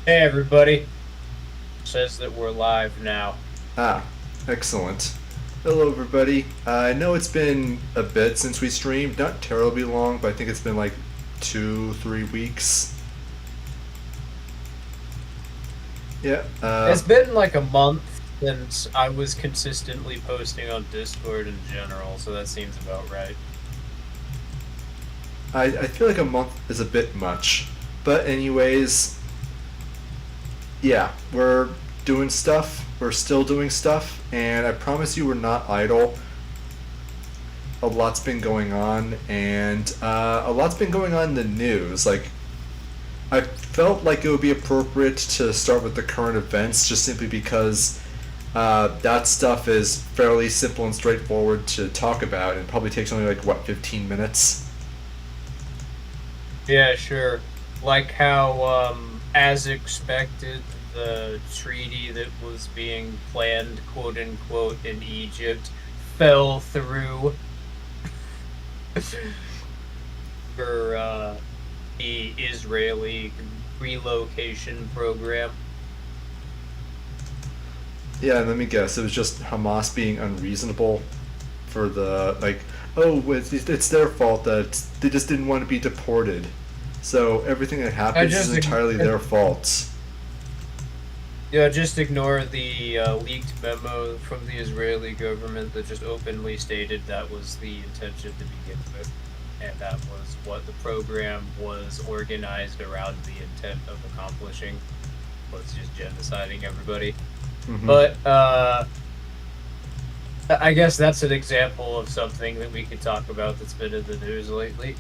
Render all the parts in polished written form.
Hey everybody, says that we're live now. Ah, excellent. Hello, everybody. I know it's been a bit since we streamed, not terribly long, but I think it's been like 2, 3 weeks. Yeah. It's been like a month since I was consistently posting on Discord in general, so that seems about right. I feel like a month is a bit much, but anyways, yeah, we're doing stuff. We're still doing stuff, and I promise you, we're not idle. A lot's been going on, and a lot's been going on in the news. Like, I felt like it would be appropriate to start with the current events just simply because that stuff is fairly simple and straightforward to talk about and probably takes only like, what, 15 minutes? Yeah, sure. Like how, as expected, the treaty that was being planned, quote unquote, in Egypt fell through for the Israeli relocation program. Yeah, let me guess. It was just Hamas being unreasonable for the, like, oh, it's their fault that they just didn't want to be deported. So everything that I happens is just entirely their fault. Yeah, just ignore the leaked memo from the Israeli government that just openly stated that was the intention to begin with, and that was what the program was organized around the intent of accomplishing, was just genociding everybody. Hmm. But I guess that's an example of something that we could talk about that's been in the news lately.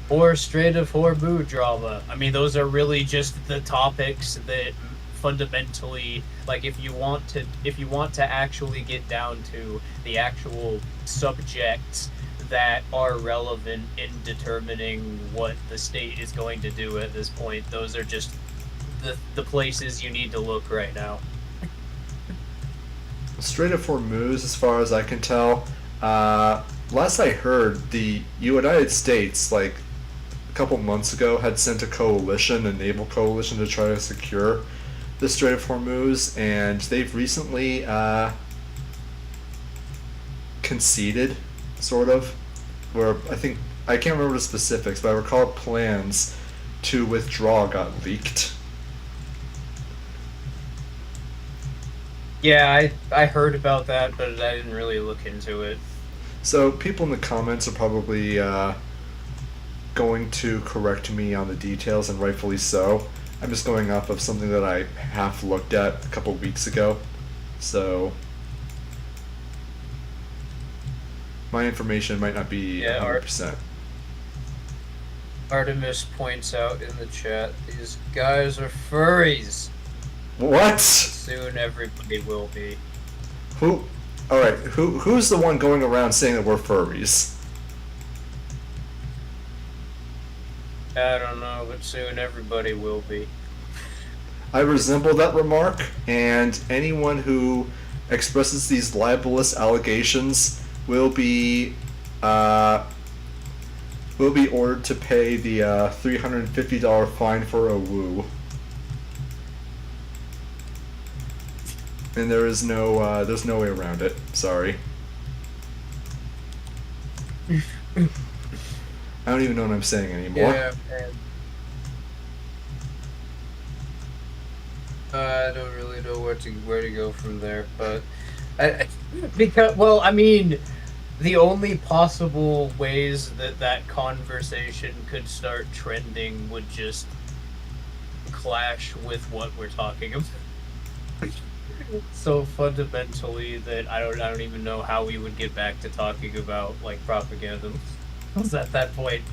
Or Strait of Hormuz drama. I mean, those are really just the topics that fundamentally, like, if you want to actually get down to the actual subjects that are relevant in determining what the state is going to do at this point, those are just the places you need to look right now. Strait of Hormuz, as far as I can tell, last I heard, the United States, like a couple months ago, had sent a coalition, a naval coalition, to try to secure the Strait of Hormuz, and they've recently conceded, sort of. Where I think I can't remember the specifics, but I recall plans to withdraw got leaked. Yeah, I heard about that, but I didn't really look into it. So people in the comments are probably going to correct me on the details, and rightfully so. I'm just going off of something that I half looked at a couple weeks ago. So my information might not be Yeah, 100%. Artemis points out in the chat, these guys are furries. What? Soon everybody will be. Who? All right. Who's the one going around saying that we're furries? I don't know, but soon everybody will be. I resemble that remark, and anyone who expresses these libelous allegations will be uh, will be ordered to pay the $350 fine for a woo. And there's no way around it. Sorry. I don't even know what I'm saying anymore. Yeah, man. I don't really know where to go from there, but I, because well, I mean, the only possible ways that that conversation could start trending would just clash with what we're talking about. So fundamentally that I don't even know how we would get back to talking about like propaganda was at that point.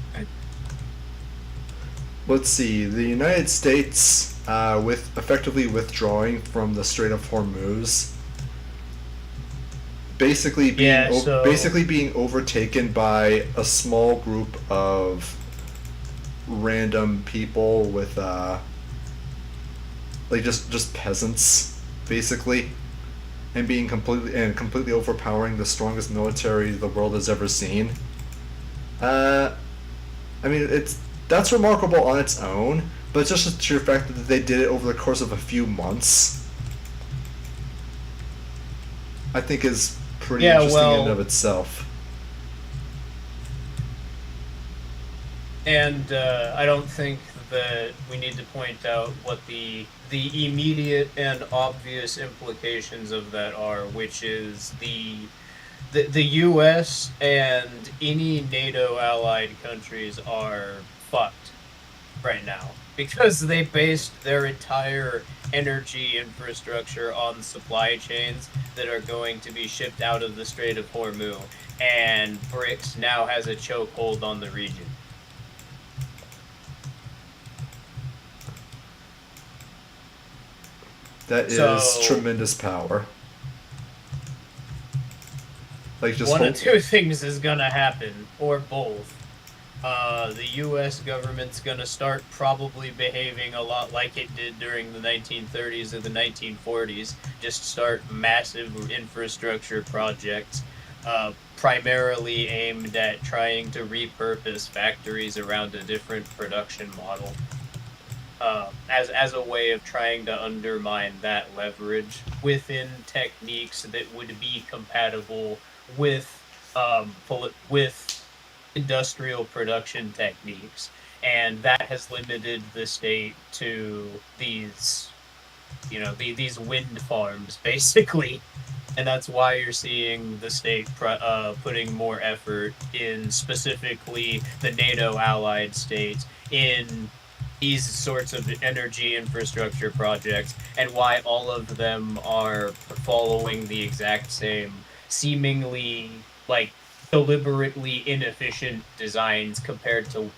Let's see. The United States, with effectively withdrawing from the Strait of Hormuz, Yeah, so basically being overtaken by a small group of random people with like just peasants, basically, and being completely overpowering the strongest military the world has ever seen. Uh, I mean, it's that's remarkable on its own, But just the sheer fact that they did it over the course of a few months, I think is pretty Yeah, interesting in and well, of itself. and I don't think that we need to point out what the immediate and obvious implications of that are, which is the U.S. and any NATO allied countries are fucked right now because they based their entire energy infrastructure on supply chains that are going to be shipped out of the Strait of Hormuz, and BRICS now has a chokehold on the region. That is So tremendous power. Like just one of hold. two things is gonna happen, or both. The U.S. government's gonna start probably behaving a lot like it did during the 1930s or the 1940s. Just start massive infrastructure projects, primarily aimed at trying to repurpose factories around a different production model, as a way of trying to undermine that leverage within techniques that would be compatible with with industrial production techniques, and that has limited the state to these, these wind farms basically. And that's why you're seeing the state putting more effort in specifically the NATO allied states in these sorts of energy infrastructure projects, and why all of them are following the exact same, seemingly like deliberately inefficient designs compared to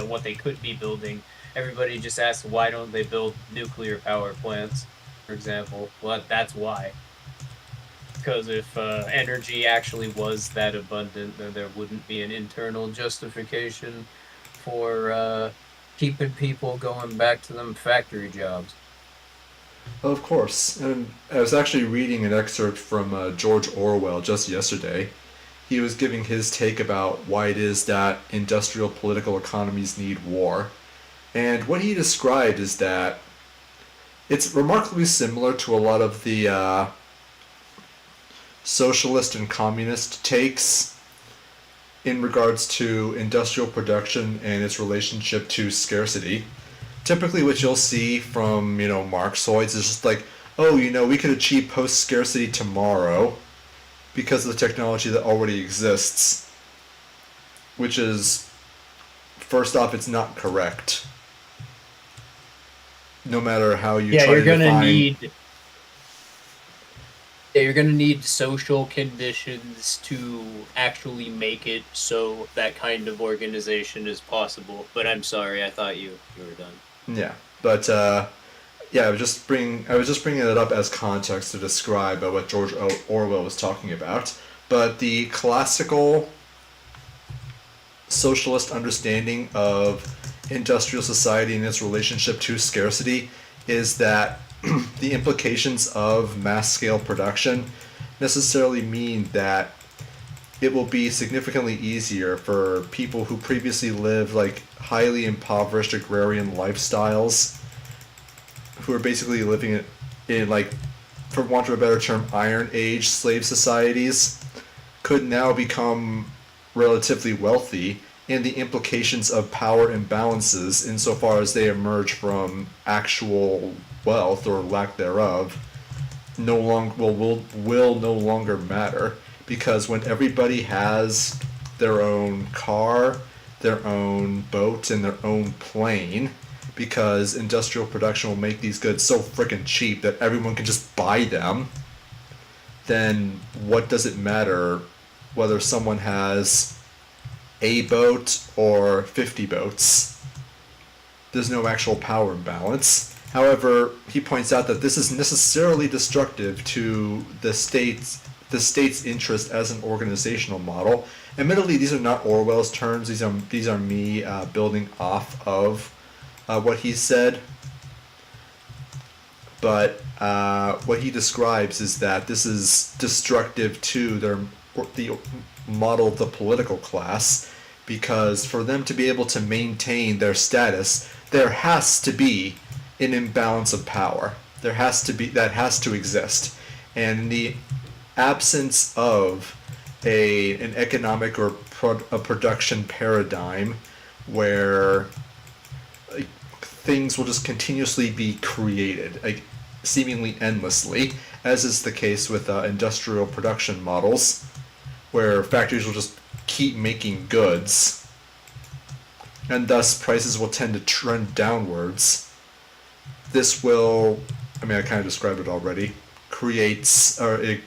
what they could be building. Everybody just asks, why don't they build nuclear power plants, for example? Well, that's why. Because if energy actually was that abundant, then there wouldn't be an internal justification for keeping people going back to them factory jobs. Of course. And I was actually reading an excerpt from George Orwell just yesterday. He was giving his take about why it is that industrial political economies need war. And what he described is that it's remarkably similar to a lot of the socialist and communist takes in regards to industrial production and its relationship to scarcity. Typically, what you'll see from Marxoids is just like, oh, we could achieve post scarcity tomorrow because of the technology that already exists, which is, first off, it's not correct. No matter how you Yeah, try you're to gonna define. need yeah, you're gonna need social conditions to actually make it so that kind of organization is possible. But I'm sorry, I thought you were done. Yeah, but yeah, I was just bringing it up as context to describe what George Orwell was talking about. But the classical socialist understanding of industrial society and its relationship to scarcity is that the implications of mass scale production necessarily mean that it will be significantly easier for people who previously lived like highly impoverished agrarian lifestyles, who are basically living in like, for want of a better term, Iron Age slave societies, could now become relatively wealthy, and the implications of power imbalances insofar as they emerge from actual wealth or lack thereof no long will no longer matter, because when everybody has their own car, their own boat, and their own plane, because industrial production will make these goods so freaking cheap that everyone can just buy them, then what does it matter whether someone has a boat or 50 boats? There's no actual power imbalance. However, he points out that this is necessarily destructive to the state's interest as an organizational model. Admittedly, these are not Orwell's terms. These are me building off of what he said. But what he describes is that this is destructive to the model of the political class, because for them to be able to maintain their status, there has to be an imbalance of power. That has to exist. And in the absence of an economic or a production paradigm where things will just continuously be created, like seemingly endlessly, as is the case with industrial production models, where factories will just keep making goods, and thus prices will tend to trend downwards. This will, I mean, I kind of described it already, it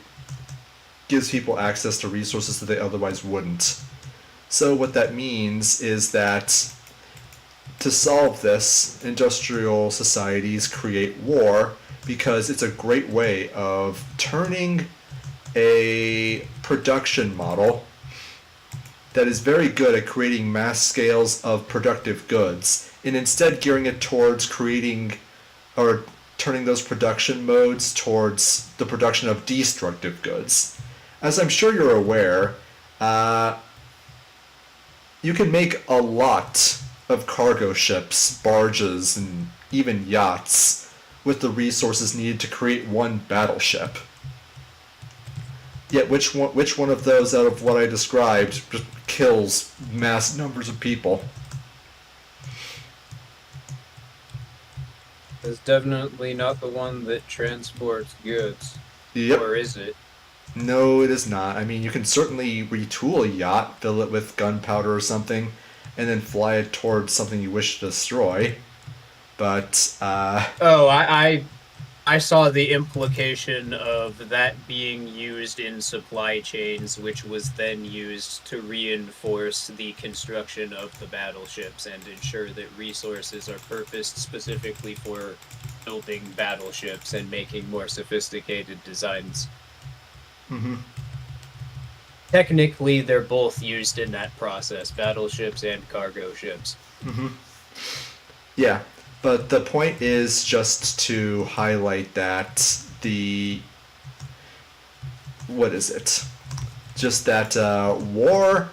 gives people access to resources that they otherwise wouldn't. So what that means is that to solve this, industrial societies create war because it's a great way of turning a production model that is very good at creating mass scales of productive goods and instead gearing it towards creating or turning those production modes towards the production of destructive goods. As I'm sure you're aware, you can make a lot of cargo ships, barges, and even yachts with the resources needed to create one battleship. Yet which one of those out of what I described just kills mass numbers of people? It's definitely not the one that transports goods. Yep. Or is it? No, it is not. I mean, you can certainly retool a yacht, fill it with gunpowder or something, and then fly it towards something you wish to destroy. But, Oh, I saw the implication of that being used in supply chains, which was then used to reinforce the construction of the battleships and ensure that resources are purposed specifically for building battleships and making more sophisticated designs. mm-hmm. Technically, they're both used in that process, battleships and cargo ships. Mm-hmm. Yeah, but the point is just to highlight that what is it? Just that war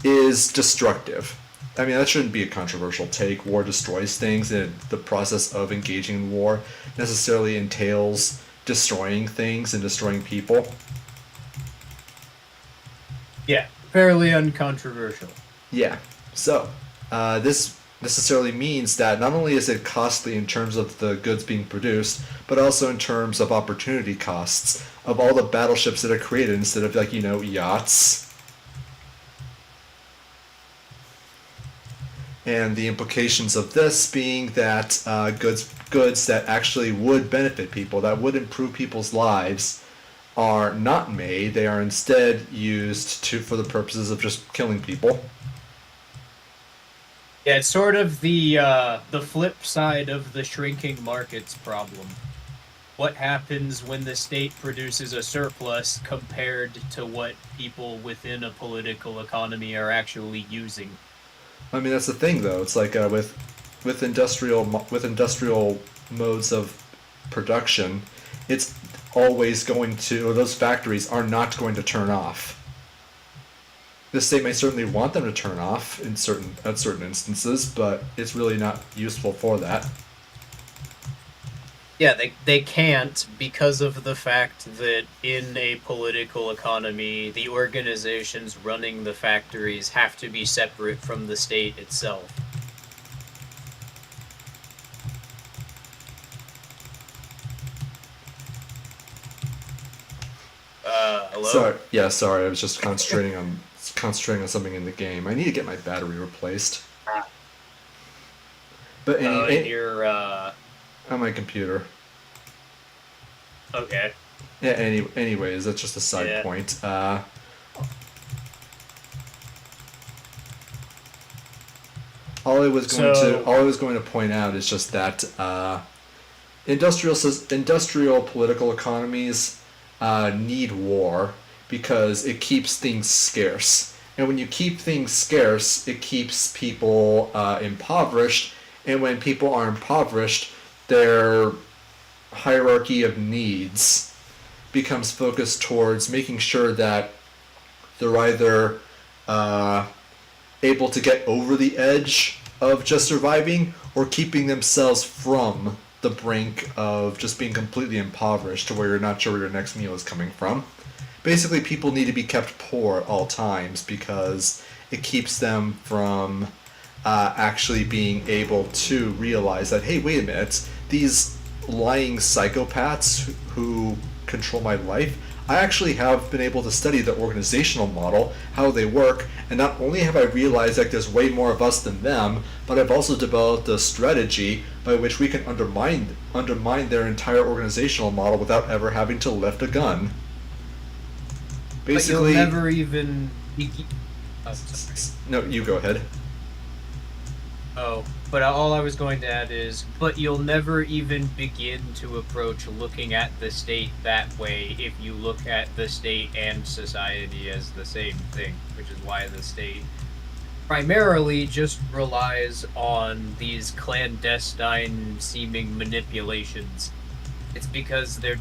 is destructive. I mean, that shouldn't be a controversial take. War destroys things, and the process of engaging in war necessarily entails destroying things and destroying people. Yeah, fairly uncontroversial. Yeah. So, this necessarily means that not only is it costly in terms of the goods being produced, but also in terms of opportunity costs of all the battleships that are created instead of, like, yachts. And the implications of this being that goods that actually would benefit people, that would improve people's lives, are not made. They are instead used for the purposes of just killing people. Yeah, it's sort of the flip side of the shrinking markets problem. What happens when the state produces a surplus compared to what people within a political economy are actually using? I mean, that's the thing, though. It's like with industrial modes of production, it's always going to, or those factories are not going to turn off. The state may certainly want them to turn off at certain instances, but it's really not useful for that. Yeah, they can't because of the fact that in a political economy, the organizations running the factories have to be separate from the state itself. Hello? Sorry. I was just concentrating on something in the game. I need to get my battery replaced. But on my computer. Okay. Yeah. Anyways, that's just a side point. All I was going to point out is just that industrial political economies need war because it keeps things scarce. And when you keep things scarce, it keeps people impoverished. And when people are impoverished, their hierarchy of needs becomes focused towards making sure that they're either able to get over the edge of just surviving or keeping themselves from the brink of just being completely impoverished to where you're not sure where your next meal is coming from. Basically, people need to be kept poor at all times because it keeps them from actually being able to realize that, hey, wait a minute, these lying psychopaths who control my life, I actually have been able to study the organizational model, how they work, and not only have I realized that there's way more of us than them, but I've also developed a strategy by which we can undermine their entire organizational model without ever having to lift a gun. Basically, but you'll never even no, you go ahead. Oh, but all I was going to add is, but you'll never even begin to approach looking at the state that way if you look at the state and society as the same thing, which is why the state primarily just relies on these clandestine seeming manipulations. It's because they're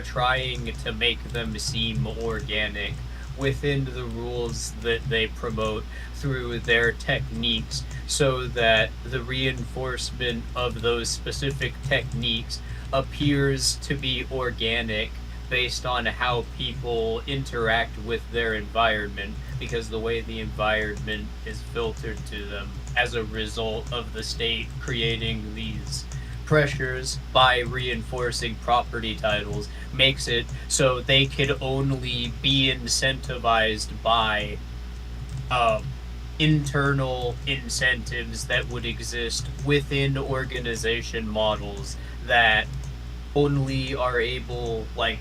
trying to make them seem organic within the rules that they promote through their techniques, so that the reinforcement of those specific techniques appears to be organic based on how people interact with their environment, because the way the environment is filtered to them as a result of the state creating these pressures by reinforcing property titles makes it so they could only be incentivized by internal incentives that would exist within organization models that only are able, like,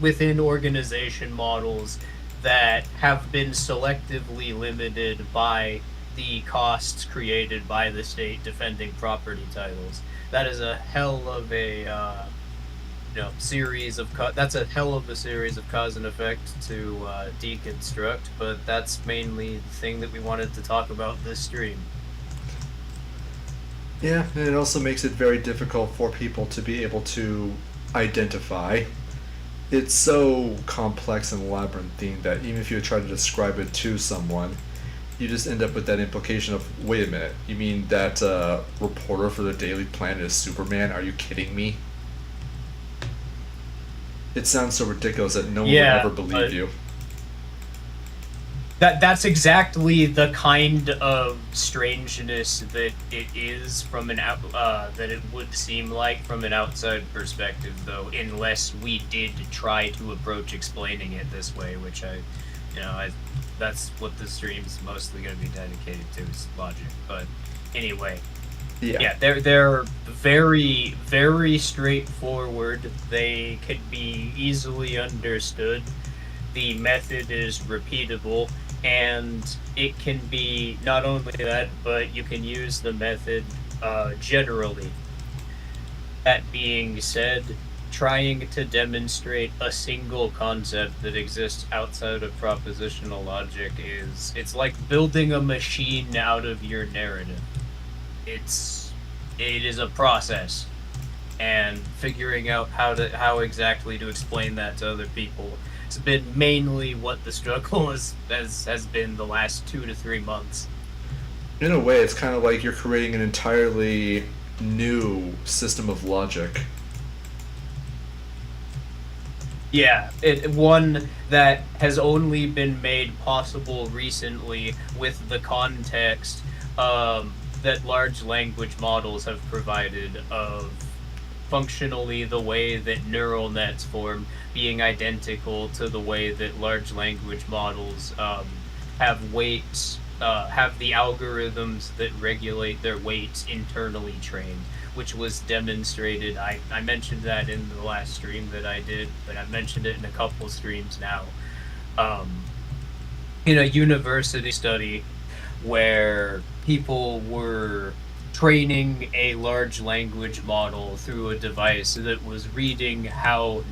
within organization models that have been selectively limited by the costs created by the state defending property titles. That is a hell of a series of that's a hell of a series of cause and effect to deconstruct, but that's mainly the thing that we wanted to talk about this stream. Yeah, and it also makes it very difficult for people to be able to identify. It's so complex and labyrinthine that even if you try to describe it to someone, you just end up with that implication of, wait a minute, you mean that reporter for the Daily Planet is Superman? Are you kidding me? It sounds so ridiculous that no one would ever believe you. That's exactly the kind of strangeness that it is from an that it would seem like from an outside perspective, though, unless we did try to approach explaining it this way, which that's what the stream's mostly going to be dedicated to, is logic. But anyway, yeah, they're very, very straightforward. They could be easily understood. The method is repeatable, and it can be not only that, but you can use the method generally. That being said, trying to demonstrate a single concept that exists outside of propositional logic it's like building a machine out of your narrative. It is a process, and figuring out how exactly to explain that to other people has been mainly what the struggle has been the last 2 to 3 months. In a way, it's kind of like you're creating an entirely new system of logic. Yeah, one that has only been made possible recently with the context that large language models have provided of functionally the way that neural nets form being identical to the way that large language models have weights, have the algorithms that regulate their weights internally trained, which was demonstrated. I mentioned that in the last stream that I did, but I've mentioned it in a couple streams now. In a university study where people were training a large language model through a device that was reading how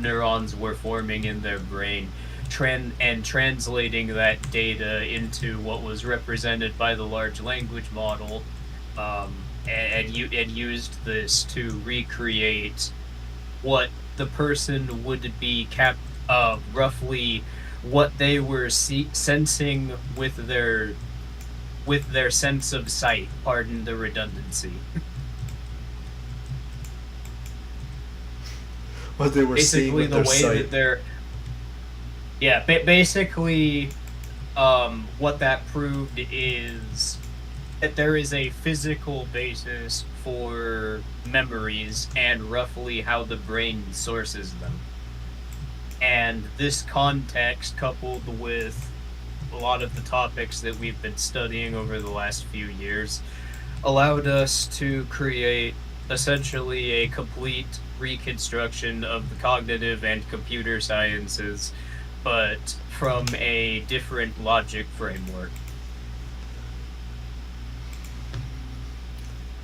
neurons were forming in their brain, and translating that data into what was represented by the large language model, and used this to recreate what the person would be roughly what they were sensing with their with their sense of sight. Pardon the redundancy. What they were seeing Basically, with the their way sight. that they're, yeah, basically, what that proved is that there is a physical basis for memories and roughly how the brain sources them. And this context, coupled with a lot of the topics that we've been studying over the last few years, allowed us to create essentially a complete reconstruction of the cognitive and computer sciences, but from a different logic framework.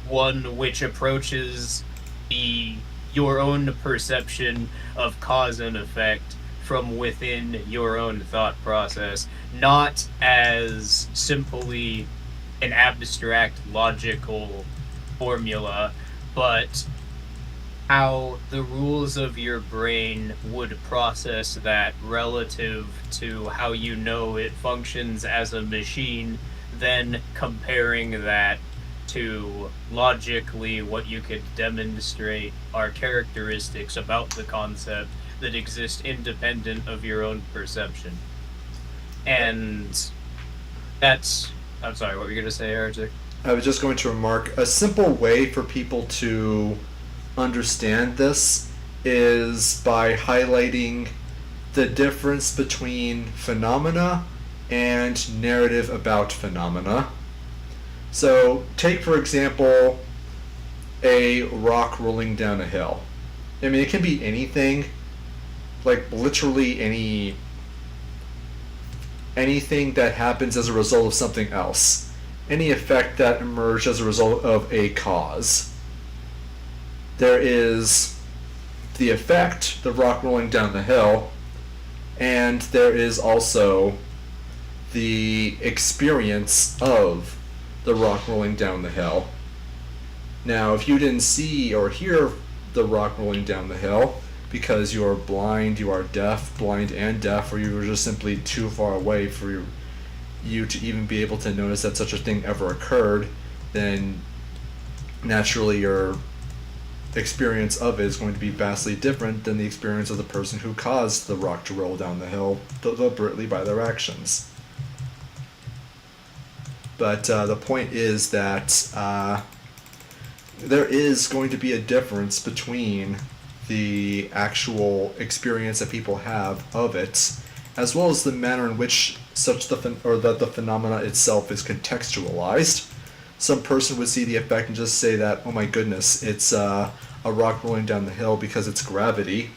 One which approaches the your own perception of cause and effect from within your own thought process, not as simply an abstract logical formula, but how the rules of your brain would process that relative to how you know it functions as a machine, then comparing that to logically what you could demonstrate are characteristics about the concept that exist independent of your own perception. And that's, I'm sorry, what were you going to say, Heretic? I was just going to remark a simple way for people to understand this is by highlighting the difference between phenomena and narrative about phenomena. So, take for example a rock rolling down a hill. I mean, it can be anything, like literally anything that happens as a result of something else. Any effect that emerged as a result of a cause. There is the effect, the rock rolling down the hill, and there is also the experience of the rock rolling down the hill. Now, if you didn't see or hear the rock rolling down the hill because you are blind, you are deaf, blind and deaf, or you were just simply too far away for you to even be able to notice that such a thing ever occurred, then naturally your experience of it is going to be vastly different than the experience of the person who caused the rock to roll down the hill deliberately by their actions. But the point is that there is going to be a difference between the actual experience that people have of it, as well as the manner in which the phenomena itself is contextualized. Some person would see the effect and just say that, oh my goodness, it's a rock rolling down the hill because it's gravity.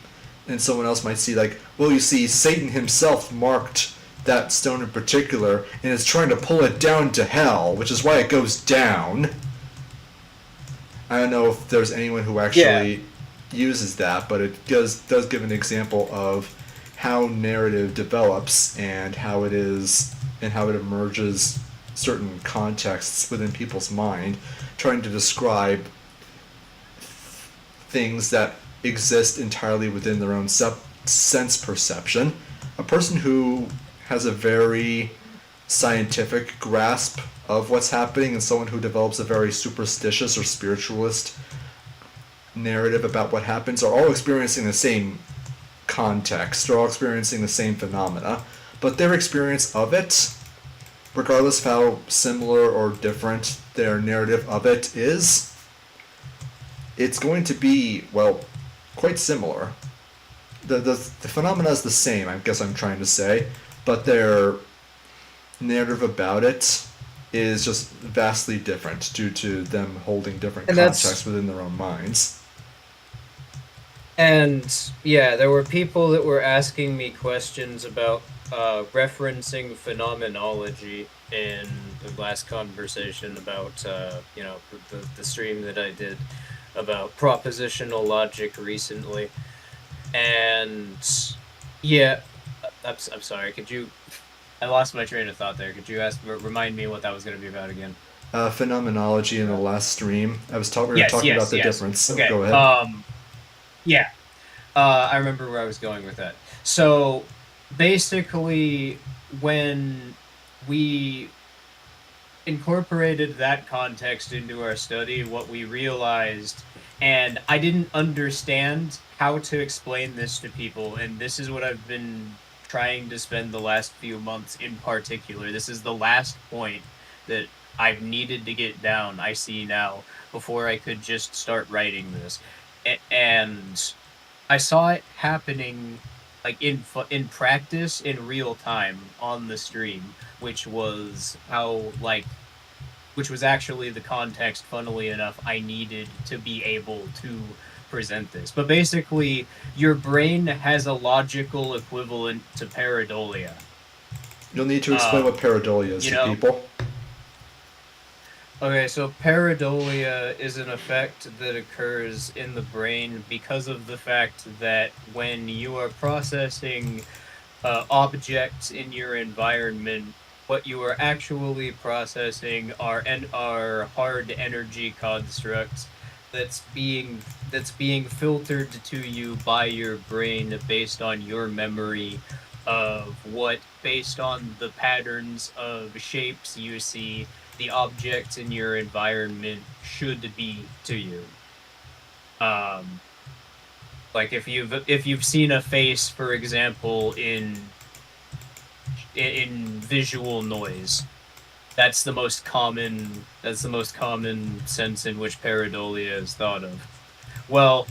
And someone else might see like, well, you see, Satan himself marked that stone in particular and is trying to pull it down to hell, which is why it goes down. I don't know if there's anyone who actually uses that, but it does give an example of how narrative develops and how it emerges certain contexts within people's mind, trying to describe things that exist entirely within their own sense perception. A person who has a very scientific grasp of what's happening and someone who develops a very superstitious or spiritualist narrative about what happens are all experiencing the same context, they're all experiencing the same phenomena, but their experience of it, regardless of how similar or different their narrative of it is, it's going to be, well, quite similar. The phenomena is the same, I guess I'm trying to say, but their narrative about it is just vastly different due to them holding different contexts within their own minds. And yeah, there were people that were asking me questions about referencing phenomenology in the last conversation about the stream that I did about propositional logic recently. And yeah, I'm sorry. I lost my train of thought there. Could you remind me what that was going to be about again? Phenomenology in the last stream. We were talking about the difference. Okay. Go ahead. Yeah. I remember where I was going with that. So basically, when we incorporated that context into our study, what we realized, and I didn't understand how to explain this to people, and this is what I've been trying to spend the last few months in particular. This is the last point that I've needed to get down, I see now, before I could just start writing this. And I saw it happening like in practice in real time on the stream, which was how like which was actually the context, funnily enough, I needed to be able to present this. But basically, your brain has a logical equivalent to pareidolia. You'll need to explain what pareidolia is You to know, people. okay, so pareidolia is an effect that occurs in the brain because of the fact that when you are processing objects in your environment, what you are actually processing are hard energy constructs that's being filtered to you by your brain based on your memory of what, based on the patterns of shapes you see, the objects in your environment should be to you. Um, like if you've seen a face, for example, in visual noise, that's the most common sense in which pareidolia is thought of. Well,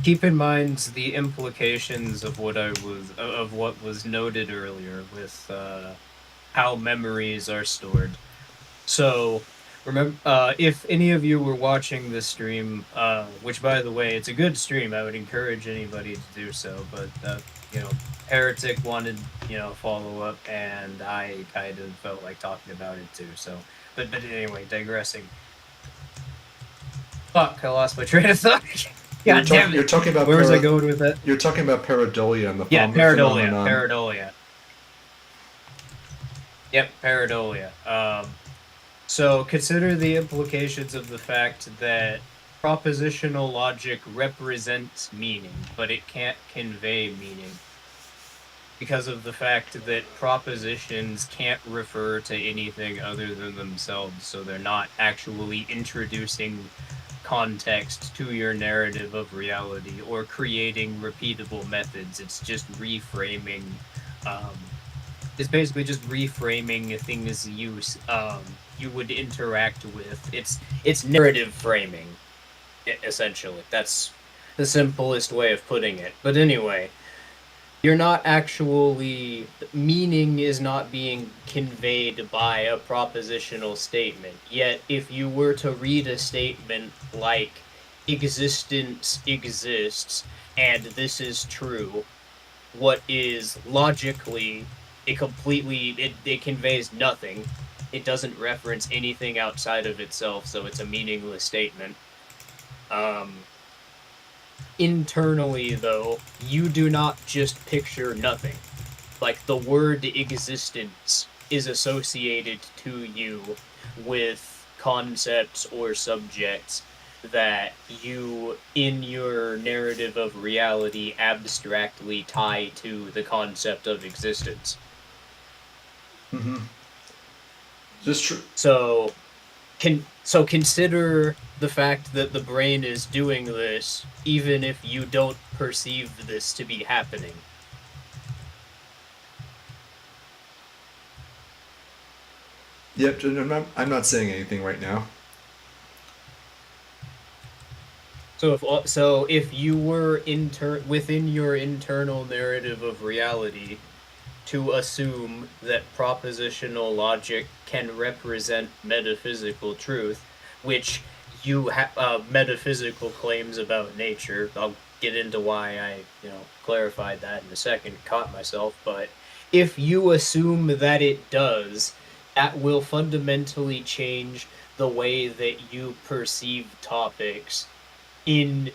keep in mind the implications of what was noted earlier with how memories are stored. So remember, if any of you were watching this stream, which by the way, it's a good stream, I would encourage anybody to do so. But you know, Heretic wanted follow up, and I kind of felt like talking about it too. So, but anyway, digressing. Fuck, I lost my train of thought. God damn it! You're talking about Where was I going with that? You're talking about pareidolia and the Yeah, pareidolia. phenomenon. Pareidolia. Yep, pareidolia. So consider the implications of the fact that propositional logic represents meaning, but it can't convey meaning because of the fact that propositions can't refer to anything other than themselves, so they're not actually introducing context to your narrative of reality or creating repeatable methods. It's just reframing. Um, it's basically just reframing things you would interact with. It's narrative framing, essentially. That's the simplest way of putting it. But anyway, you're not actually meaning is not being conveyed by a propositional statement. Yet, if you were to read a statement like existence exists and this is true, what is logically it conveys nothing. It doesn't reference anything outside of itself, so it's a meaningless statement. Internally, though, you do not just picture nothing. Like, the word existence is associated to you with concepts or subjects that you, in your narrative of reality, abstractly tie to the concept of existence. Mm-hmm. Just true. So consider the fact that the brain is doing this, even if you don't perceive this to be happening. Yep, I'm not saying anything right now. So if you were within your internal narrative of reality to assume that propositional logic can represent metaphysical truth, which you have metaphysical claims about nature. I'll get into why I clarified that in a second. Caught myself, but if you assume that it does, that will fundamentally change the way that you perceive topics in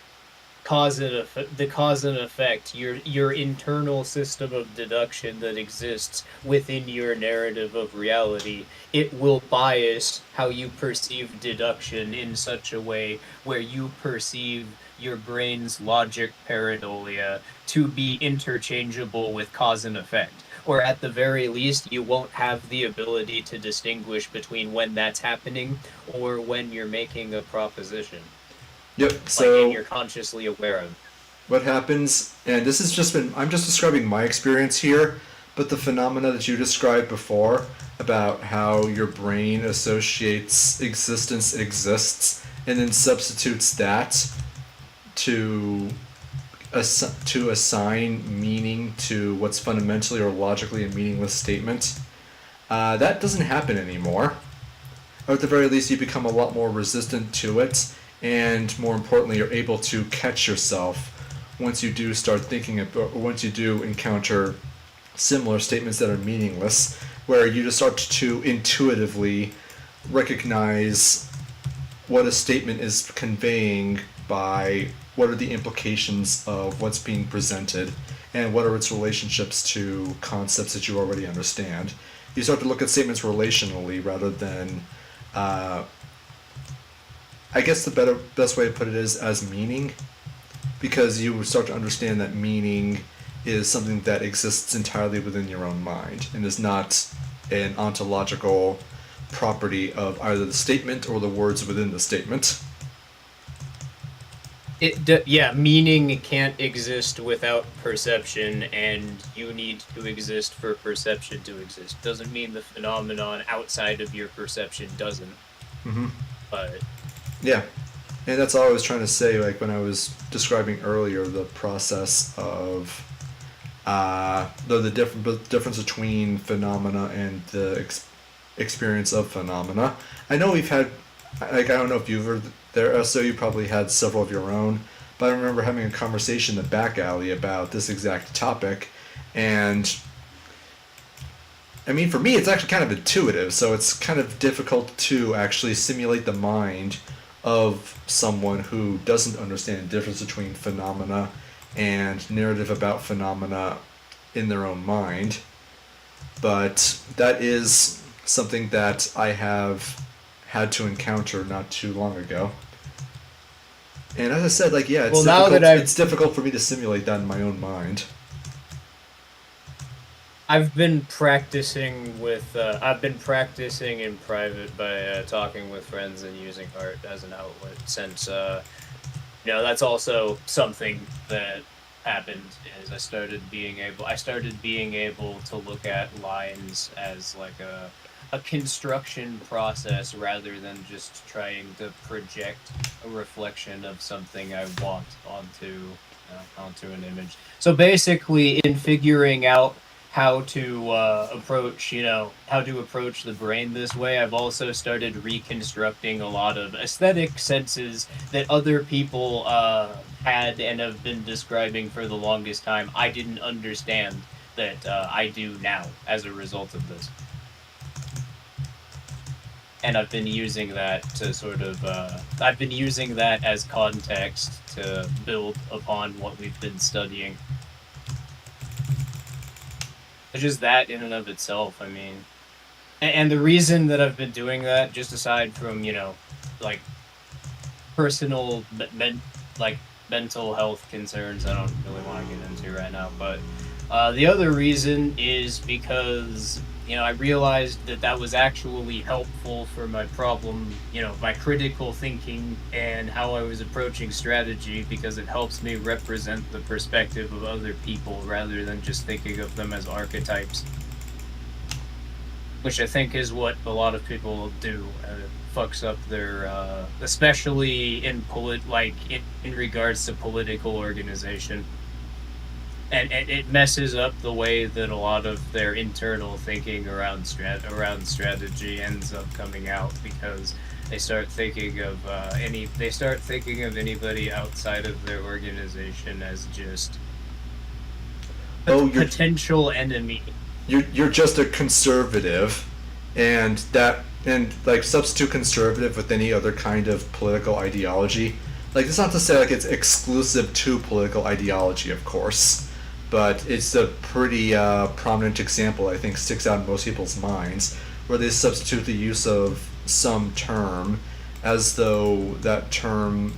the cause and effect, your internal system of deduction that exists within your narrative of reality. It will bias how you perceive deduction in such a way where you perceive your brain's logic pareidolia to be interchangeable with cause and effect, or at the very least, you won't have the ability to distinguish between when that's happening or when you're making a proposition, Yep. and So you're consciously aware of. what happens, and this has just been, I'm just describing my experience here, but the phenomena that you described before about how your brain associates existence exists and then substitutes that to to assign meaning to what's fundamentally or logically a meaningless statement, that doesn't happen anymore. Or at the very least, you become a lot more resistant to it, and more importantly, you're able to catch yourself once you do start thinking about, or once you do encounter similar statements that are meaningless, where you just start to intuitively recognize what a statement is conveying by what are the implications of what's being presented and what are its relationships to concepts that you already understand. You start to look at statements relationally rather than, I guess the best way to put it is as meaning, because you start to understand that meaning is something that exists entirely within your own mind and is not an ontological property of either the statement or the words within the statement. Meaning can't exist without perception, and you need to exist for perception to exist. Doesn't mean the phenomenon outside of your perception doesn't. Mm-hmm. But yeah, and that's all I was trying to say. Like when I was describing earlier the process of the difference between phenomena and the experience of phenomena. I know we've had, like, I don't know if you've heard there, so you probably had several of your own, but I remember having a conversation in the Backalley about this exact topic, and I mean, for me, it's actually kind of intuitive, so it's kind of difficult to actually simulate the mind of someone who doesn't understand the difference between phenomena and narrative about phenomena in their own mind. But that is something that I have had to encounter not too long ago. And as I said, like, yeah, it's difficult for me to simulate that in my own mind. I've been practicing in private by talking with friends and using art as an outlet, since that's also something that happened is I started being able to look at lines as like a construction process rather than just trying to project a reflection of something I want onto an image. So basically, in figuring out how to approach the brain this way, I've also started reconstructing a lot of aesthetic senses that other people had and have been describing for the longest time. I didn't understand that I do now as a result of this. And I've been using that to I've been using that as context to build upon what we've been studying. Just that in and of itself, I mean. And the reason that I've been doing that, just aside from, like, personal, mental health concerns I don't really want to get into right now, but the other reason is because, I realized that was actually helpful for my problem, my critical thinking and how I was approaching strategy, because it helps me represent the perspective of other people rather than just thinking of them as archetypes. Which I think is what a lot of people do. It fucks up their, especially in regards to political organization. And it messes up the way that a lot of their internal thinking around strategy ends up coming out, because they start thinking of anybody outside of their organization as just a potential enemy. You're just a conservative, and like substitute conservative with any other kind of political ideology. Like, it's not to say like it's exclusive to political ideology, of course, but it's a pretty prominent example, I think, sticks out in most people's minds, where they substitute the use of some term as though that term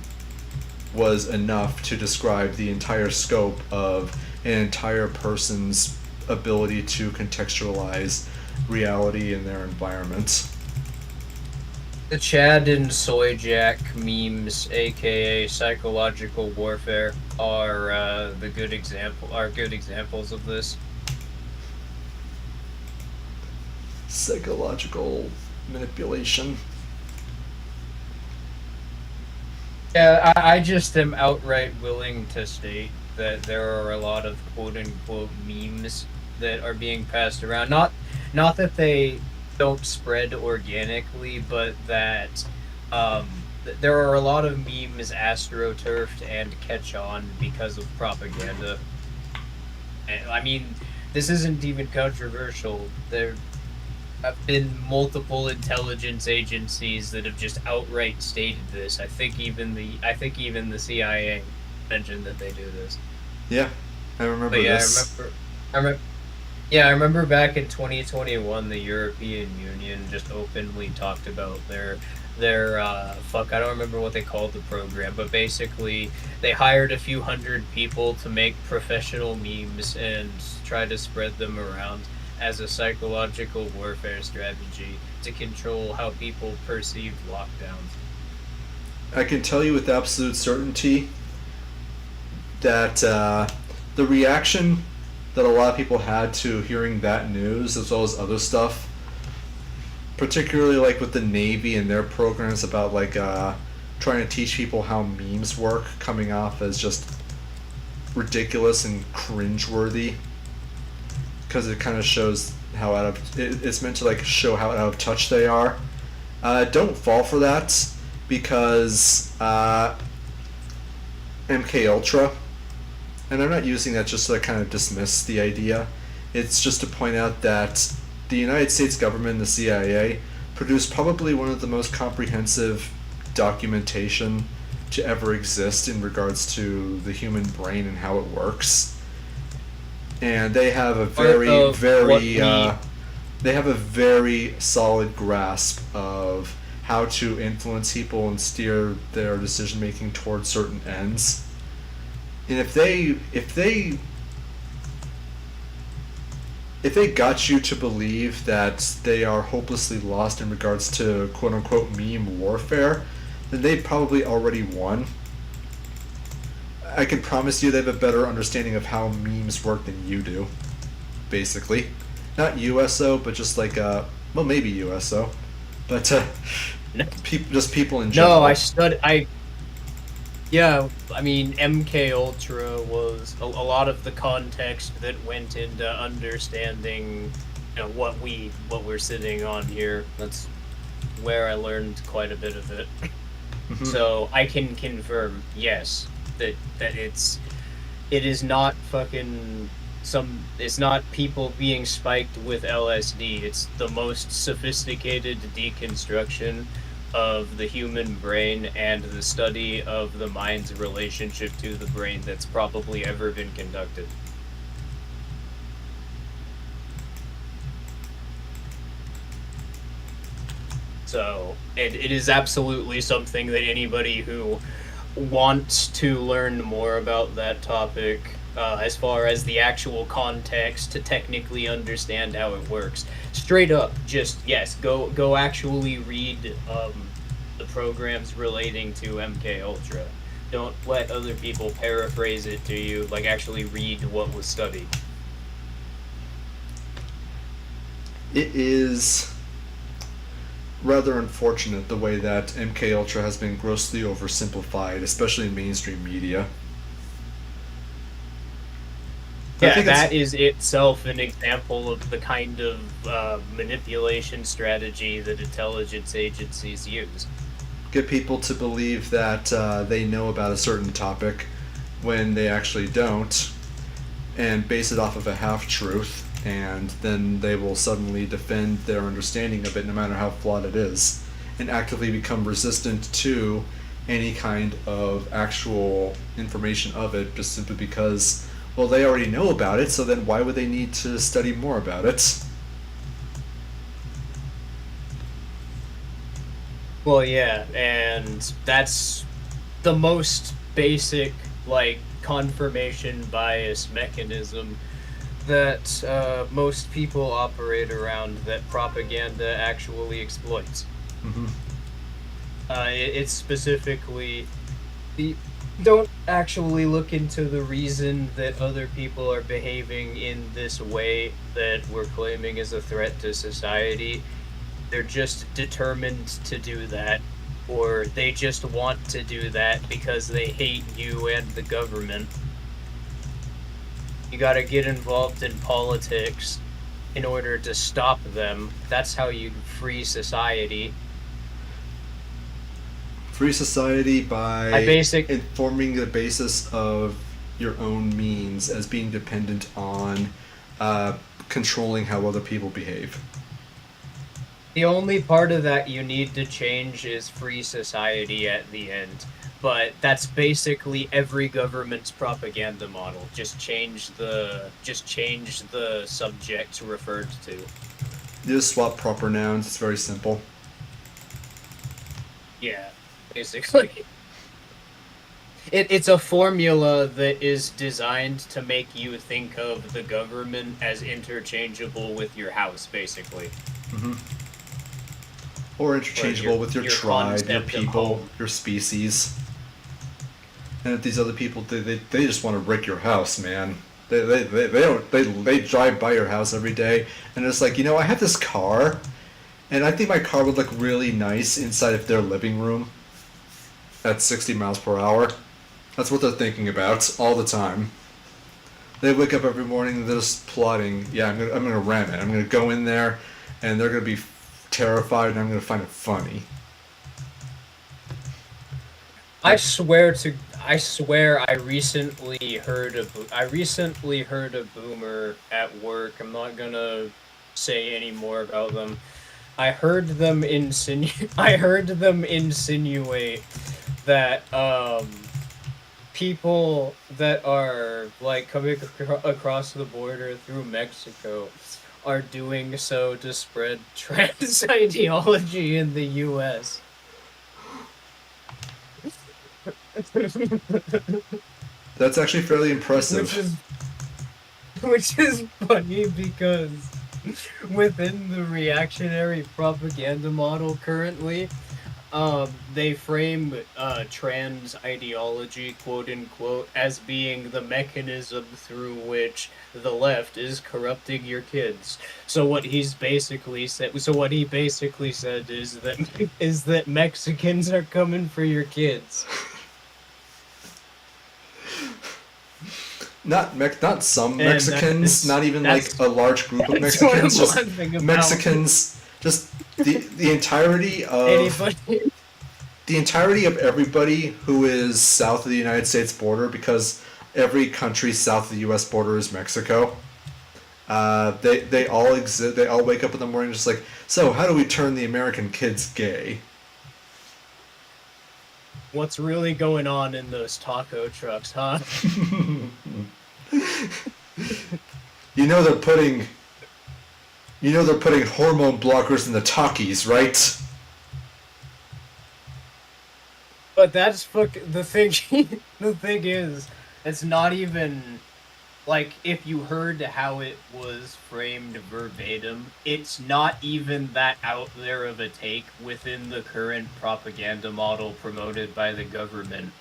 was enough to describe the entire scope of an entire person's ability to contextualize reality in their environment. The Chad and Soy Jack memes, aka psychological warfare, are good examples of this. Psychological manipulation. Yeah, I just am outright willing to state that there are a lot of quote-unquote memes that are being passed around. Not that they don't spread organically, but that there are a lot of memes astroturfed and catch on because of propaganda. And, I mean, this isn't even controversial. There have been multiple intelligence agencies that have just outright stated this. I think even the CIA mentioned that they do this. Yeah, I remember But yeah, this. I remember back in 2021, the European Union just openly talked about their fuck, I don't remember what they called the program, but basically they hired a few hundred people to make professional memes and try to spread them around as a psychological warfare strategy to control how people perceive lockdowns. I can tell you with absolute certainty that the reaction that a lot of people had to hearing that news, as well as other stuff, particularly like with the Navy and their programs about like trying to teach people how memes work, coming off as just ridiculous and cringeworthy, because it kind of shows how it's meant to like show how out of touch they are. Don't fall for that, because MKUltra, and I'm not using that just to like kind of dismiss the idea. It's just to point out that the United States government and the CIA produced probably one of the most comprehensive documentation to ever exist in regards to the human brain and how it works. And they have a they have a very solid grasp of how to influence people and steer their decision making towards certain ends. And if they got you to believe that they are hopelessly lost in regards to quote unquote meme warfare, then they probably already won. I can promise you they have a better understanding of how memes work than you do, basically. Not USO, but just like, well, maybe USO, but just people in general. No, yeah, I mean, MKUltra was a lot of the context that went into understanding, what we're sitting on here. That's where I learned quite a bit of it. Mm-hmm. So I can confirm, yes, that it is not fucking it's not people being spiked with LSD. It's the most sophisticated deconstruction of the human brain and the study of the mind's relationship to the brain that's probably ever been conducted. So it is absolutely something that anybody who wants to learn more about that topic, as far as the actual context to technically understand how it works, straight up, just yes, go actually read the programs relating to MKUltra. Don't let other people paraphrase it to you. Like, actually read what was studied. It is rather unfortunate the way that MKUltra has been grossly oversimplified, especially in mainstream media. Yeah, that is itself an example of the kind of manipulation strategy that intelligence agencies use. Get people to believe that they know about a certain topic when they actually don't, and base it off of a half-truth, and then they will suddenly defend their understanding of it no matter how flawed it is, and actively become resistant to any kind of actual information of it, just simply because, well, they already know about it, so then why would they need to study more about it? Well, yeah, and that's the most basic, like, confirmation bias mechanism that most people operate around that propaganda actually exploits. Mm-hmm. It's specifically don't actually look into the reason that other people are behaving in this way that we're claiming is a threat to society. They're just determined to do that, or they just want to do that because they hate you and the government. You gotta get involved in politics in order to stop them. That's how you free society. Free society by informing the basis of your own means as being dependent on controlling how other people behave. The only part of that you need to change is free society at the end. But that's basically every government's propaganda model. Just change the subject referred to. You just swap proper nouns. It's very simple. Yeah, basically. It's a formula that is designed to make you think of the government as interchangeable with your house, basically. Mm-hmm. Or interchangeable with your tribe, your people, your species. And if these other people, they just want to wreck your house, man. They drive by your house every day, and it's like, I have this car, and I think my car would look really nice inside of their living room at 60 miles per hour. That's what they're thinking about all the time. They wake up every morning and they're just plotting, I'm gonna ram it. I'm gonna go in there, and they're gonna be terrified, and I'm gonna find it funny. I swear I recently heard a boomer at work. I'm not gonna say any more about them. I heard them insinuate that people that are like coming across the border through Mexico are doing so to spread trans ideology in the US. That's actually fairly impressive. Which is funny because within the reactionary propaganda model currently, they frame trans ideology, quote unquote, as being the mechanism through which the left is corrupting your kids. So what he basically said is that Mexicans are coming for your kids. Not some Mexicans, not even like a large group of Mexicans. Just Mexicans, just the entirety of everybody who is south of the United States border, because every country south of the U.S. border is Mexico. They all exist. They all wake up in the morning just like, so how do we turn the American kids gay? What's really going on in those taco trucks, huh? They're putting hormone blockers in the Takis, right? But that's the thing. The thing is, it's not even like, if you heard how it was framed verbatim, it's not even that out there of a take within the current propaganda model promoted by the government.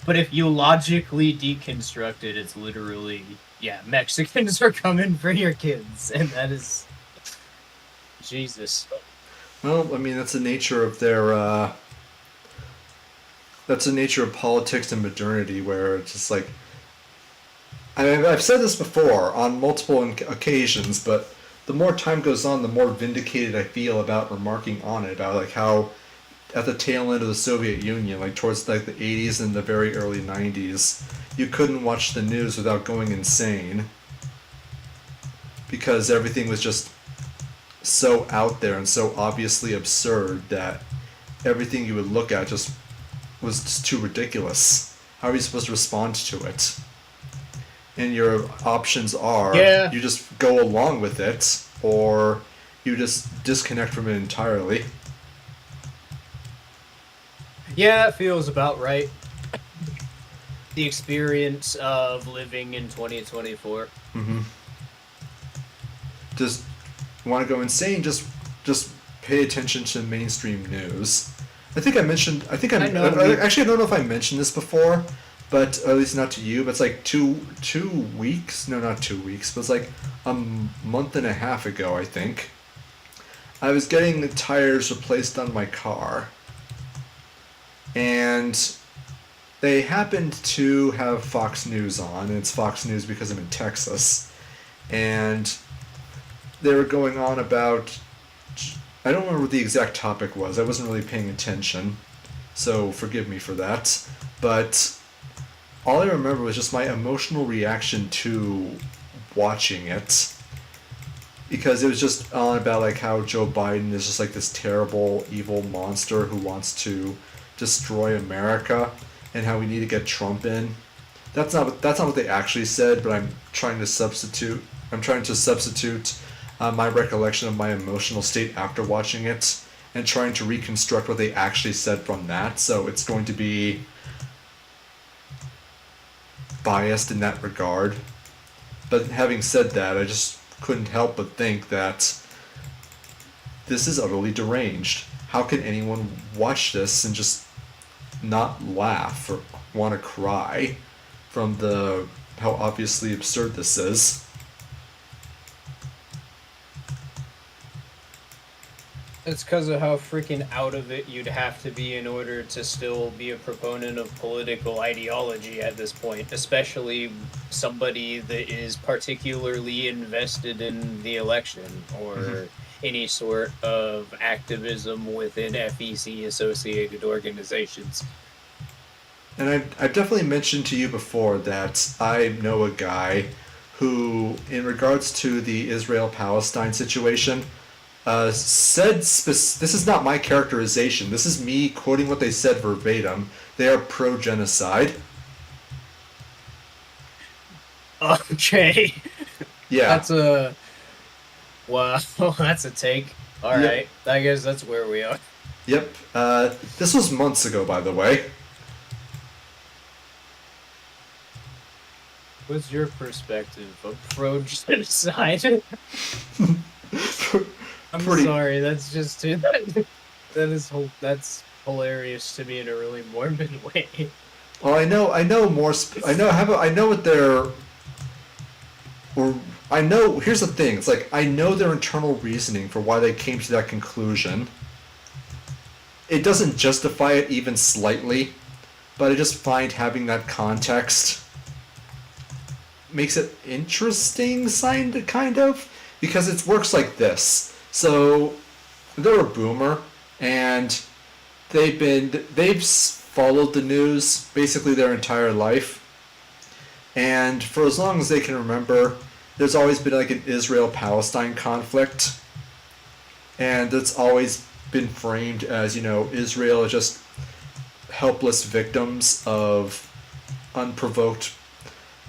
But if you logically deconstruct it, it's literally, Mexicans are coming for your kids, and that is... Jesus. Well, I mean, that's the nature of their, that's the nature of politics and modernity, where it's just like... I mean, I've said this before on multiple occasions, but the more time goes on, the more vindicated I feel about remarking on it, about like how at the tail end of the Soviet Union, like towards like the 80s and the very early 90s, you couldn't watch the news without going insane, because everything was just so out there and so obviously absurd that everything you would look at just was just too ridiculous. How are you supposed to respond to it? And your options are, you just go along with it, or you just disconnect from it entirely. Yeah, it feels about right. The experience of living in 2024. Mm-hmm. just want to go insane, just pay attention to mainstream news. I think I mentioned. I know. Actually, I don't know if I mentioned this before, but or at least not to you. But it's like two weeks. No, not 2 weeks. But it's like a month and a half ago, I think. I was getting the tires replaced on my car, and they happened to have Fox News on, and it's Fox News because I'm in Texas, and they were going on about. I don't remember what the exact topic was. I wasn't really paying attention, so forgive me for that. But all I remember was just my emotional reaction to watching it, because it was just on about like how Joe Biden is just like this terrible evil monster who wants to destroy America, and how we need to get Trump in. That's not what they actually said, but I'm trying to substitute my recollection of my emotional state after watching it and trying to reconstruct what they actually said from that. So it's going to be biased in that regard. But having said that, I just couldn't help but think that this is utterly deranged. How can anyone watch this and just not laugh or want to cry from how obviously absurd this is? It's because of how freaking out of it you'd have to be in order to still be a proponent of political ideology at this point, especially somebody that is particularly invested in the election or any sort of activism within FEC associated organizations. And I've definitely mentioned to you before that I know a guy who, in regards to the Israel-Palestine situation, this is not my characterization. This is me quoting what they said verbatim. They are pro-genocide. Okay. Yeah. That's a... Wow, that's a take. Alright, yep. I guess that's where we are. Yep. This was months ago, by the way. What's your perspective of pro-genocide? I'm sorry, that's just too... That's hilarious to me in a really morbid way. Well, I know what their... here's the thing, it's like, I know their internal reasoning for why they came to that conclusion. It doesn't justify it even slightly, but I just find having that context makes it interesting, kind of, because it works like this. So, they're a boomer, and they've followed the news basically their entire life, and for as long as they can remember, there's always been like an Israel-Palestine conflict, and it's always been framed as, Israel is just helpless victims of unprovoked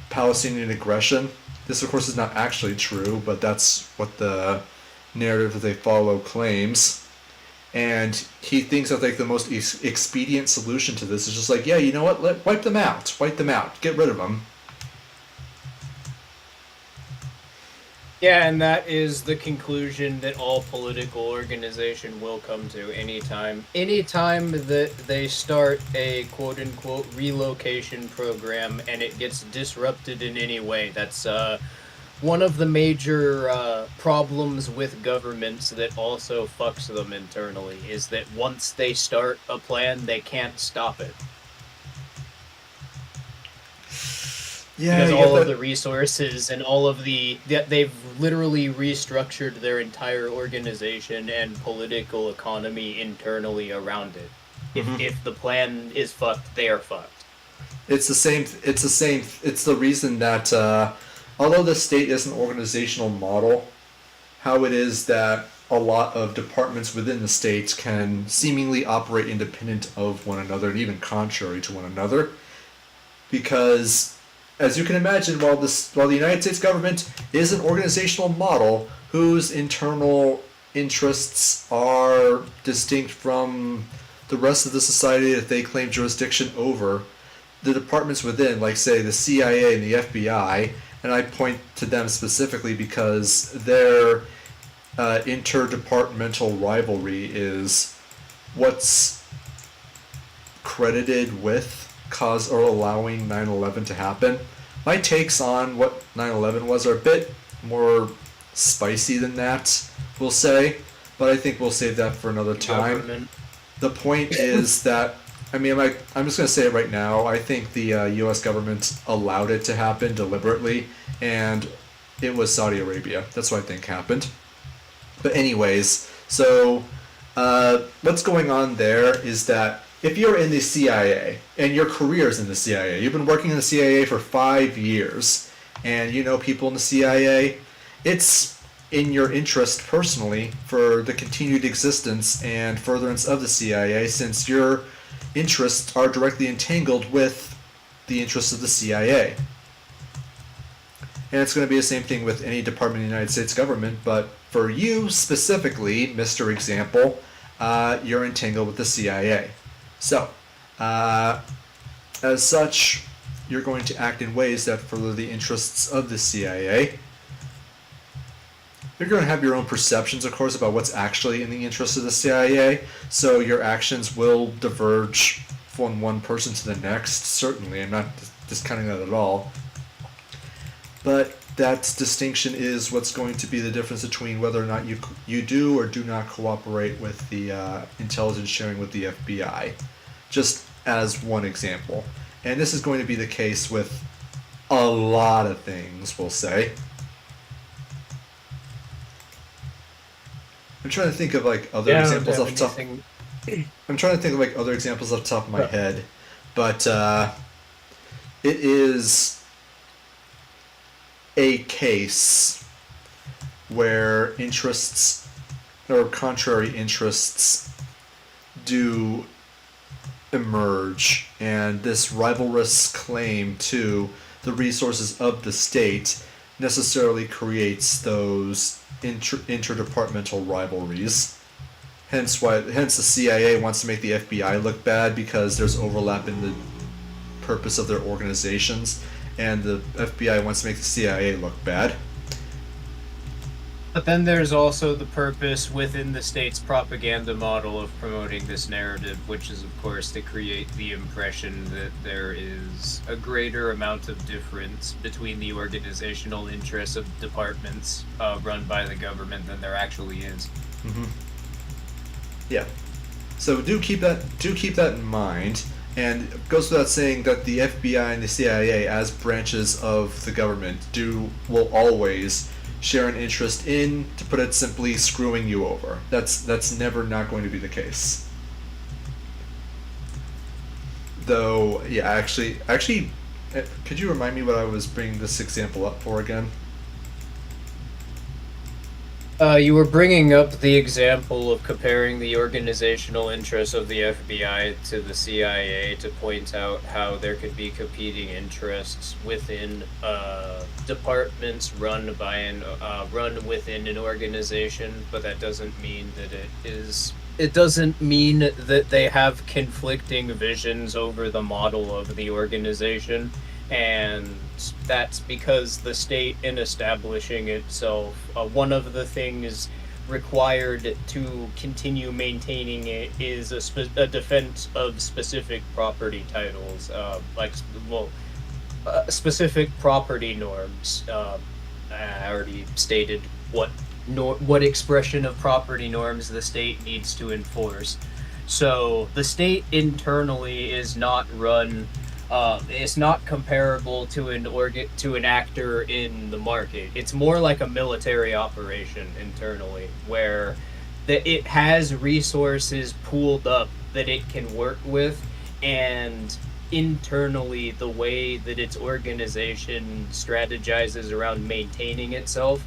Palestinian aggression. This, of course, is not actually true, but that's what the narrative that they follow claims. And he thinks that like the most expedient solution to this is just like, yeah, you know what? Wipe them out, get rid of them. Yeah, and that is the conclusion that all political organization will come to anytime that they start a quote-unquote relocation program and it gets disrupted in any way. That's one of the major problems with governments that also fucks them internally, is that once they start a plan, they can't stop it. Yeah, because all of the resources and all of they've literally restructured their entire organization and political economy internally around it. If the plan is fucked, they are fucked. It's the reason that although the state is an organizational model, how it is that a lot of departments within the state can seemingly operate independent of one another and even contrary to one another, because as you can imagine, while the United States government is an organizational model whose internal interests are distinct from the rest of the society that they claim jurisdiction over, the departments within, like say the CIA and the FBI And I point to them specifically because their interdepartmental rivalry is what's credited with cause or allowing 9/11 to happen. My takes on what 9/11 was are a bit more spicy than that, we'll say, but I think we'll save that for another time. Government. The point is that, I mean, I'm just going to say it right now. I think the U.S. government allowed it to happen deliberately, and it was Saudi Arabia. That's what I think happened. But anyways, so what's going on there is that if you're in the CIA and your career's in the CIA, you've been working in the CIA for 5 years, and you know people in the CIA, it's in your interest personally for the continued existence and furtherance of the CIA, since your interests are directly entangled with the interests of the CIA. And it's going to be the same thing with any department of the United States government, but for you specifically, Mr. Example, you're entangled with the CIA. So, as such, you're going to act in ways that further the interests of the CIA. You're going to have your own perceptions, of course, about what's actually in the interest of the CIA, so your actions will diverge from one person to the next, certainly. I'm not discounting that at all. But that distinction is what's going to be the difference between whether or not you do or do not cooperate with the intelligence sharing with the FBI, just as one example. And this is going to be the case with a lot of things, we'll say. I'm trying to think of like other examples off the top. I'm trying to think of like other examples off the top of my head, but it is a case where interests or contrary interests do emerge, and this rivalrous claim to the resources of the state necessarily creates those interdepartmental rivalries. Hence the CIA wants to make the FBI look bad because there's overlap in the purpose of their organizations, and the FBI wants to make the CIA look bad. But then there's also the purpose within the state's propaganda model of promoting this narrative, which is, of course, to create the impression that there is a greater amount of difference between the organizational interests of departments run by the government than there actually is. Mm-hmm. Yeah. So do keep that in mind. And it goes without saying that the FBI and the CIA, as branches of the government, will always share an interest in, to put it simply, screwing you over. That's never not going to be the case. Though, yeah, actually, could you remind me what I was bringing this example up for again? You were bringing up the example of comparing the organizational interests of the FBI to the CIA to point out how there could be competing interests within departments run within an organization, but that doesn't mean that it doesn't mean that they have conflicting visions over the model of the organization. And that's because the state, in establishing itself, one of the things required to continue maintaining it is a defense of specific property titles, specific property norms. I already stated what expression of property norms the state needs to enforce. So the state internally is not run. It's not comparable to an actor in the market. It's more like a military operation internally, where it has resources pooled up that it can work with, and internally the way that its organization strategizes around maintaining itself,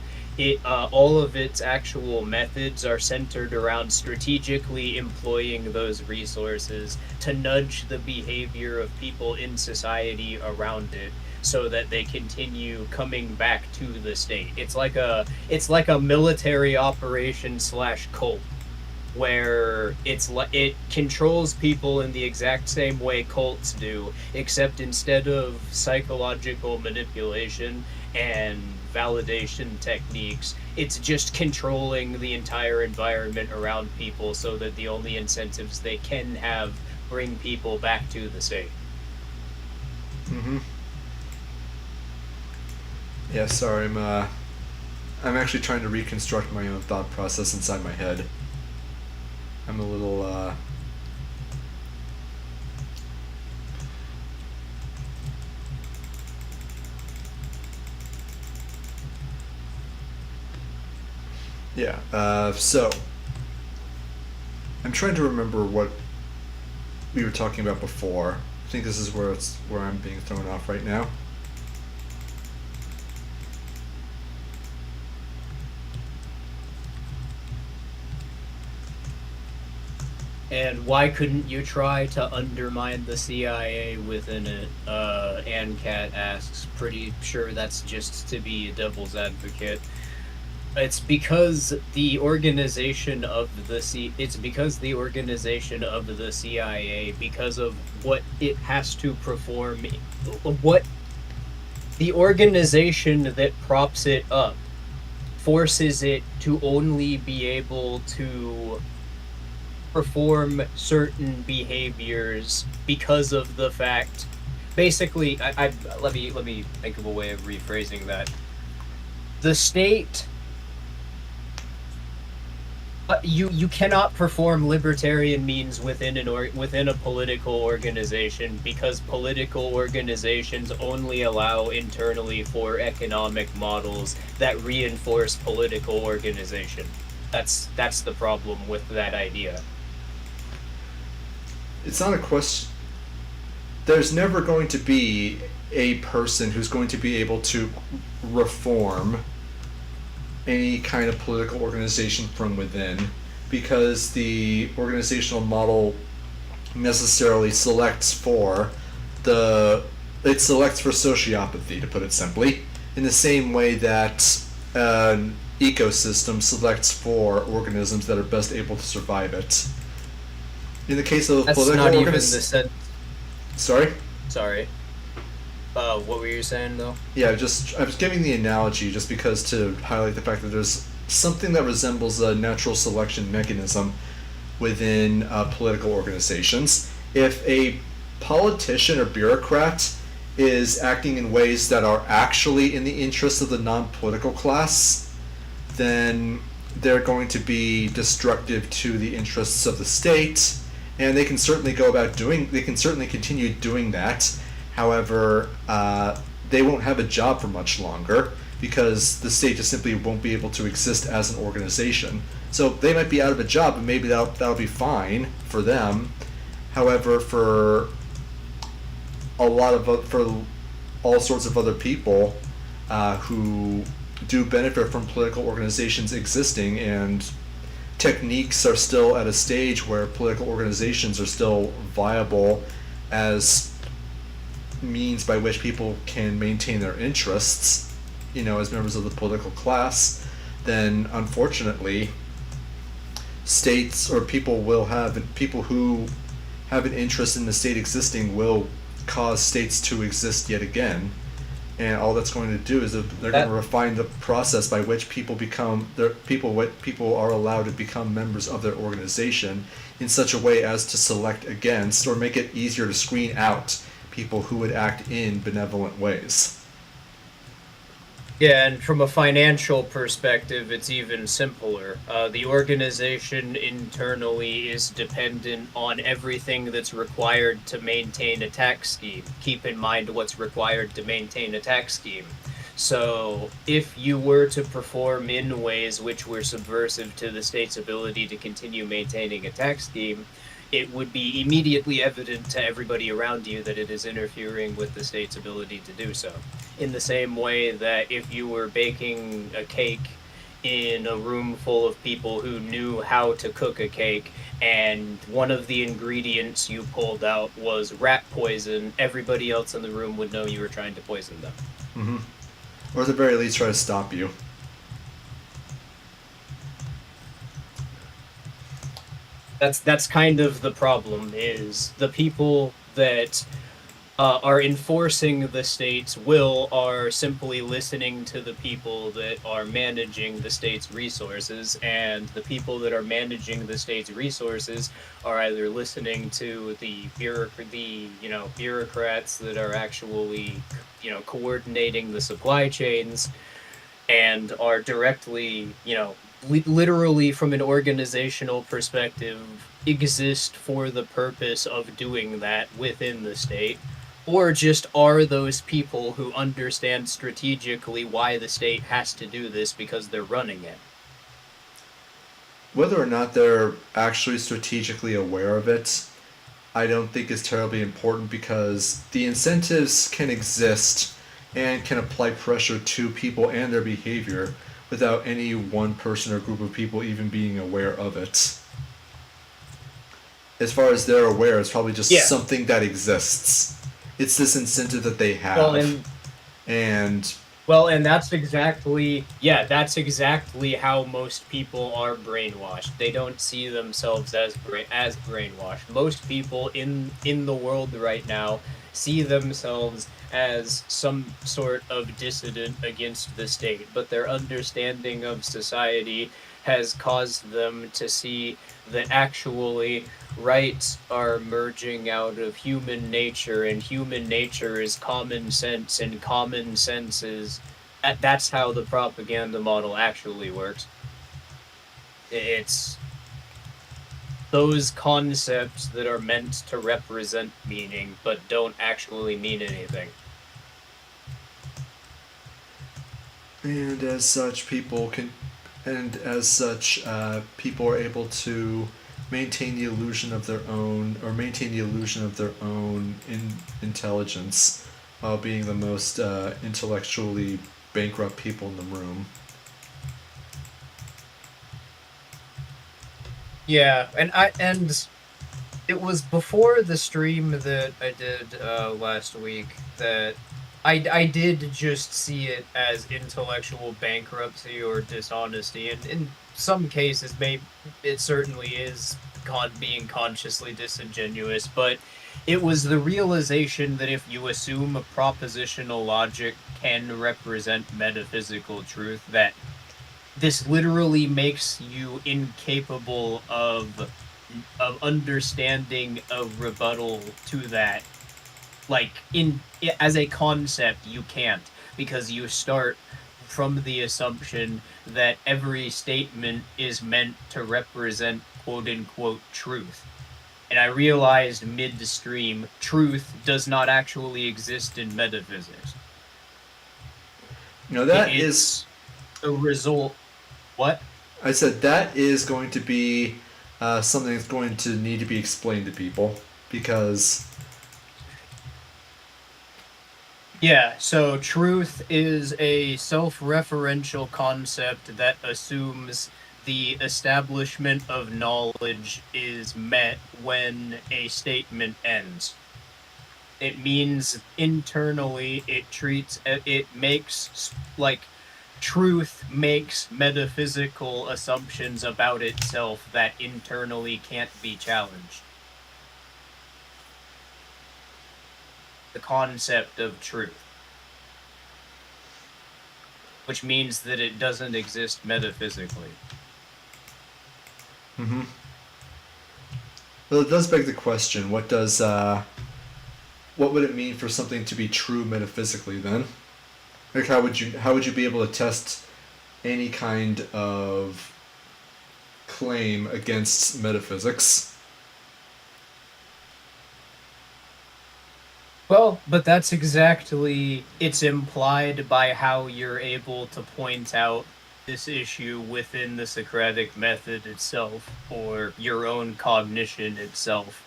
all of its actual methods are centered around strategically employing those resources to nudge the behavior of people in society around it so that they continue coming back to the state. It's like a military operation / cult, where it controls people in the exact same way cults do, except instead of psychological manipulation, and validation techniques. It's just controlling the entire environment around people so that the only incentives they can have bring people back to the state. Mm-hmm. Yeah, sorry, I'm actually trying to reconstruct my own thought process inside my head. I'm a little, Yeah, so, I'm trying to remember what we were talking about before. I think this is where I'm being thrown off right now. And why couldn't you try to undermine the CIA within it? ANCAT asks, pretty sure that's just to be a devil's advocate. It's because the organization of the CIA, because of what it has to perform, what the organization that props it up forces it to only be able to perform certain behaviors because of the fact. Basically, let me think of a way of rephrasing that. The state, you cannot perform libertarian means within within a political organization, because political organizations only allow internally for economic models that reinforce political organization. That's the problem with that idea. It's not a question. There's never going to be a person who's going to be able to reform any kind of political organization from within, because the organizational model necessarily selects for sociopathy, to put it simply, in the same way that an ecosystem selects for organisms that are best able to survive it. In the case of That's political not even the sense. Sorry? Sorry. What were you saying though? Yeah, I was giving the analogy just because to highlight the fact that there's something that resembles a natural selection mechanism within political organizations. If a politician or bureaucrat is acting in ways that are actually in the interests of the non-political class, then they're going to be destructive to the interests of the state, and they can certainly continue doing that. However, they won't have a job for much longer because the state just simply won't be able to exist as an organization. So they might be out of a job, and maybe that'll be fine for them. However, for all sorts of other people who do benefit from political organizations existing, and techniques are still at a stage where political organizations are still viable as means by which people can maintain their interests, as members of the political class, then unfortunately states or people who have an interest in the state existing will cause states to exist yet again. And all that's going to do is they're going to refine the process by which people are allowed to become members of their organization in such a way as to select against, or make it easier to screen out, people who would act in benevolent ways. Yeah, and from a financial perspective, it's even simpler. The organization internally is dependent on everything that's required to maintain a tax scheme. Keep in mind what's required to maintain a tax scheme. So, if you were to perform in ways which were subversive to the state's ability to continue maintaining a tax scheme, it would be immediately evident to everybody around you that it is interfering with the state's ability to do so. In the same way that if you were baking a cake in a room full of people who knew how to cook a cake, and one of the ingredients you pulled out was rat poison, everybody else in the room would know you were trying to poison them. Mm-hmm. Or at the very least try to stop you. That's kind of the problem, is the people that are enforcing the state's will are simply listening to the people that are managing the state's resources, and the people that are managing the state's resources are either listening to the bureaucrats that are actually coordinating the supply chains and are directly, literally from an organizational perspective, exist for the purpose of doing that within the state, or just are those people who understand strategically why the state has to do this because they're running it. Whether or not they're actually strategically aware of it, I don't think is terribly important because the incentives can exist and can apply pressure to people and their behavior without any one person or group of people even being aware of it. As far as they're aware, it's probably just Yeah. something that exists. It's this incentive that they Well, have. and And and that's exactly how most people are brainwashed. They don't see themselves as brainwashed. Most people in the world right now see themselves as some sort of dissident against the state, but their understanding of society has caused them to see that actually rights are merging out of human nature, and human nature is common sense, and common sense is that's how the propaganda model actually works. It's those concepts that are meant to represent meaning but don't actually mean anything. and as such, people are able to maintain the illusion of their own, or maintain the illusion of their own intelligence, while being the most intellectually bankrupt people in the room. Yeah, and it was before the stream that I did last week that I did just see it as intellectual bankruptcy or dishonesty, and in some cases, maybe it certainly is being consciously disingenuous. But it was the realization that if you assume a propositional logic can represent metaphysical truth, that this literally makes you incapable of understanding a rebuttal to that. Like in as a concept you can't, because you start from the assumption that every statement is meant to represent quote unquote truth. And I realized midstream truth does not actually exist in metaphysics. You know, that is, It's a result. What? I said, that is going to be something that's going to need to be explained to people because, Yeah, so truth is a self referential concept that assumes the establishment of knowledge is met when a statement ends. It means internally it makes like truth makes metaphysical assumptions about itself that internally can't be challenged. The concept of truth, which means that it doesn't exist metaphysically. well, it does beg the question: what would it mean for something to be true metaphysically? Then, like, how would you be able to test any kind of claim against metaphysics? Well, but that's exactly it's implied by how you're able to point out this issue within the Socratic method itself, or your own cognition itself.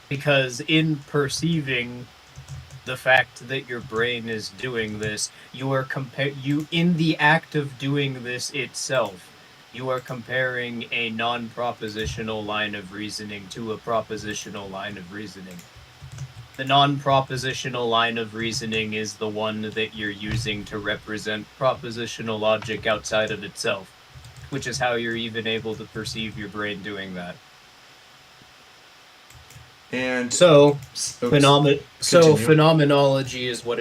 Because in perceiving the fact that your brain is doing this, you in the act of doing this itself, you are comparing a non-propositional line of reasoning to a propositional line of reasoning. The non-propositional line of reasoning is the one that you're using to represent propositional logic outside of itself, which is how you're even able to perceive your brain doing that. And So, oops, continue. phenomenology is what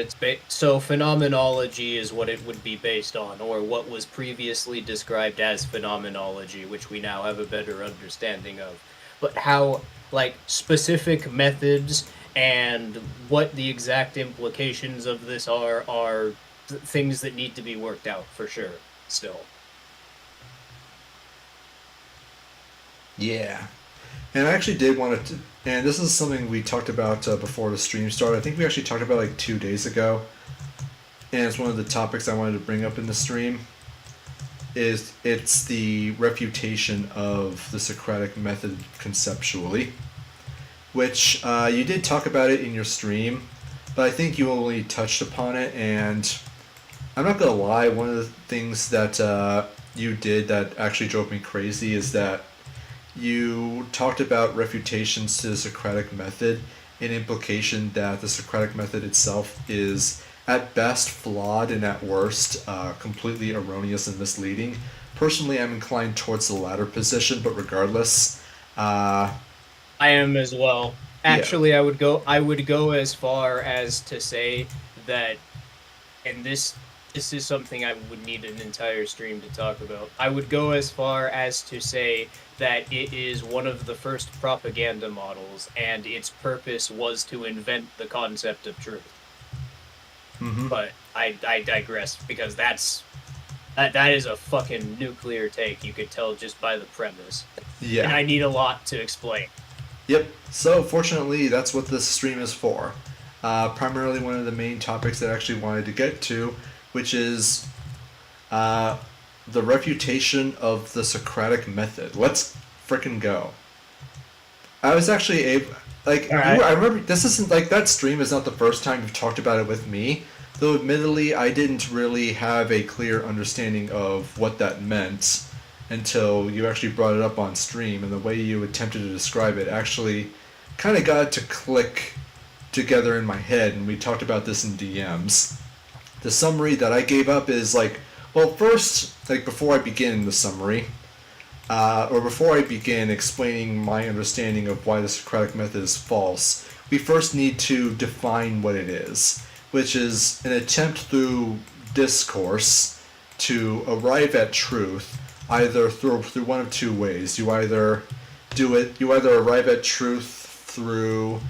phenomenology is what it would be based on, or what was previously described as phenomenology, which we now have a better understanding of. But how, like, specific methods and what the exact implications of this are things that need to be worked out for sure. Still, Yeah. And I actually did want to, and this is something we talked about before the stream started. I think we actually talked about like 2 days ago, and it's one of the topics I wanted to bring up in the stream. It's the refutation of the Socratic method conceptually, which you did talk about it in your stream, but I think you only touched upon it. And I'm not gonna lie, one of the things that you did that actually drove me crazy is that you talked about refutations to the Socratic method, an implication that the Socratic method itself is at best flawed and at worst completely erroneous and misleading. Personally, I'm inclined towards the latter position, but regardless, uh, I am as well. yeah. Actually, I would go as far as to say that, and this is something I would need an entire stream to talk about. I would go as far as to say that it is one of the first propaganda models, and its purpose was to invent the concept of truth. Mm-hmm. But I digress, because that is a fucking nuclear take. You could tell just by the premise, and Yeah. I need a lot to explain. Yep. So fortunately, that's what this stream is for. Primarily, one of the main topics that I actually wanted to get to, which is uh, the refutation of the Socratic method. Let's frickin' go. I was actually able, like All you. right. I remember this isn't like that stream is not the first time you've talked about it with me. Though admittedly, I didn't really have a clear understanding of what that meant until you actually brought it up on stream, and the way you attempted to describe it actually kind of got it to click together in my head. And we talked about this in DMs. The summary that I gave up is like, well, first, like before I begin the summary, or before I begin explaining my understanding of why the Socratic method is false, we first need to define what it is, which is an attempt through discourse to arrive at truth, either through one of two ways. You either arrive at truth through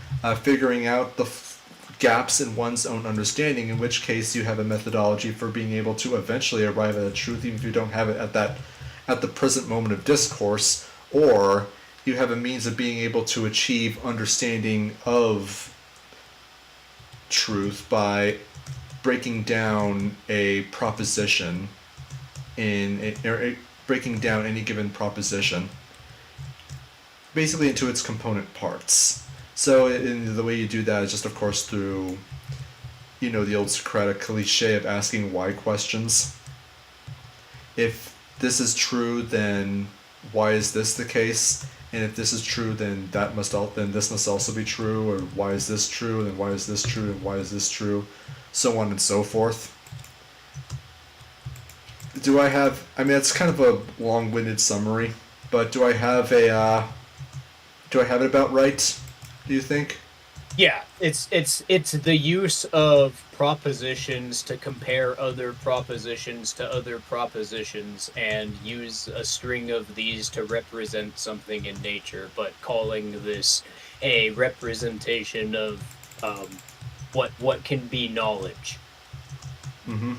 figuring out the gaps in one's own understanding, in which case you have a methodology for being able to eventually arrive at a truth, even if you don't have it at the present moment of discourse, or you have a means of being able to achieve understanding of truth by breaking down a proposition breaking down any given proposition basically into its component parts. So in the way you do that is just of course through the old Socratic cliche of asking why questions. If this is true, then why is this the case? And if this is true, then then this must also be true. Or why is this true? And why is this true? And why is this true? So on and so forth. Do I have? I mean, it's kind of a long-winded summary, but do I have it about right? Do you think? Yeah, it's the use of propositions to compare other propositions to other propositions, and use a string of these to represent something in nature, but calling this a representation of what can be knowledge. Mm-hmm.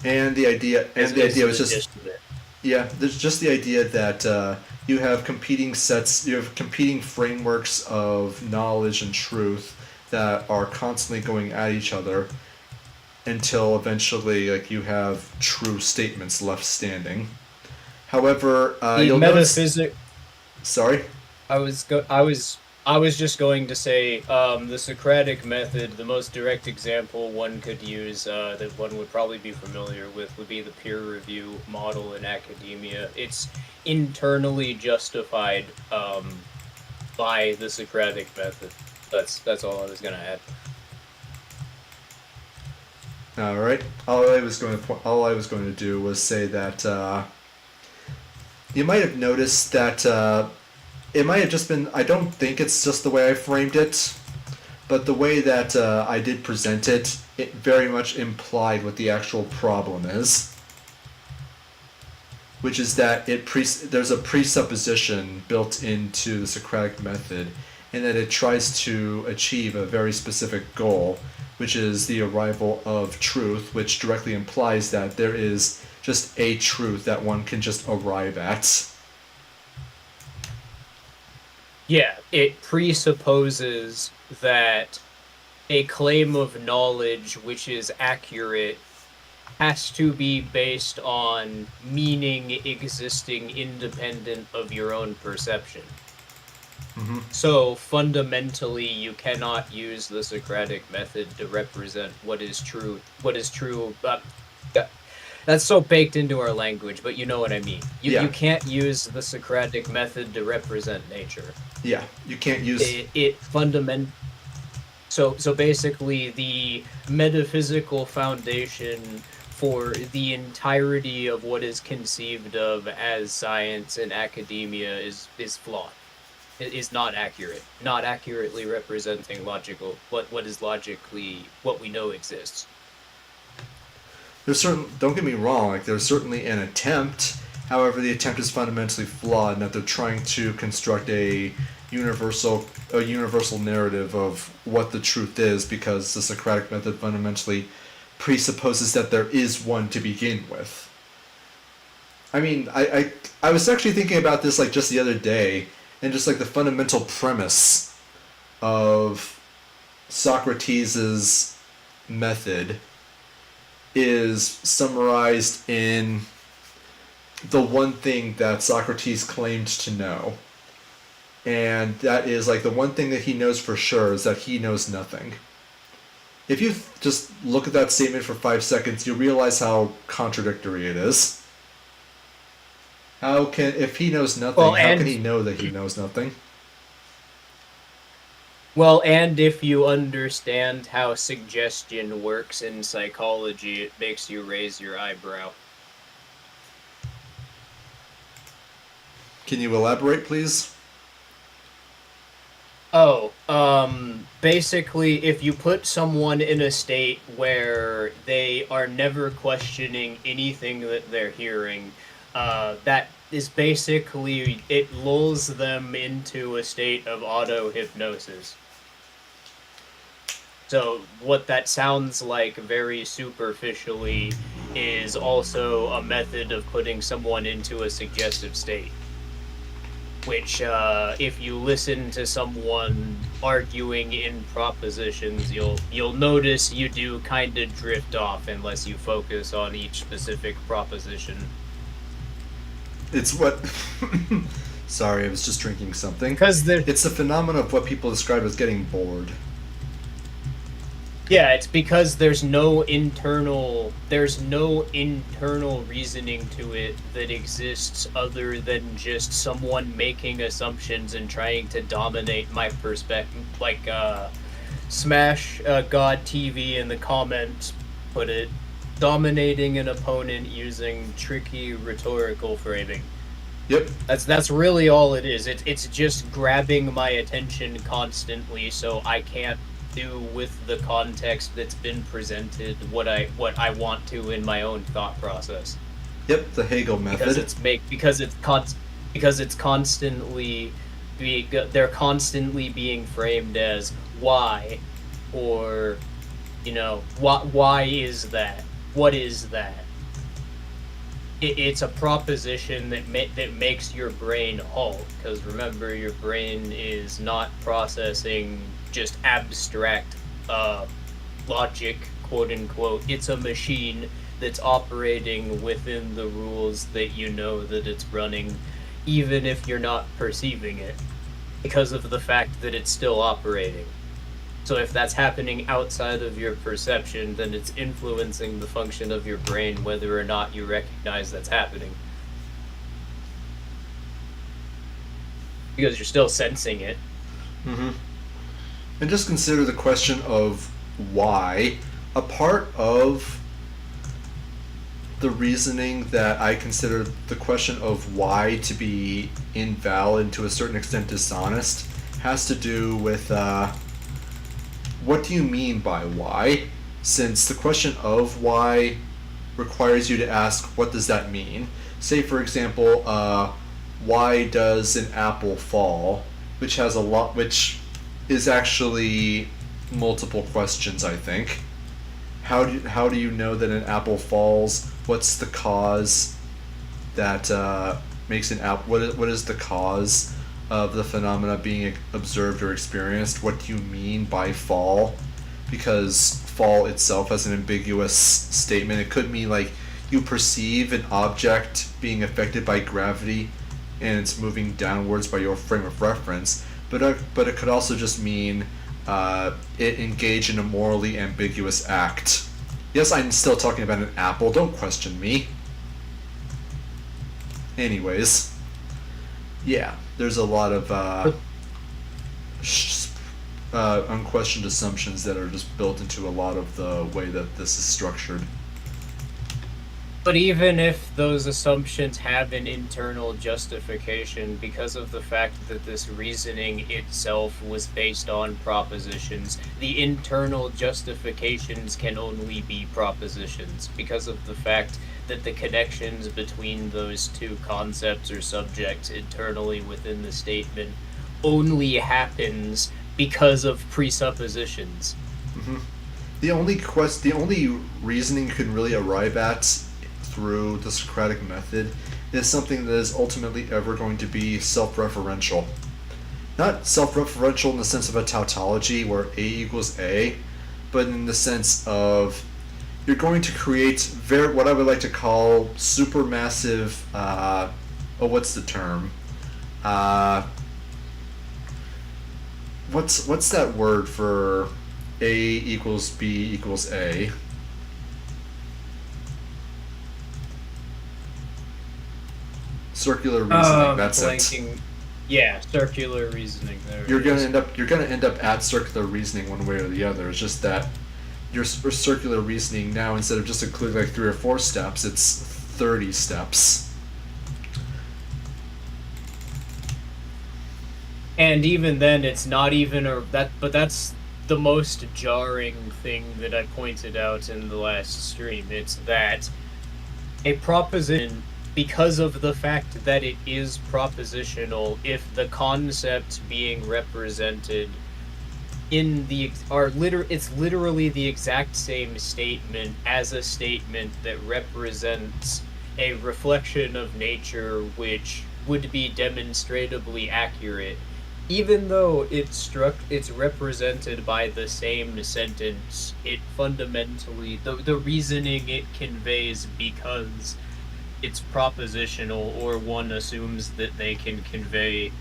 And the idea was The just gist of it. yeah. There's just the idea that you have competing sets, you have competing frameworks of knowledge and truth that are constantly going at each other until eventually, like, you have true statements left standing. However, The you'll notice. metaphysic Sorry. I was just going to say, the Socratic method. The most direct example one could use, that one would probably be familiar with, would be the peer review model in academia. It's internally justified, by the Socratic method. That's all I was gonna add. All right. All I was going to do was say that you might have noticed that it might have just been, I don't think it's just the way I framed it, but the way that I did present it, it very much implied what the actual problem is, which is that there's a presupposition built into the Socratic method, and that it tries to achieve a very specific goal, which is the arrival of truth, which directly implies that there is just a truth that one can just arrive at. Yeah, it presupposes that a claim of knowledge which is accurate has to be based on meaning existing independent of your own perception. Mm-hmm. So fundamentally, you cannot use the Socratic method to represent what is true. What is true? That's so baked into our language, but you know what I mean. You can't use the Socratic method to represent nature. Yeah, you can't use So basically, the metaphysical foundation for the entirety of what is conceived of as science and academia is flawed. It is not accurate. Not accurately representing logical what is logically what we know exists. There's don't get me wrong, like there's certainly an attempt. However, the attempt is fundamentally flawed in that they're trying to construct a universal narrative of what the truth is, because the Socratic method fundamentally presupposes that there is one to begin with. I mean, I was actually thinking about this like just the other day, and just like the fundamental premise of Socrates' method is summarized in the one thing that Socrates claimed to know. And that is, like, the one thing that he knows for sure is that he knows nothing. If you just look at that statement for 5 seconds, you realize how contradictory it is. If he knows nothing, how can he know that he knows nothing? Well, and if you understand how suggestion works in psychology, it makes you raise your eyebrow. Can you elaborate, please? Basically, if you put someone in a state where they are never questioning anything that they're hearing, that is basically, it lulls them into a state of auto-hypnosis. So what that sounds like very superficially is also a method of putting someone into a suggestive state. Which, if you listen to someone arguing in propositions, you'll notice you do kind of drift off unless you focus on each specific proposition. It's what... Sorry, I was just drinking something. It's the phenomenon of what people describe as getting bored. Yeah, it's because there's no internal reasoning to it that exists other than just someone making assumptions and trying to dominate my perspective. Like, Smash God TV in the comments put it, dominating an opponent using tricky rhetorical framing. Yep. That's really all it is. It's just grabbing my attention constantly so I can't do with the context that's been presented what I want to in my own thought process. Yep, the Hegel method. Because it's constantly they're constantly being framed as why, or why is that? What is that? It's a proposition that makes your brain halt, because remember, your brain is not processing just abstract logic, quote unquote. It's a machine that's operating within the rules that you know that it's running, even if you're not perceiving it, because of the fact that it's still operating. So if that's happening outside of your perception, then it's influencing the function of your brain whether or not you recognize that's happening. Because you're still sensing it. Mm-hmm. And just consider the question of why. A part of the reasoning that I consider the question of why to be invalid and to a certain extent dishonest has to do with what do you mean by why? Since the question of why requires you to ask what does that mean. Say for example, why does an apple fall? Which has a lot, which is actually multiple questions, I think. How do you know that an apple falls? What's the cause that makes an apple? What is the cause of the phenomena being observed or experienced? What do you mean by fall? Because fall itself has an ambiguous statement. It could mean like you perceive an object being affected by gravity and it's moving downwards by your frame of reference, but it could also just mean it engaged in a morally ambiguous act. Yes, I'm still talking about an apple. Don't question me. Anyways, yeah, there's a lot of unquestioned assumptions that are just built into a lot of the way that this is structured. But even if those assumptions have an internal justification, because of the fact that this reasoning itself was based on propositions, the internal justifications can only be propositions, because of the fact that the connections between those two concepts or subjects internally within the statement only happens because of presuppositions. Mm-hmm. The only reasoning you can really arrive at through the Socratic method is something that is ultimately ever going to be self-referential. Not self-referential in the sense of a tautology where A equals A, but in the sense of you're going to create what I would like to call supermassive, what's the term? What's that word for A equals B equals A? Circular reasoning. That's blanking. It. Yeah, circular reasoning. You're gonna end up at circular reasoning one way or the other. It's just that your circular reasoning now, instead of just including like 3 or 4 steps, it's 30 steps. And even then, it's not even but that's the most jarring thing that I pointed out in the last stream. It's that a proposition, because of the fact that it is propositional, if the concept being represented in it's literally the exact same statement as a statement that represents a reflection of nature which would be demonstrably accurate, even though it's represented by the same sentence, it fundamentally the reasoning it conveys, because it's propositional, or one assumes that they can convey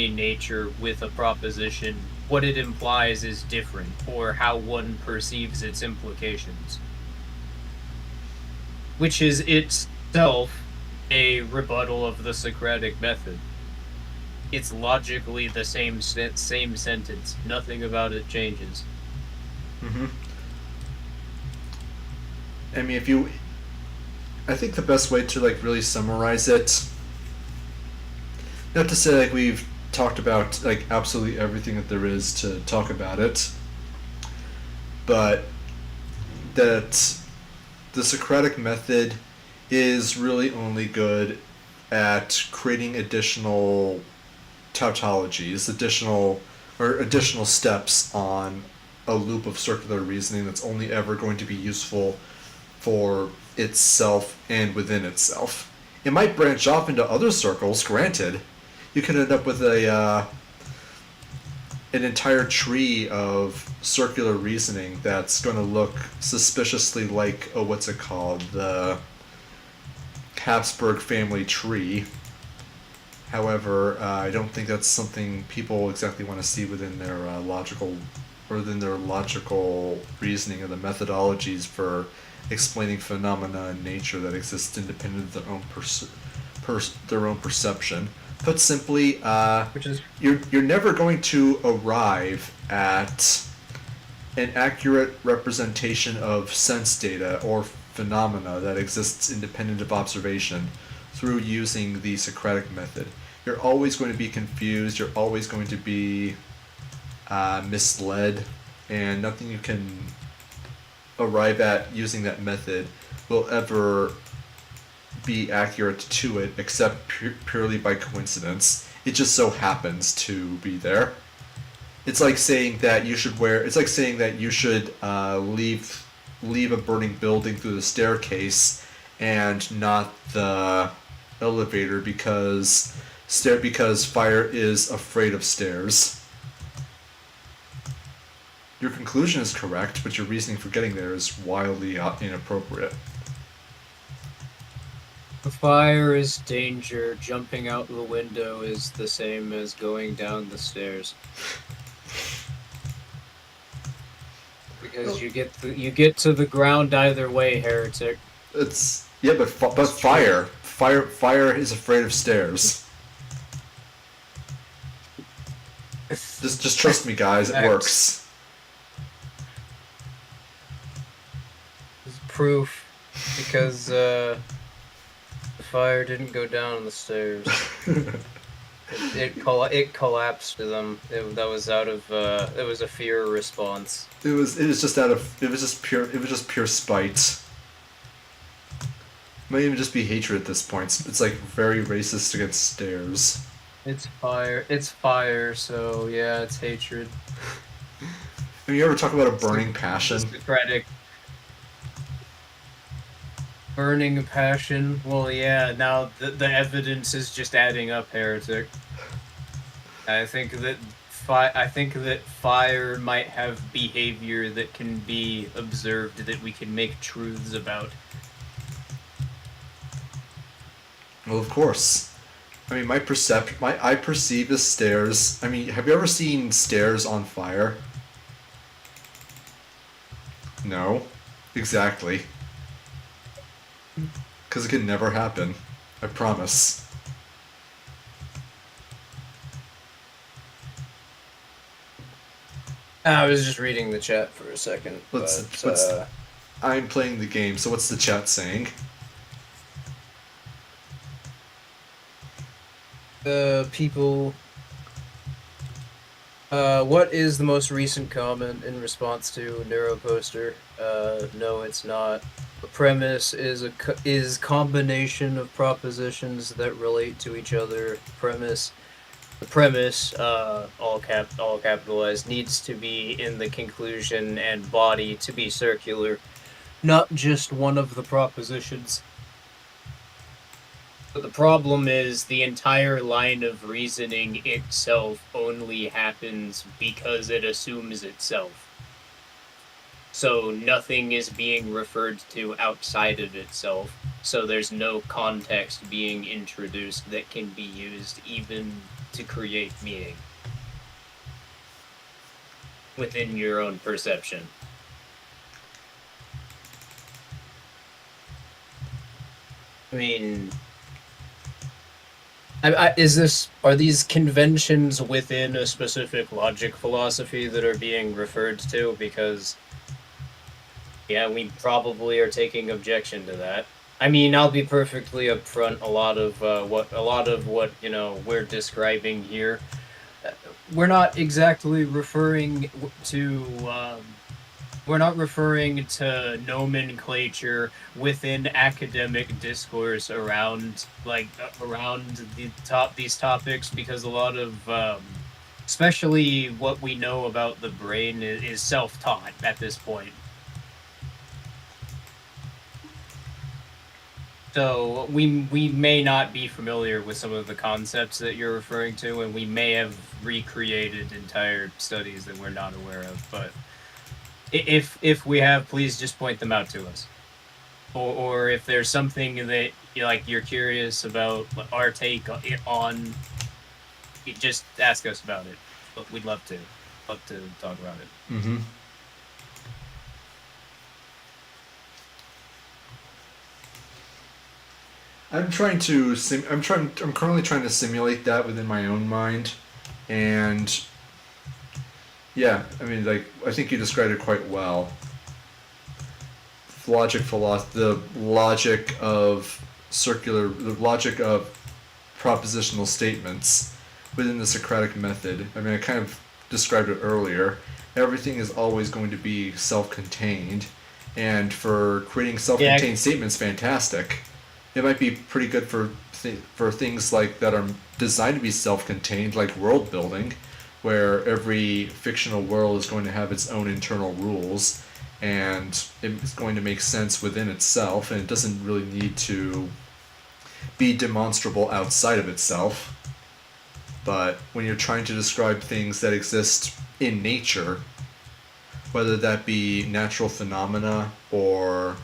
nature with a proposition, what it implies is different, or how one perceives its implications, which is itself a rebuttal of the Socratic method. It's logically the same sentence. Nothing about it changes. Mm-hmm. I mean, I think the best way to like really summarize it, not to say like we've talked about like absolutely everything that there is to talk about it, but that the Socratic method is really only good at creating additional tautologies, additional steps on a loop of circular reasoning that's only ever going to be useful for itself and within itself. It might branch off into other circles, granted. You could end up with an entire tree of circular reasoning that's going to look suspiciously like, what's it called? The Habsburg family tree. However, I don't think that's something people exactly want to see within their logical reasoning and the methodologies for explaining phenomena in nature that exist independent of their own perception. Put simply, you're never going to arrive at an accurate representation of sense data or phenomena that exists independent of observation through using the Socratic method. You're always going to be confused, you're always going to be misled, and nothing you can arrive at using that method will ever be accurate to it except purely by coincidence. It just so happens to be there. It's like saying that you should leave a burning building through the staircase and not the elevator because fire is afraid of stairs. Your conclusion is correct, but your reasoning for getting there is wildly inappropriate. The fire is danger. Jumping out the window is the same as going down the stairs. Because you get to the ground either way, heretic. But fire is afraid of stairs. Just trust me, guys. It works. It's proof, because the fire didn't go down the stairs. It collapsed to them. It was a fear response. It was just pure spite. Might even just be hatred at this point. It's like very racist against stairs. It's fire, so yeah, it's hatred. Have you ever talk about a burning passion? Socratic. Burning passion. Well, yeah. Now the evidence is just adding up, heretic. I think that fire might have behavior that can be observed, that we can make truths about. Well, of course. I mean, I perceive the stairs. I mean, have you ever seen stairs on fire? No. Exactly. Because it can never happen. I promise. I was just reading the chat for a second. I'm playing the game, so what's the chat saying? People... what is the most recent comment in response to Neuroposter? No, it's not. The premise is combination of propositions that relate to each other. The premise, all capitalized, needs to be in the conclusion and body to be circular, not just one of the propositions. But the problem is the entire line of reasoning itself only happens because it assumes itself. So nothing is being referred to outside of itself, so there's no context being introduced that can be used even to create meaning within your own perception. I mean, are these conventions within a specific logic philosophy that are being referred to? Because, yeah, we probably are taking objection to that. I mean, I'll be perfectly upfront. A lot of what we're describing here, we're not exactly referring to. We're not referring to nomenclature within academic discourse around these topics, because a lot of, especially what we know about the brain, is self-taught at this point. So we may not be familiar with some of the concepts that you're referring to, and we may have recreated entire studies that we're not aware of. But if we have, please just point them out to us. Or if there's something that you're curious about our take on, just ask us about it. But we'd love to talk about it. Mm-hmm. I'm currently trying to simulate that within my own mind, and yeah, I mean, I think you described it quite well. the logic of the logic of propositional statements within the Socratic method. I mean, I kind of described it earlier. Everything is always going to be self-contained, and for creating Yeah, self-contained statements, fantastic. It might be pretty good for for things like that are designed to be self-contained, like world building, where every fictional world is going to have its own internal rules, and it's going to make sense within itself, and it doesn't really need to be demonstrable outside of itself. But when you're trying to describe things that exist in nature, whether that be natural phenomena or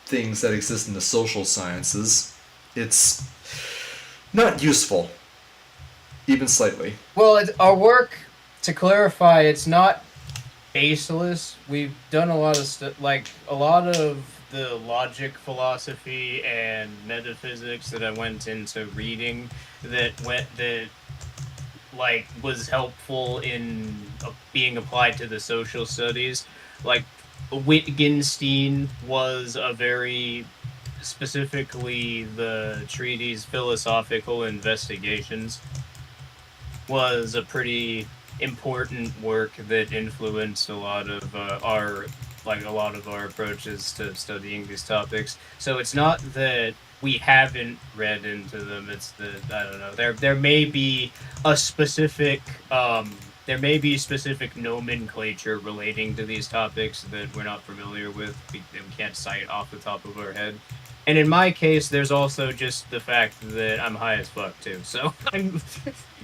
things that exist in the social sciences, it's not useful, even slightly. well, our work, to clarify, it's not baseless. We've done a lot of stuff, like a lot of the logic philosophy and metaphysics that I went into reading that like was helpful in being applied to the social studies. Like Wittgenstein was a very specifically the treatise Philosophical Investigations was a pretty important work that influenced a lot of a lot of our approaches to studying these topics. So it's not that we haven't read into them. It's that I don't know. There may be a specific there may be specific nomenclature relating to these topics that we're not familiar with. We can't cite off the top of our head. And in my case, there's also just the fact that I'm high as fuck too. So I'm,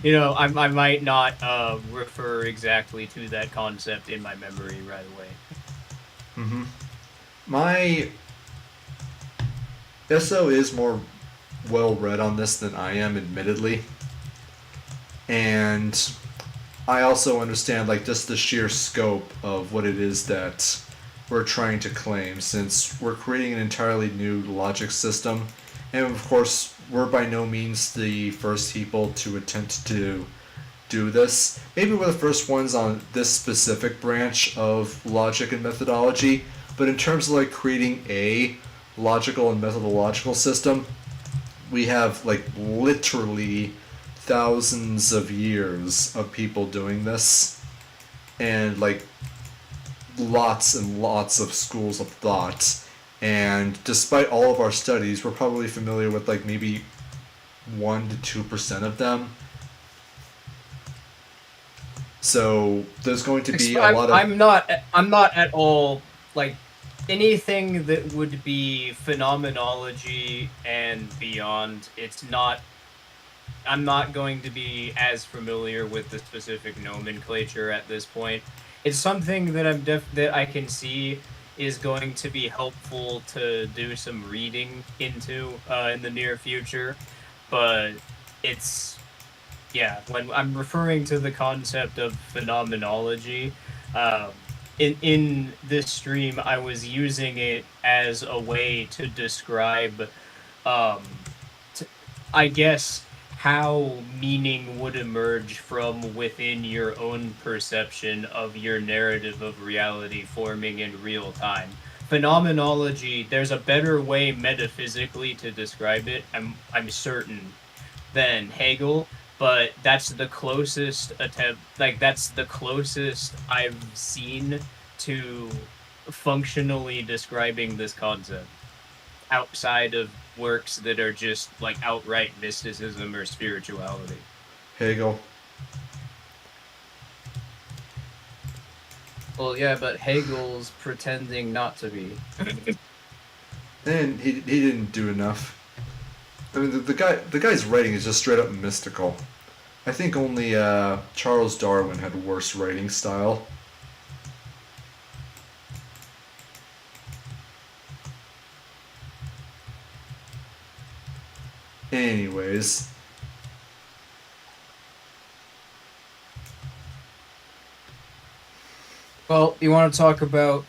I might not refer exactly to that concept in my memory right away. Mm-hmm. My SO is more well read on this than I am, admittedly. And I also understand like just the sheer scope of what it is that we're trying to claim, since we're creating an entirely new logic system. And of course, we're by no means the first people to attempt to do this. Maybe we're the first ones on this specific branch of logic and methodology, but in terms of like creating a logical and methodological system, we have like literally thousands of years of people doing this, and like lots and lots of schools of thought. And despite all of our studies, we're probably familiar with like maybe 1 to 2% of them. So there's going to be a lot of. I'm not at all like anything that would be phenomenology and beyond. It's not. I'm not going to be as familiar with the specific nomenclature at this point. It's something that that I can see is going to be helpful to do some reading into in the near future, but it's yeah, when I'm referring to the concept of phenomenology, um, in this stream, I was using it as a way to describe, um, t I guess, how meaning would emerge from within your own perception of your narrative of reality forming in real time. Phenomenology, there's a better way metaphysically to describe it, I'm certain, than Hegel, but that's the closest attempt, like that's the closest I've seen to functionally describing this concept outside of works that are just like outright mysticism or spirituality. Hegel. Well, yeah, but Hegel's pretending not to be. And he didn't do enough. I mean, the guy's writing is just straight up mystical. I think only Charles Darwin had worse writing style. Anyways, Well, you want to talk about?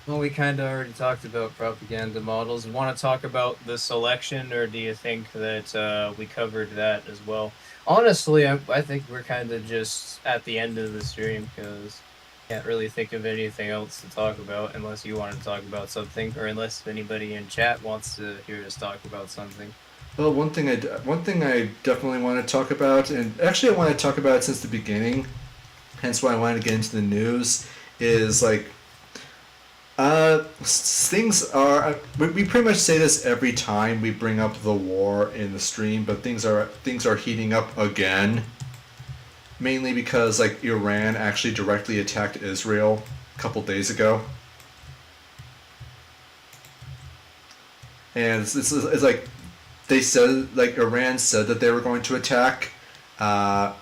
Well, we kind of already talked about propaganda models. Want to talk about the selection, or do you think that we covered that as well? Honestly, I think we're kind of just at the end of the stream because Can't really think of anything else to talk about unless you want to talk about something, or unless anybody in chat wants to hear us talk about something. Well, one thing I definitely want to talk about, and actually I want to talk about it since the beginning, hence why I wanted to get into the news, is like things are. We pretty much say this every time we bring up the war in the stream, but things are heating up again. Mainly because like Iran actually directly attacked Israel a couple days ago, and it's like they said like Iran said that they were going to attack. Uh,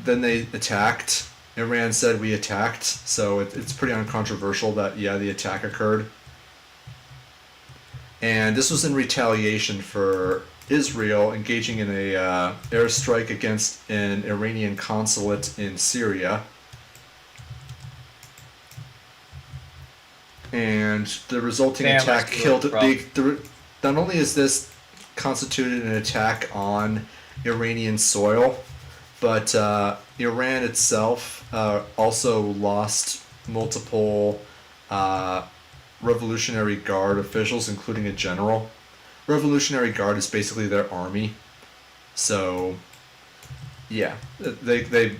then they attacked. Iran said we attacked, so it's pretty uncontroversial that yeah the attack occurred. And this was in retaliation for Israel engaging in a airstrike against an Iranian consulate in Syria. And the resulting Damn, attack that's really killed. rough. Not only is this constituted an attack on Iranian soil, but Iran itself also lost multiple uh, Revolutionary Guard officials, including a general. Revolutionary Guard is basically their army. So, yeah, they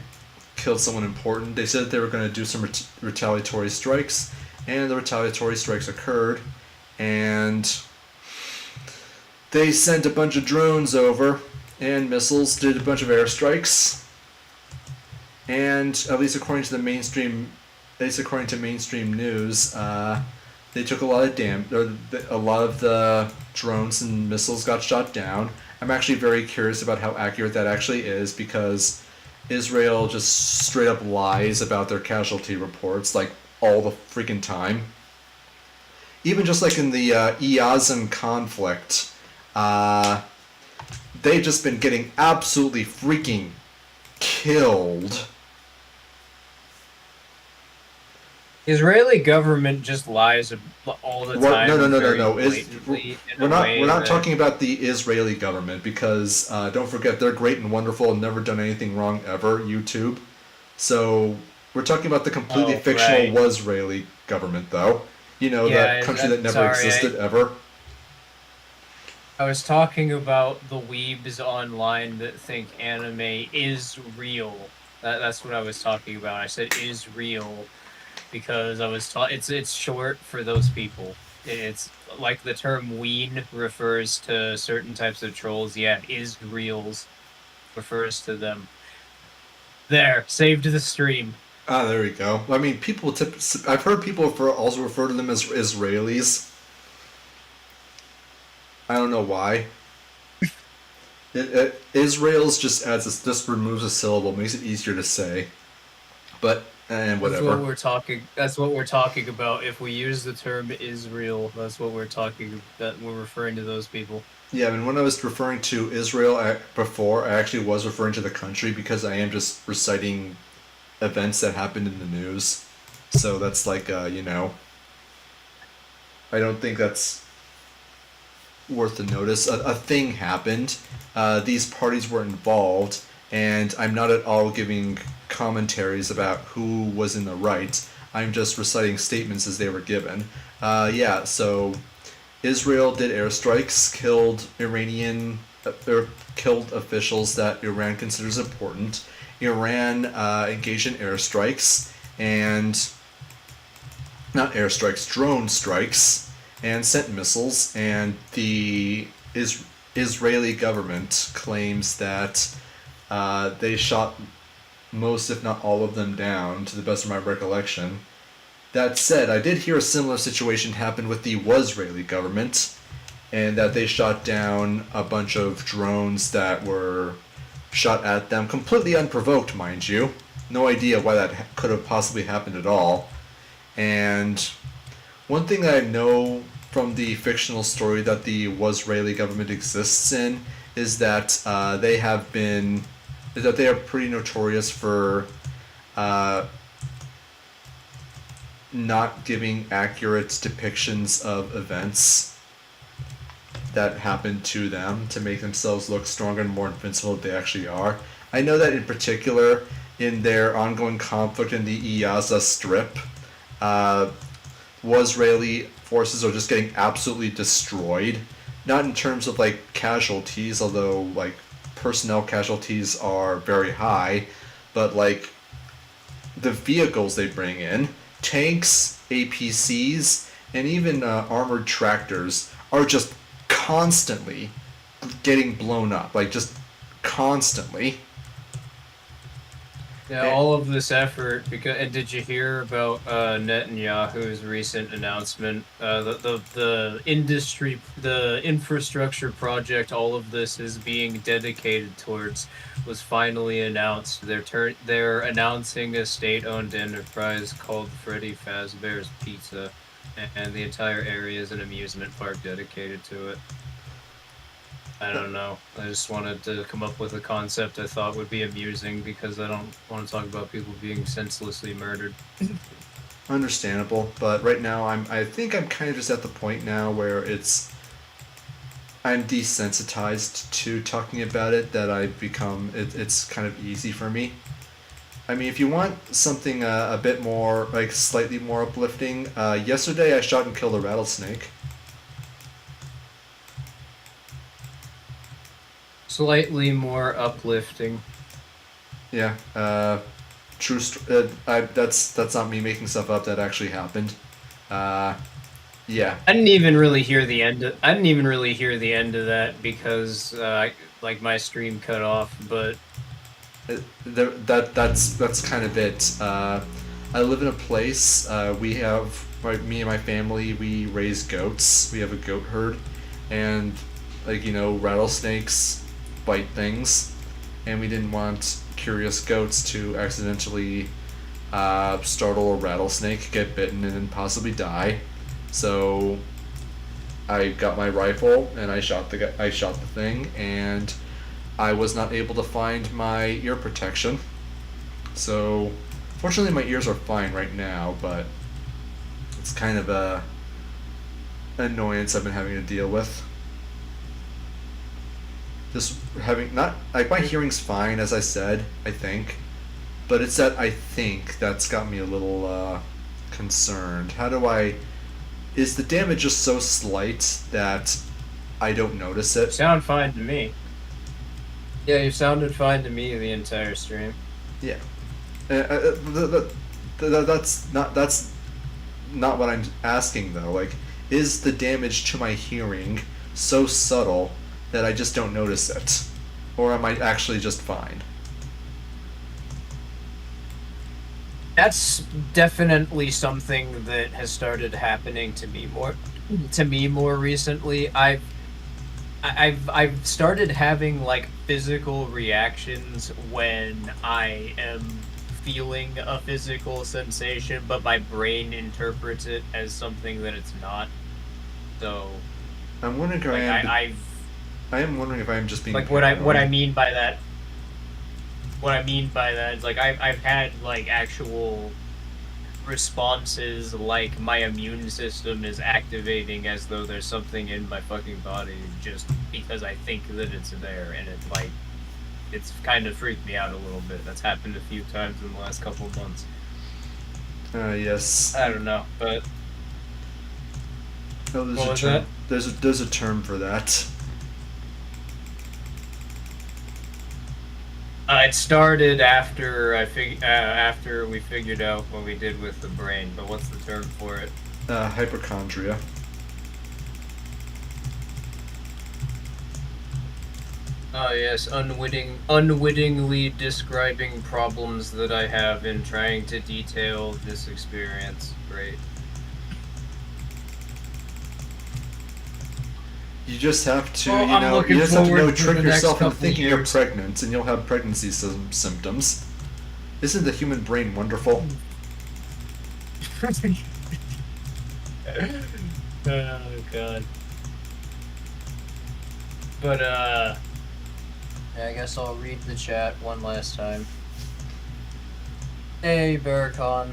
killed someone important. They said that they were going to do some retaliatory strikes, and the retaliatory strikes occurred, and they sent a bunch of drones over and missiles, did a bunch of airstrikes, and at least according to mainstream news, they took a lot of a lot of the drones and missiles got shot down. I'm actually very curious about how accurate that actually is because Israel just straight up lies about their casualty reports like all the freaking time. Even just like in the Iazan conflict, uh, they've just been getting absolutely freaking killed. Israeli government just lies all the time. No. We're not That, talking about the Israeli government because don't forget they're great and wonderful and never done anything wrong ever. YouTube. So we're talking about the completely fictional right. Wazraeli government, though. You know, Yeah, that country that never sorry, existed ever. I was talking about the weebs online that think anime is real. That's what I was talking about. I said is real because I was taught it's short for those people. It's like the term ween refers to certain types of trolls. Yeah, is reals refers to them. There, saved the stream. Ah, there we go. I mean, I've heard people also refer to them as Israelis. I don't know why. Israel's just just removes a syllable, makes it easier to say. But and whatever. That's what we're talking. That's what we're talking about. If we use the term Israel, that's what we're talking. That we're referring to those people. Yeah, I mean, when I was referring to Israel before, I actually was referring to the country because I am just reciting events that happened in the news. So that's like, I don't think that's worth the notice. A thing happened. These parties were involved, and I'm not at all giving commentaries about who was in the right. I'm just reciting statements as they were given. Yeah, so Israel did airstrikes, killed officials that Iran considers important. Iran engaged in airstrikes and not airstrikes, drone strikes, and sent missiles. And the Israeli government claims that they shot most, if not all of them, down, to the best of my recollection. That said, I did hear a similar situation happen with the Wazraeli government, and that they shot down a bunch of drones that were shot at them, completely unprovoked, mind you. No idea why that could have possibly happened at all. And one thing that I know from the fictional story that the Wazraeli government exists in is that they are pretty notorious for not giving accurate depictions of events that happened to them to make themselves look stronger and more invincible than they actually are. I know that in particular, in their ongoing conflict in the Iyaza Strip. Uh, Israeli forces are just getting absolutely destroyed. Not in terms of like casualties, although like personnel casualties are very high, but like the vehicles they bring in, tanks, APCs, and even armored tractors are just constantly getting blown up. Like just constantly. Yeah, And, all of this effort because and did you hear about Netanyahu's recent announcement? The infrastructure project all of this is being dedicated towards was finally announced. They're announcing a state-owned enterprise called Freddy Fazbear's Pizza, and the entire area is an amusement park dedicated to it. I don't know. I just wanted to come up with a concept I thought would be amusing because I don't want to talk about people being senselessly murdered. understandable, but right now I think I'm kind of just at the point now where I'm desensitized to talking about it, that I've become it's kind of easy for me. I mean, if you want something a bit more, like slightly more uplifting, yesterday I shot and killed a rattlesnake. Slightly more uplifting. Yeah, that's not me making stuff up. That actually happened. Uh, yeah. I didn't even really hear the end. I didn't even really hear the end of that because like my stream cut off. But That's kind of it. I live in a place. We have me and my family. We raise goats. We have a goat herd, and like rattlesnakes bite things, and we didn't want curious goats to accidentally startle a rattlesnake, get bitten, and then possibly die. So I got my rifle and I shot the thing, and I was not able to find my ear protection. So fortunately my ears are fine right now, but it's kind of a annoyance I've been having to deal with. Just having not like my hearing's fine, as I said, I think, but it's that I think that's got me a little concerned. How do I? Is the damage just so slight that I don't notice it? sound fine to me. Yeah, you sounded fine to me the entire stream. Yeah. That's not what I'm asking though. Like, is the damage to my hearing so subtle that I just don't notice it, or am I actually just fine? That's definitely something that has started happening to me more recently. I've started having like physical reactions when I am feeling a physical sensation, but my brain interprets it as something that it's not. So I'm wondering if like I am wondering if I am just being like paranoid. what I mean by that. What I mean by that is like I've had like actual responses, like my immune system is activating as though there's something in my fucking body just because I think that it's there, and it's kind of freaked me out a little bit. That's happened a few times in the last couple of months. Yes. I don't know, but Oh, there's what a was term. that? There's a term for that. It started after after we figured out what we did with the brain. But what's the term for it? Hypochondria. Oh yes, unwittingly describing problems that I have in trying to detail this experience. Great. You just have to, Well, I'm you looking just have to forward to trick the next yourself into couple thinking you're years. pregnant, and you'll have pregnancy symptoms. Isn't the human brain wonderful? Oh god. But yeah, I guess I'll read the chat one last time. Hey, Baracon.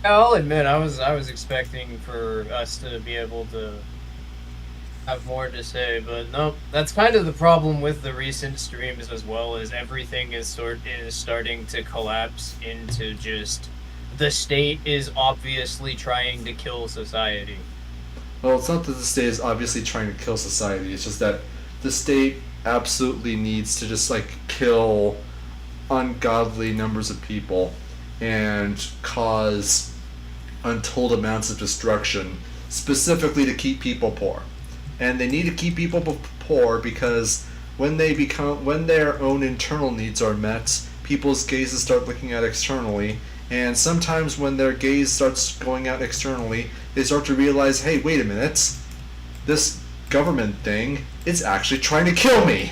I'll admit, I was expecting for us to be able to have more to say, but nope. That's kind of the problem with the recent streams as well, is everything is starting to collapse into just the state is obviously trying to kill society. Well, it's not that the state is obviously trying to kill society. It's just that the state absolutely needs to just like kill ungodly numbers of people and cause untold amounts of destruction specifically to keep people poor. And they need to keep people poor because when their own internal needs are met, people's gazes start looking at externally, and sometimes when their gaze starts going out externally, they start to realize, hey, wait a minute, this government thing is actually trying to kill me.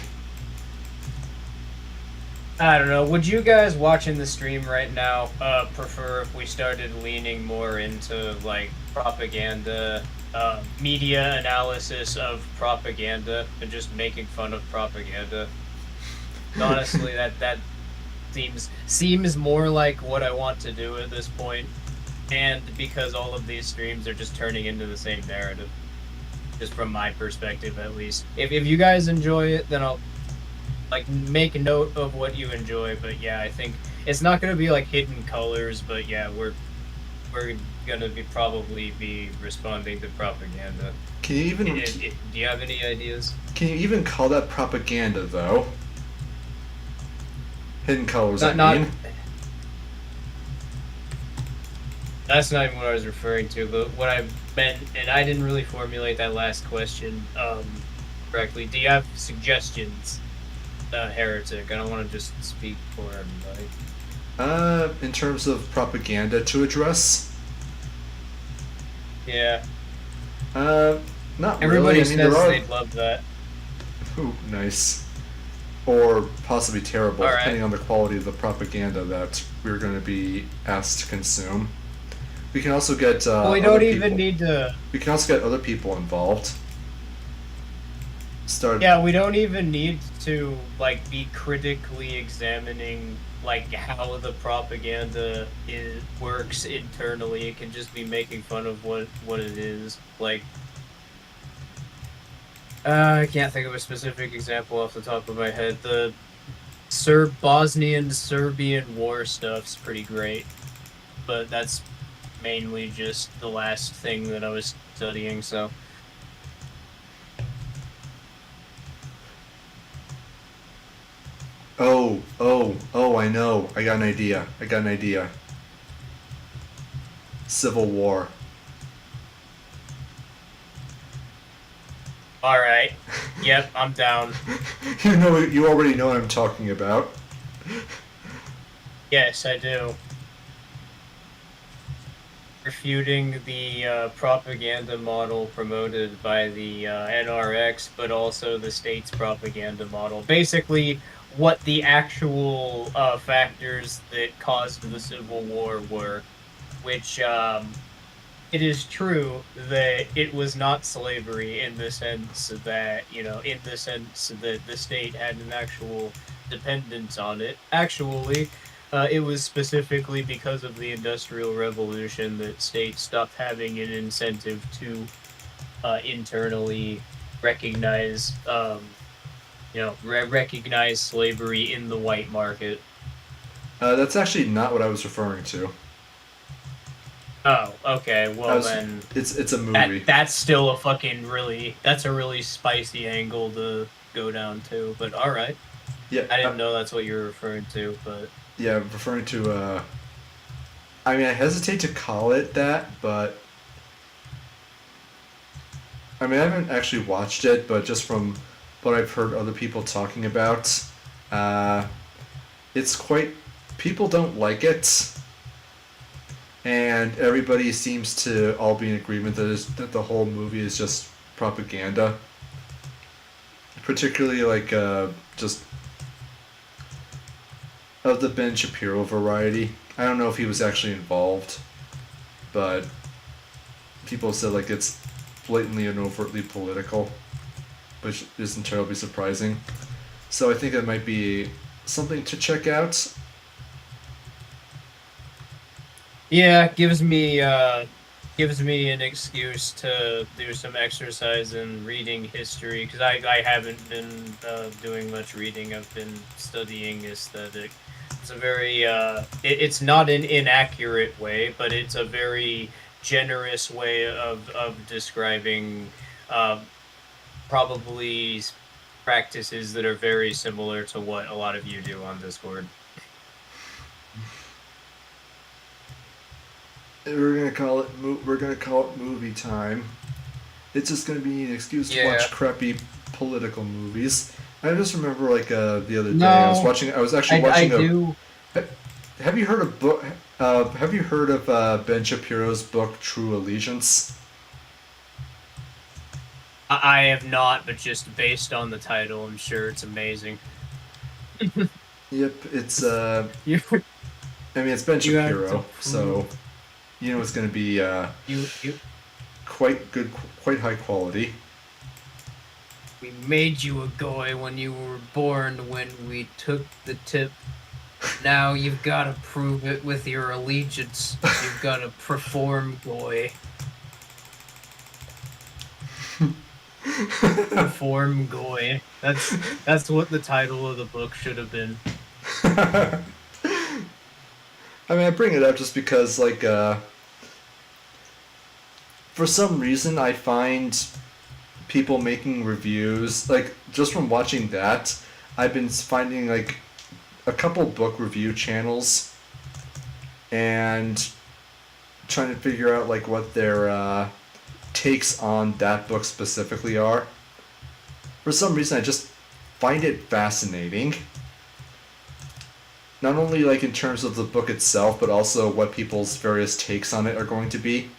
I don't know. Would you guys watching the stream right now prefer if we started leaning more into like propaganda, media analysis of propaganda, and just making fun of propaganda? Honestly, that seems more like what I want to do at this point, and because all of these streams are just turning into the same narrative, just from my perspective at least. If you guys enjoy it, then I'll like make note of what you enjoy. But yeah, I think it's not gonna be like hidden colors. But yeah, we're gonna probably be responding to propaganda. Can you even Do you have any ideas? can you even call that propaganda though? Hidden colors, Not. mean. That's not even what I was referring to. But what I meant, and I didn't really formulate that last question correctly. Do you have suggestions, Heretic? I don't want to just speak for everybody. In terms of propaganda to address, Yeah. uh, not Everybody really. I mean, there says are. they'd love that. Ooh, nice. Or possibly terrible, All right. depending on the quality of the propaganda that we're going to be asked to consume. We can also get Well, we other don't people. even need to. We can also get other people involved. Start. Yeah, we don't even need to like be critically examining like how the propaganda works internally. It can just be making fun of what it is. Like, I can't think of a specific example off the top of my head. The Bosnian Serbian war stuff's pretty great, but that's mainly just the last thing that I was studying. So. Oh, I know. I got an idea. Civil War. All right. Yep, I'm down. You already know what I'm talking about. Yes, I do. Refuting the propaganda model promoted by the NRX, but also the state's propaganda model. Basically, what the actual factors that caused the Civil War were, which it is true that it was not slavery in the sense that, in the sense that the state had an actual dependence on it. Actually, it was specifically because of the Industrial Revolution that states stopped having an incentive to internally recognize, recognize slavery in the white market. That's actually not what I was referring to. Oh, okay. Well then, it's a movie. that's still that's a really spicy angle to go down to. But all right, Yeah, I didn't know that's what you were referring to. But yeah, I'm referring to. I mean, I hesitate to call it that, but I mean, I haven't actually watched it, but just from what I've heard other people talking about, uh, it's quite. People don't like it, and everybody seems to all be in agreement that the whole movie is just propaganda. Particularly like just of the Ben Shapiro variety. I don't know if he was actually involved, but people said like it's blatantly and overtly political, which isn't terribly surprising. So I think that might be something to check out. Yeah, gives me an excuse to do some exercise in reading history because I haven't been doing much reading. I've been studying aesthetic. It's a very it's not an inaccurate way, but it's a very generous way of describing uh, probably practices that are very similar to what a lot of you do on Discord. We're gonna call it movie time. It's just gonna be an excuse to Yeah. watch crappy political movies. I just remember like the other day No, I was actually I watching a. do. Have you heard of book? Have you heard of Ben Shapiro's book True Allegiance? I have not, but just based on the title, I'm sure it's amazing. Yep, it's You I mean it's Ben you have to Shapiro, so prove you know it's gonna be you quite good, quite high quality. we made you a goy when you were born when we took the tip. Now you've got to prove it with your allegiance. You've got to perform goy. Perform goy. That's what the title of the book should have been. I mean, I bring it up just because, like, for some reason, I find people making reviews, like, just from watching that, I've been finding, like, a couple book review channels and trying to figure out, like, what their takes on that book specifically are. For some reason, I just find it fascinating. Not only, like, in terms of the book itself, but also what people's various takes on it are going to be.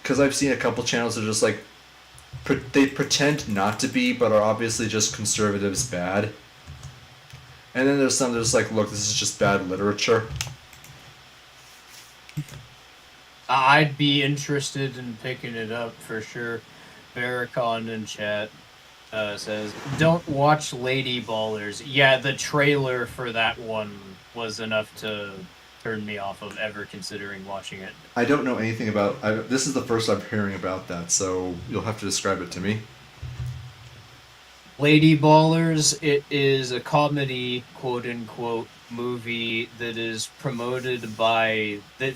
Because I've seen a couple channels that are just like they pretend not to be, but are obviously just conservatives bad. And then there's some that's like, look, this is just bad literature. I'd be interested in picking it up for sure. Barracon in chat says, "Don't watch Lady Ballers." Yeah, the trailer for that one was enough to turn me off of ever considering watching it. I don't know anything about. This is the first I'm hearing about that, so you'll have to describe it to me. Lady Ballers, it is a comedy, quote unquote, movie that's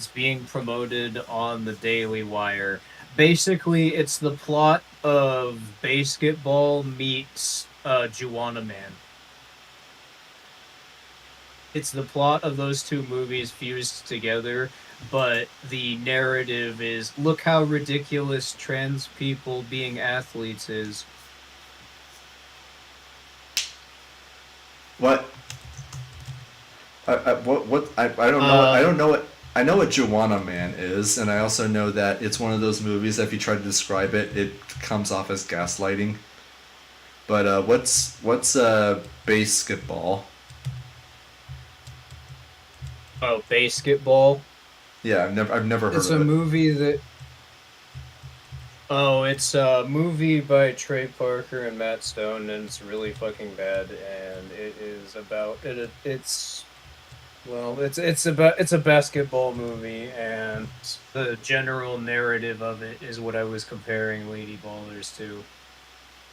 being promoted on the Daily Wire. Basically, it's the plot of Basketball meets Juwanna Man. It's the plot of those two movies fused together, but the narrative is look how ridiculous trans people being athletes is. What? I don't know. I don't Um, know what. I know what Joanna Man is, and I also know that it's one of those movies that if you try to describe it, it comes off as gaslighting. But what's basketball? oh, Basketball. Yeah, I've never heard It's of a it. movie that. Oh, it's a movie by Trey Parker and Matt Stone, and it's really fucking bad. And it is about it. It's well, it's a basketball movie, and the general narrative of it is what I was comparing Lady Ballers to.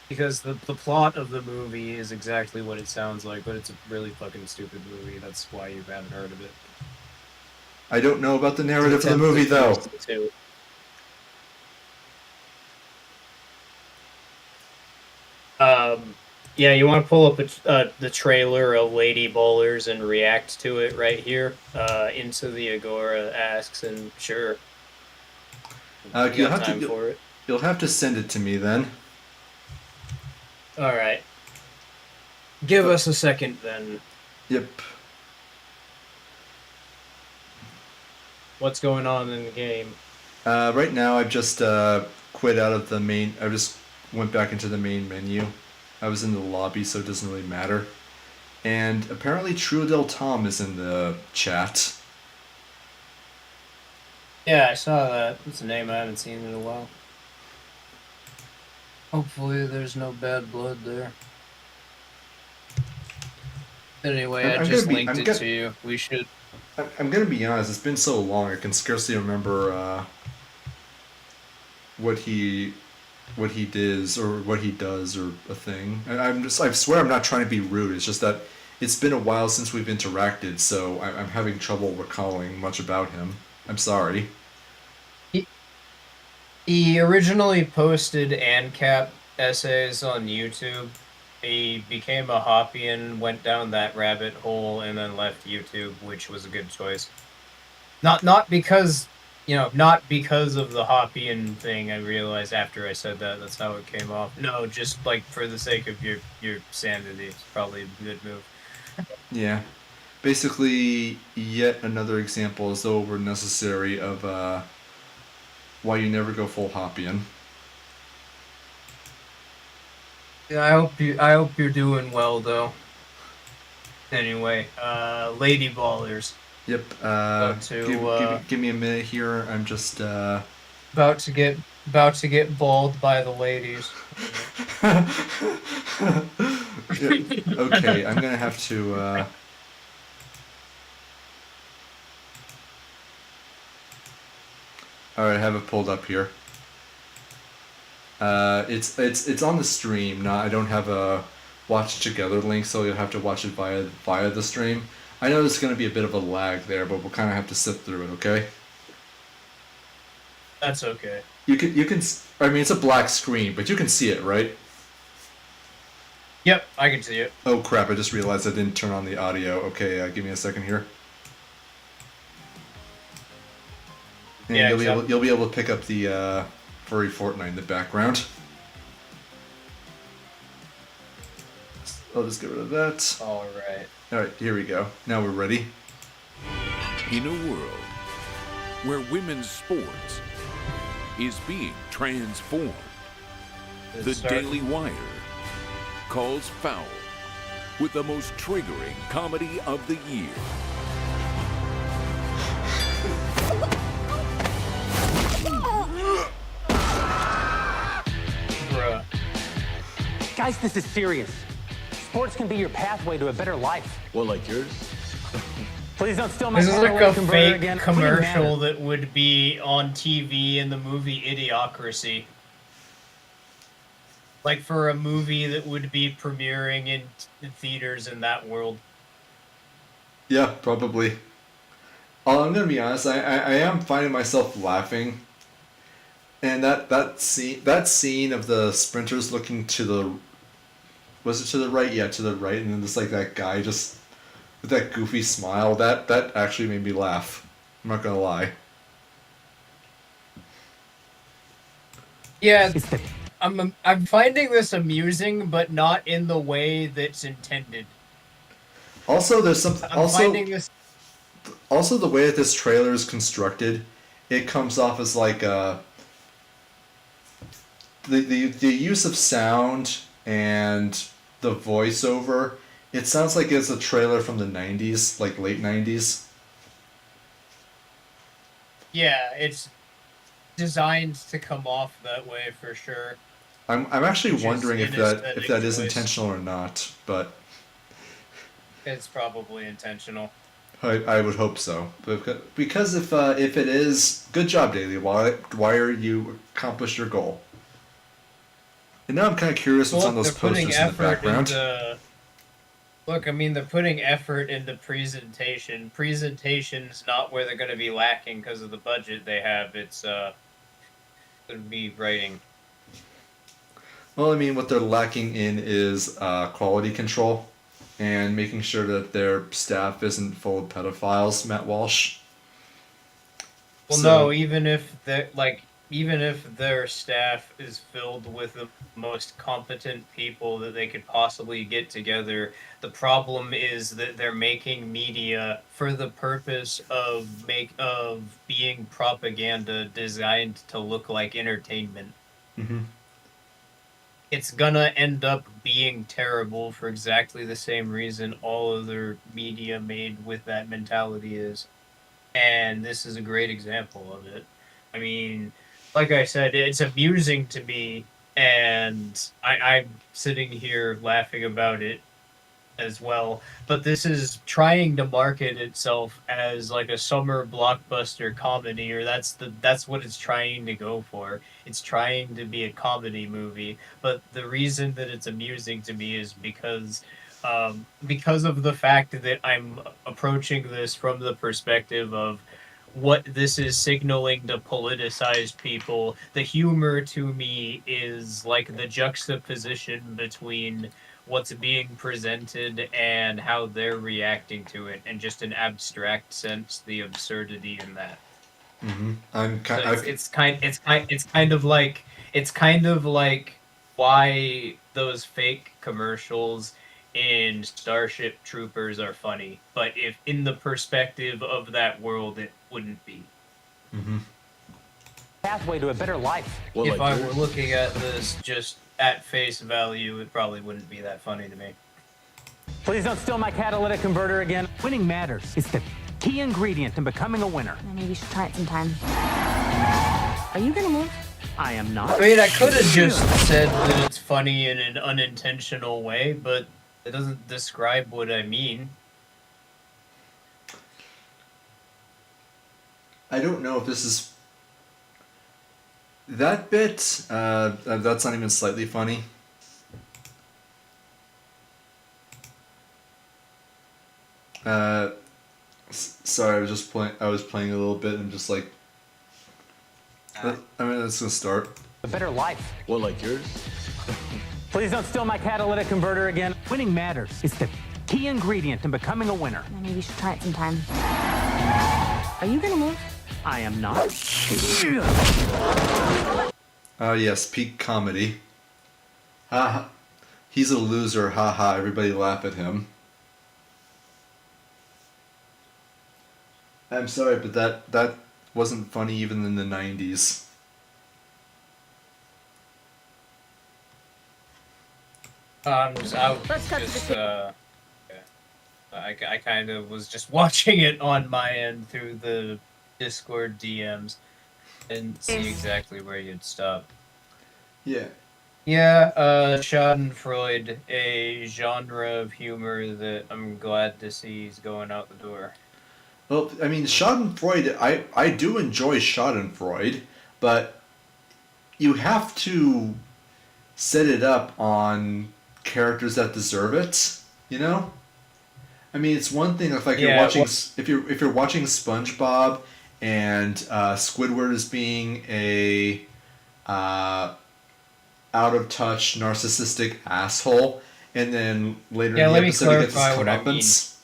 Because the plot of the movie is exactly what it sounds like, but it's a really fucking stupid movie. That's why you haven't heard of it. I don't know about the It's an narrative of the attempt to movie fuse though. the two. Um, yeah, you want to pull up the trailer of Lady Bowlers and react to it right here. Into the Agora asks, and sure, you You'll got have to time for it. you'll have to send it to me then. All right, give Uh, us a second then. yep. What's going on in the game? Right now, I've just quit out of the main. I just went back into the main menu. I was in the lobby, so it doesn't really matter. And apparently, True Del Tom is in the chat. Yeah, I saw that. It's a name I haven't seen in a while. Hopefully, there's no bad blood there. Anyway, I I'm gonna just be. linked it to you. We should. I'm gonna be honest. It's been so long. I can scarcely remember what he what he does or what he does or a thing. And I swear I'm not trying to be rude. It's just that it's been a while since we've interacted, so I'm having trouble recalling much about him. I'm sorry. He, he originally posted ANCAP essays on YouTube. He became a Hoppian, went down that rabbit hole, and then left YouTube, which was a good choice. Not because not because of the Hoppian thing. I realized after I said that that's how it came off. No, just like for the sake of your sanity, it's probably a good move. Yeah. Basically, yet another example, as though it were necessary, of why you never go full Hoppian. Yeah, I hope you're doing well though. Anyway, Lady Ballers. Yep. About to Give me a minute here. I'm just. about to get about to get balled by the ladies. Yeah, okay, I'm gonna have to. All right, I have it pulled up here. It's on the stream. Not I don't have a watch together link, so you'll have to watch it via the stream. I know there's gonna be a bit of a lag there, but we'll kind of have to sit through it. Okay. That's okay. You can. I mean, it's a black screen, but you can see it, right? Yep, I can see it. Oh crap! I just realized I didn't turn on the audio. Okay, give me a second here. And Yeah, you'll be able to pick up the furry Fortnite in the background. I'll just get rid of that. all right. All right, here we go. Now we're ready. In a world where women's sports is being transformed, the Daily Wire calls foul with the most triggering comedy of the year. Bruh. Guys, this is serious. Sports can be your pathway to a better life. Well, like yours? Please don't steal my This is like a catalytic converter fake again. commercial that would be on TV in the movie Idiocracy. Like for a movie that would be premiering in theaters in that world. Yeah, probably. I'm gonna be honest. I am finding myself laughing, and that scene of the sprinters looking to the was it to the right? Yeah, to the right, and then just like that guy just with that goofy smile. That actually made me laugh. I'm not gonna lie. Yeah, It's the I'm finding this amusing, but not in the way that's intended. Also, there's some I'm finding this. also the way that this trailer is constructed, it comes off as like the use of sound and the voiceover. It sounds like it's a trailer from the '90s, like late '90s. Yeah, it's designed to come off that way for sure. I'm actually Which is wondering if an that aesthetic is choice. intentional or not, but It's probably intentional. I would hope so. Because if it is, good job, Daily Wire, you accomplished your goal. And now I'm kind of curious what's on those they're putting posters in the background. Look, I mean, they're putting effort into presentation. Presentation's not where they're going to be lacking because of the budget they have. It's going to be writing. Well, I mean, what they're lacking in is quality control and making sure that their staff isn't full of pedophiles, Matt Walsh. Well, So- no, even if their staff is filled with the most competent people that they could possibly get together, the problem is that they're making media for the purpose of being propaganda designed to look like entertainment. Mm-hmm. It's gonna end up being terrible for exactly the same reason all other media made with that mentality is. And this is a great example of it. I mean, like I said, it's amusing to me, and I'm sitting here laughing about it as well, but this is trying to market itself as like a summer blockbuster comedy, or that's what it's trying to go for. It's trying to be a comedy movie, but the reason that it's amusing to me is because of the fact that I'm approaching this from the perspective of what this is signaling to politicized people. The humor to me is like the juxtaposition between what's being presented and how they're reacting to it, and just an abstract sense, the absurdity in that. I'm So kind. it's kind of like why those fake commercials in Starship Troopers are funny, but if in the perspective of that world, it wouldn't be. Pathway to a better life. Well, If like I yours. were looking at this just at face value, it probably wouldn't be that funny to me. Please don't steal my catalytic converter again. Winning matters. It's the key ingredient in becoming a winner. Maybe you should try it sometime. Are you gonna move? I am not. I mean, I could have just said that it's funny in an unintentional way, but it doesn't describe what I mean. I don't know if this is that bit. That's not even slightly funny. Sorry, I was just playing. I was playing a little bit and just like. I mean, that's gonna start. A better life. Well, like yours. Please don't steal my catalytic converter again. Winning matters. It's the key ingredient in becoming a winner. Maybe you should try it sometime. Are you gonna move? I am not. Yes, peak comedy. Ha! He's a loser. Ha ha! Everybody laugh at him. I'm sorry, but that wasn't funny even in the 90s. Let's cut to the I kind of was just watching it on my end through the Discord DMs and see exactly where you'd stop. Yeah. Yeah, Schadenfreude, a genre of humor that I'm glad to see is going out the door. Well, I mean, Schadenfreude, I do enjoy Schadenfreude, but you have to set it up on characters that deserve it, you know? I mean, it's one thing if like you're Yeah, watching well- if you're watching SpongeBob and Squidward is being a out of touch narcissistic asshole, and then later Yeah, in the let me episode he gets his clarify what I mean. comeuppance.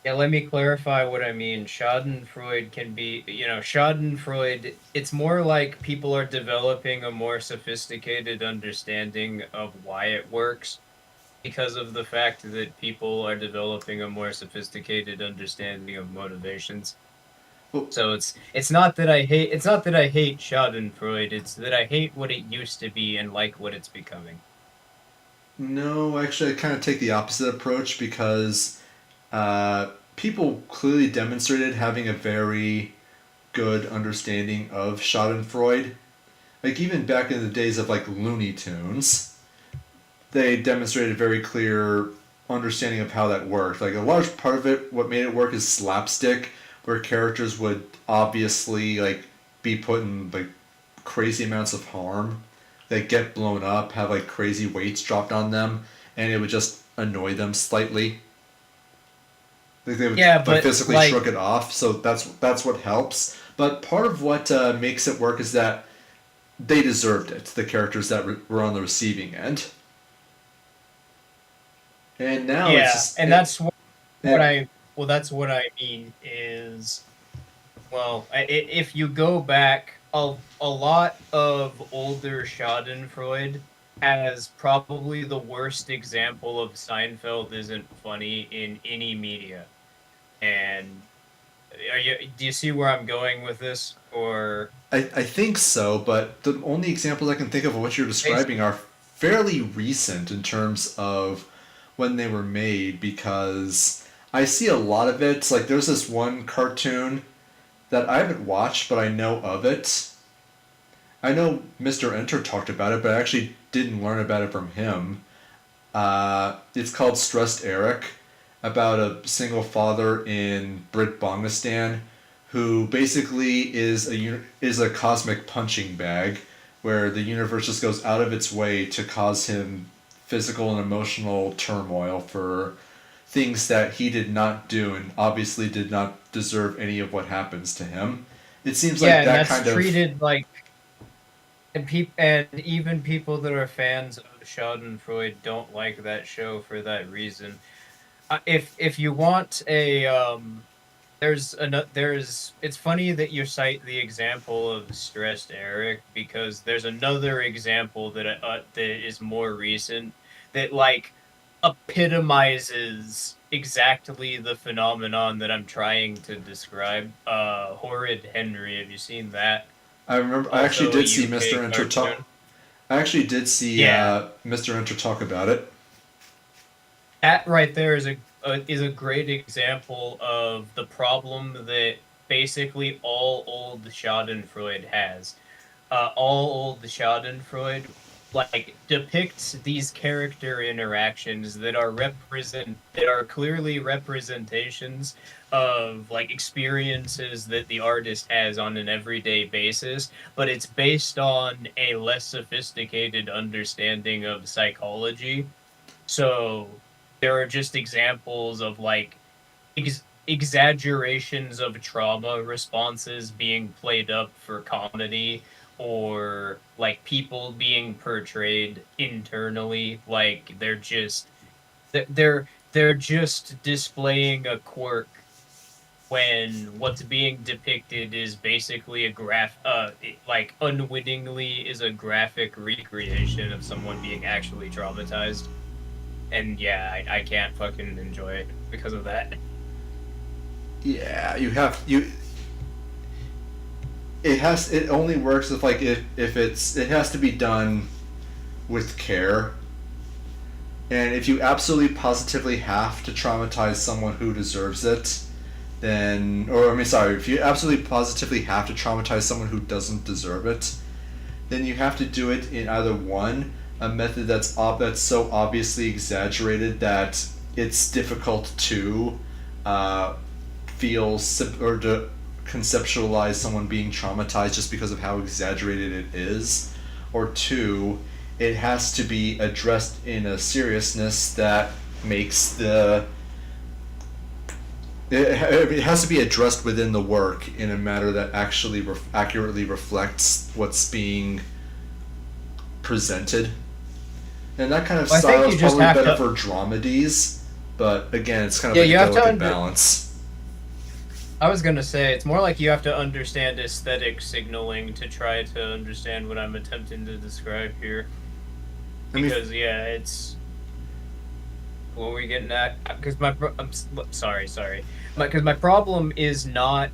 Yeah, let me clarify what I mean. Schadenfreude can be, Schadenfreude, it's more like people are developing a more sophisticated understanding of why it works because of the fact that people are developing a more sophisticated understanding of motivations. Well- So it's not that I hate Schadenfreude, it's that I hate what it used to be and like what it's becoming. No, actually, I kind of take the opposite approach because people clearly demonstrated having a very good understanding of Schadenfreude. Like, even back in the days of, like, Looney Tunes, they demonstrated a very clear understanding of how that worked. Like, a large part of it, what made it work is slapstick, where characters would obviously, like, be put in, like, crazy amounts of harm. They get blown up, have, like, crazy weights dropped on them, and it would just annoy them slightly. Like they would but, physically like- shrug it off, so that's what helps. But part of what makes it work is that they deserved it, the characters that were on the receiving end. And now Yeah, it's just, and that's what yeah. that's what I mean is, well, if you go back, a lot of older Schadenfreude has probably the worst example of Seinfeld isn't funny in any media. And do you see where I'm going with this? Or I think so, but the only examples I can think of what you're describing are fairly recent in terms of when they were made, because I see a lot of it. Like, there's this one cartoon that I haven't watched, but I know of it. I know Mr. Enter talked about it, but I actually didn't learn about it from him. It's called Stressed Eric, about a single father in Brit-Bongistan who basically is a cosmic punching bag where the universe just goes out of its way to cause him physical and emotional turmoil for things that he did not do and obviously did not deserve any of what happens to him. It seems like and that that's kind of treated like, and even people that are fans of Schadenfreude don't like that show for that reason. If you want a it's funny that you cite the example of Stressed Eric, because there's another example that is more recent that like epitomizes exactly the phenomenon that I'm trying to describe. Horrid Henry, have you seen that? I remember. I actually Also a did see UK Mr. Enter talk. cartoon. I actually did see Yeah. Mr. Enter talk about it. That right there is a great example of the problem that basically all old Schadenfreude has. All old Schadenfreude like depicts these character interactions that are clearly representations of like experiences that the artist has on an everyday basis, but it's based on a less sophisticated understanding of psychology. So there are just examples of like exaggerations of trauma responses being played up for comedy, or like people being portrayed internally like they're just displaying a quirk when what's being depicted is basically like unwittingly is a graphic recreation of someone being actually traumatized. And yeah, I can't fucking enjoy it because of that. Yeah, it only works if like if it has to be done with care. And if you absolutely positively have to traumatize someone who deserves it, then if you absolutely positively have to traumatize someone who doesn't deserve it, then you have to do it in either one, a method that's so obviously exaggerated that it's difficult to or to conceptualize someone being traumatized just because of how exaggerated it is, or two, it has to be addressed in a seriousness that makes it has to be addressed within the work in a manner that actually accurately reflects what's being presented. And that kind of Well, I think style you is just probably have better to- for dramedies, but again, it's kind of Yeah, like you a have to delicate under- balance. I was gonna say it's more like you have to understand aesthetic signaling to try to understand what I'm attempting to describe here. Because yeah, it's what were we getting at? Because sorry. Because my problem is not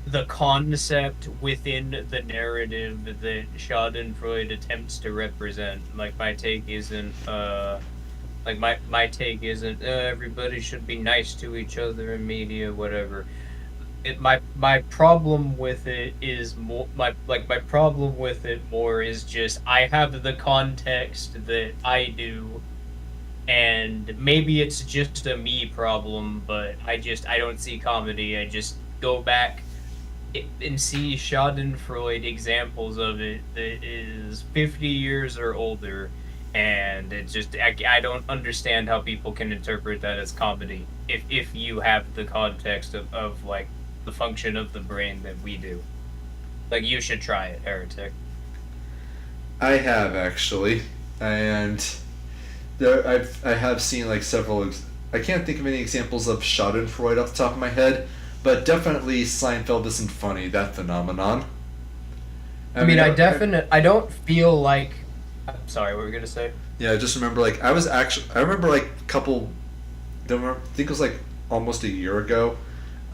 the concept within the narrative that Schadenfreude attempts to represent. Like my take isn't everybody should be nice to each other in media, whatever. My problem with it is my problem with it more is just I have the context that I do, and maybe it's just a me problem, but I don't see comedy. I just go back and see Schadenfreude examples of it that is 50 years or older, and it just I don't understand how people can interpret that as comedy if you have the context of like the function of the brain that we do. Like, you should try it, Heretic. I have actually, and I have seen like several. I can't think of any examples of Schadenfreude off the top of my head, but definitely Seinfeld isn't funny. That phenomenon. I don't feel like. I'm sorry, what were you gonna say? Yeah, I just remember like I remember like a couple. I think it was like almost a year ago.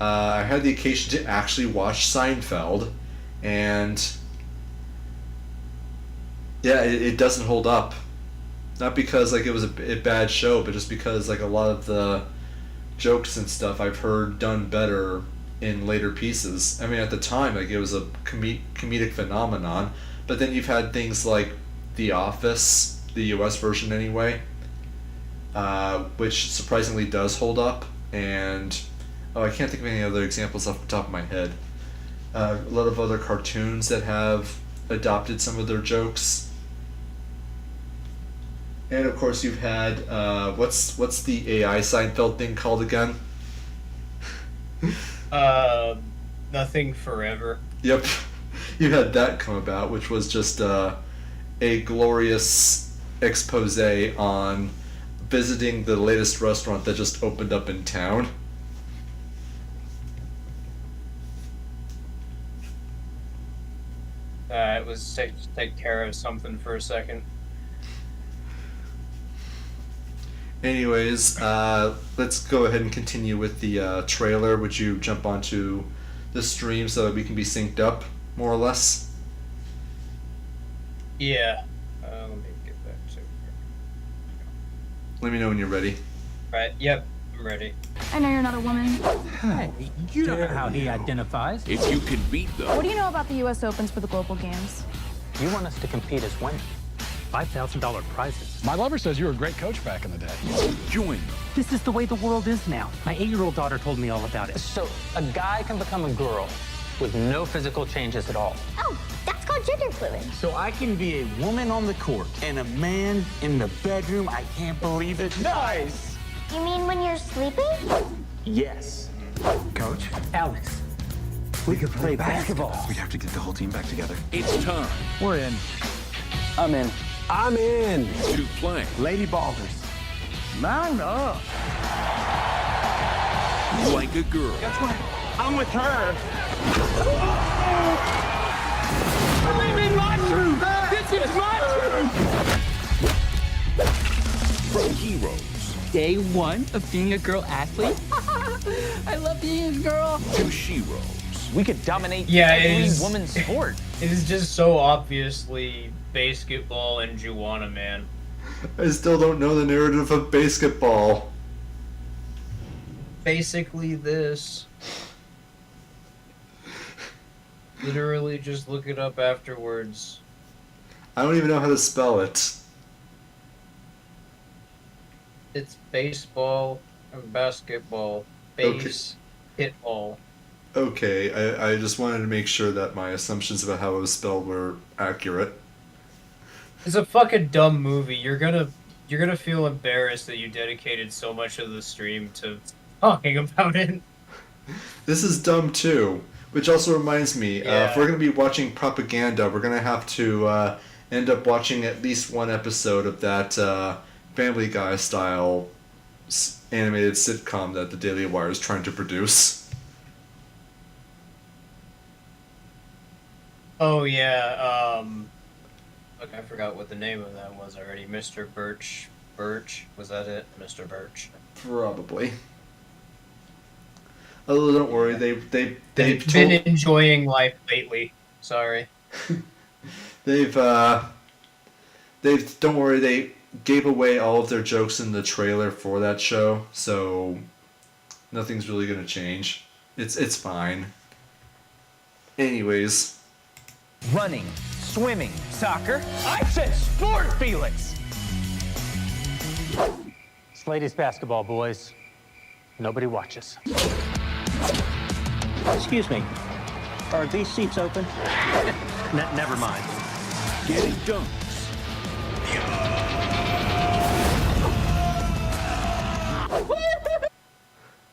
I had the occasion to actually watch Seinfeld, and yeah, it doesn't hold up. Not because like it was a bad show, but just because like a lot of the jokes and stuff I've heard done better in later pieces. I mean, at the time, like it was a comedic phenomenon, but then you've had things like The Office, the U.S. version anyway, which surprisingly does hold up. And I can't think of any other examples off the top of my head. A lot of other cartoons that have adopted some of their jokes. And of course, you've had what's the AI Seinfeld thing called again? Nothing forever. Yep, you had that come about, which was just a glorious expose on visiting the latest restaurant that just opened up in town. It was take care of something for a second. Anyways, let's go ahead and continue with the trailer. Would you jump onto the stream so that we can be synced up, more or less? Yeah. Let me get back to it. Let me know when you're ready. Right. Yep. I'm ready. I know you're not a woman. Hey, you don't know how he identifies. If you can beat them, What do you know about the U.S. Opens for the Global Games? You want us to compete as women. $5,000 prizes. My lover says you were a great coach back in the day. join This is the way the world is now. My 8-year-old daughter told me all about it. So, a guy can become a girl with no physical changes at all. Oh, that's called gender fluid. So I can be a woman on the court and a man in the bedroom. I can't believe it. Nice. You mean when you're sleeping? Yes. Coach, Alex, we could play basketball. we'd have to get the whole team back together. it's time We're in. I'm in. I'm in. to play Lady Ballers. Man up. like a girl. That's right. I'm with her. I'm in my truth. This is my truth. From heroes Day one of being a girl athlete. I love being a girl. to sheroes. We could dominate Yeah, it every is. woman's sport. It is just so obviously basketball and Juana, man. I still don't know the narrative of basketball. Basically this. Literally just look it up afterwards. I don't even know how to spell it. It's baseball and basketball. Base, hit ball. Okay, I just wanted to make sure that my assumptions about how it was spelled were accurate. It's a fucking dumb movie. You're gonna feel embarrassed that you dedicated so much of the stream to talking about it. This is dumb too, which also reminds me, if we're going to be watching propaganda, we're going to have to end up watching at least one episode of that Family Guy style animated sitcom that the Daily Wire is trying to produce. Oh yeah, look, I forgot what the name of that was already. Mr. Birch. Was that it? Mr. Birch. Probably. Although don't worry, they've been enjoying life lately. Sorry. they've don't worry, they gave away all of their jokes in the trailer for that show, so nothing's really gonna change. It's fine. Anyways. Running, swimming, soccer. I said sport, Felix! It's ladies basketball, boys. Nobody watches. Excuse me. Are these seats open? Never mind. Getting dunks.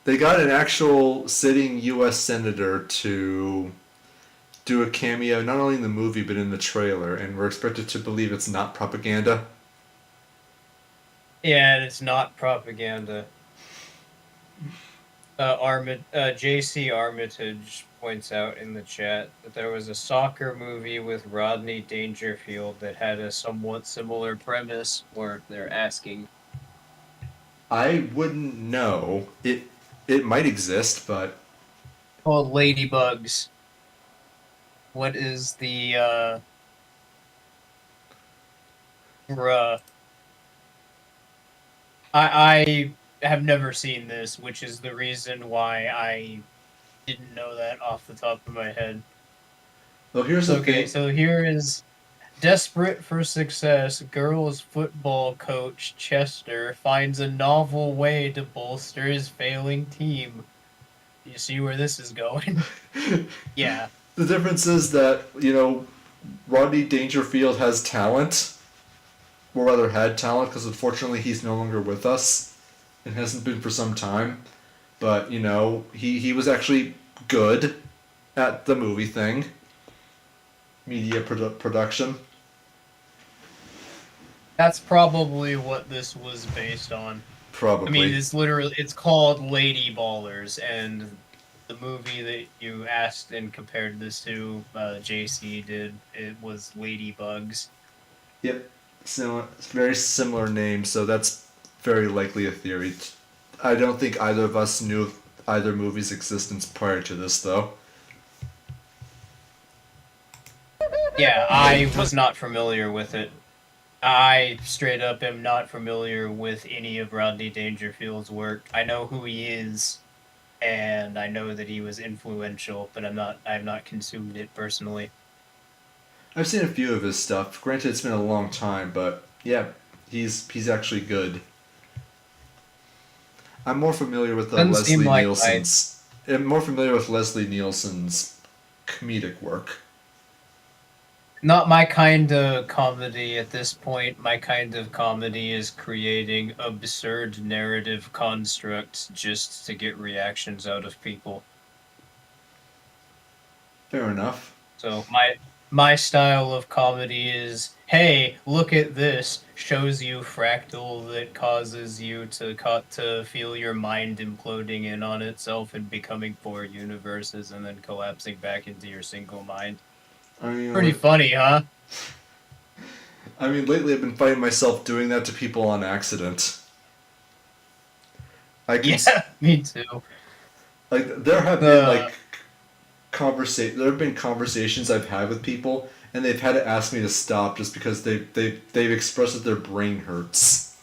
They got an actual sitting U.S. senator to do a cameo, not only in the movie but in the trailer, and we're expected to believe it's not propaganda. Yeah, and it's not propaganda. J.C. Armitage points out in the chat that there was a soccer movie with Rodney Dangerfield that had a somewhat similar premise where they're asking. I wouldn't know. It might exist, but Called Ladybugs. What is the, I have never seen this, which is the reason why I didn't know that off the top of my head. well, here's the Okay, thing. so here is Desperate for success, girls football coach Chester finds a novel way to bolster his failing team. You see where this is going? Yeah. The difference is that, Rodney Dangerfield has talent, or rather had talent, because unfortunately he's no longer with us, and hasn't been for some time. But, he was actually good at the movie thing. Media production. That's probably what this was based on. Probably. I mean, it's called Lady Ballers, and the movie that you asked and compared this to, JC did, it was Ladybugs. Yep. Very similar name, so that's very likely a theory. I don't think either of us knew of either movie's existence prior to this, though. Yeah, I was not familiar with it. I straight up am not familiar with any of Rodney Dangerfield's work. I know who he is, and I know that he was influential, but I've not consumed it personally. I've seen a few of his stuff. Granted, it's been a long time, but yeah, he's actually good. I'm more familiar with Leslie Nielsen's. I'm more familiar with Leslie Nielsen's comedic work. Not my kind of comedy at this point. My kind of comedy is creating absurd narrative constructs just to get reactions out of people. Fair enough. So my style of comedy is, hey, look at this, shows you fractal that causes you to feel your mind imploding in on itself and becoming 4 universes and then collapsing back into your single mind. I mean, pretty funny, huh? I mean, lately I've been finding myself doing that to people on accident. Yeah, me too. Like, there have been, there have been conversations I've had with people, and they've had to ask me to stop just because they've expressed that their brain hurts.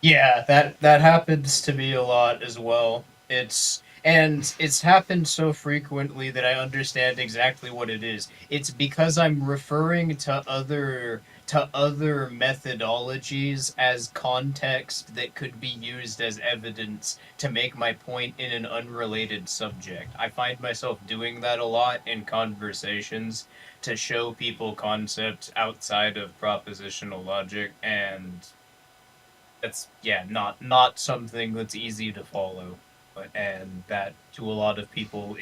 Yeah, that happens to me a lot as well. It's happened so frequently that I understand exactly what it is. It's because I'm referring to other methodologies as context that could be used as evidence to make my point in an unrelated subject. I find myself doing that a lot in conversations to show people concepts outside of propositional logic, and that's not something that's easy to follow. And that, to a lot of people,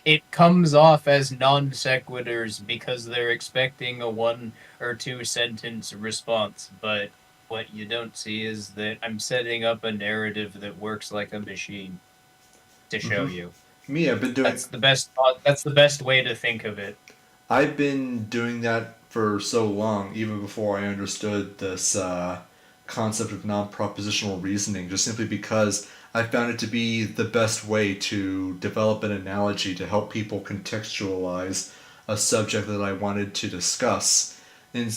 it comes off as non sequiturs because they're expecting a 1 or 2 sentence response. But what you don't see is that I'm setting up a narrative that works like a machine to show you. Me, I've been doing. That's the best way to think of it. I've been doing that for so long, even before I understood this concept of non-propositional reasoning, just simply because I found it to be the best way to develop an analogy to help people contextualize a subject that I wanted to discuss. And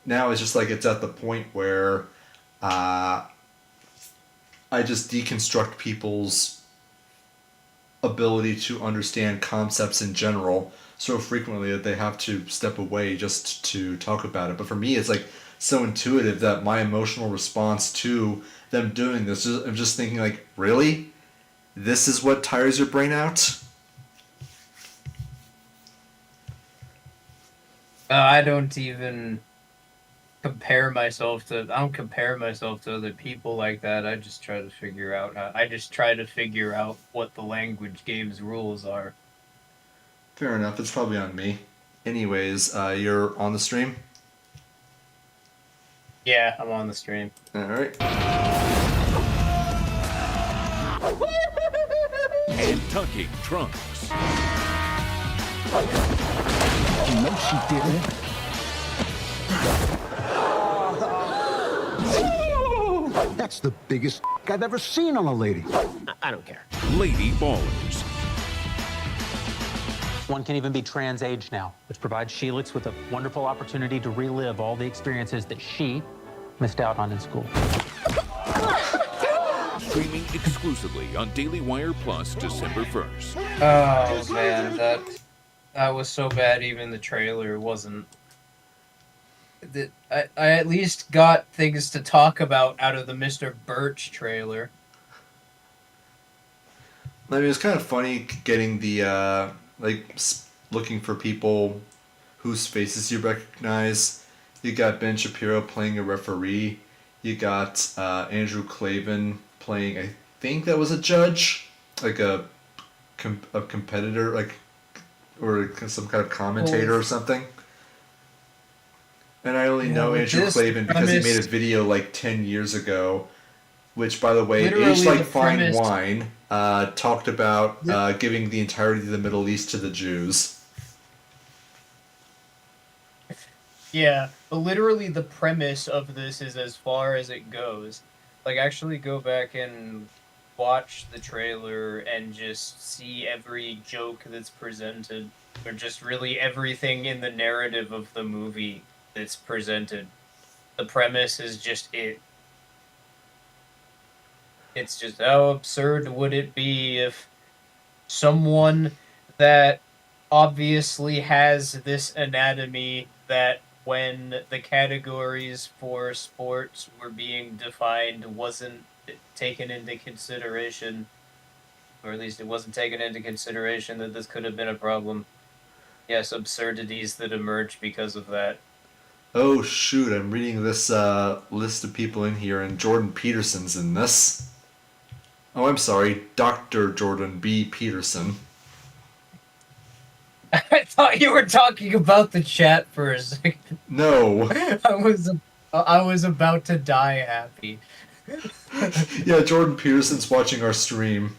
now it's just like it's at the point where I just deconstruct people's ability to understand concepts in general so frequently that they have to step away just to talk about it. But for me, it's like so intuitive that my emotional response to them doing this, I'm just thinking like, really? This is what tires your brain out? I don't compare myself to other people like that. I just try to figure out what the language game's rules are. Fair enough. It's probably on me. Anyways, you're on the stream? Yeah, I'm on the stream. Alright. And tucking trunks. No, she didn't. That's the biggest I've ever seen on a lady. I don't care. Lady Ballers. One can even be trans age now, which provides Sheelix with a wonderful opportunity to relive all the experiences that she missed out on in school. Streaming exclusively on Daily Wire Plus December 1st. Oh man, that was so bad even the trailer wasn't that I at least got things to talk about out of the Mr. Birch trailer. I mean, it's kind of funny getting the looking for people whose faces you recognize. You got Ben Shapiro playing a referee. You got Andrew Clavin playing, I think that was a judge, like a competitor, like, or some kind of commentator or something. And I only know Andrew Clavin because he made a video like 10 years ago, which, by the way, aged like fine wine, talked about giving the entirety of the Middle East to the Jews. Yeah, but literally the premise of this is as far as it goes. Like, actually go back and watch the trailer and just see every joke that's presented, or just really everything in the narrative of the movie that's presented. The premise is just it. It's just, how absurd would it be if someone that obviously has this anatomy that when the categories for sports were being defined wasn't taken into consideration, or at least it wasn't taken into consideration that this could have been a problem. Yes, absurdities that emerge because of that. Oh shoot, I'm reading this list of people in here, and Jordan Peterson's in this. Oh, I'm sorry, Dr. Jordan B. Peterson. I thought you were talking about the chat for a second. No. I was about to die happy. Yeah, Jordan Peterson's watching our stream.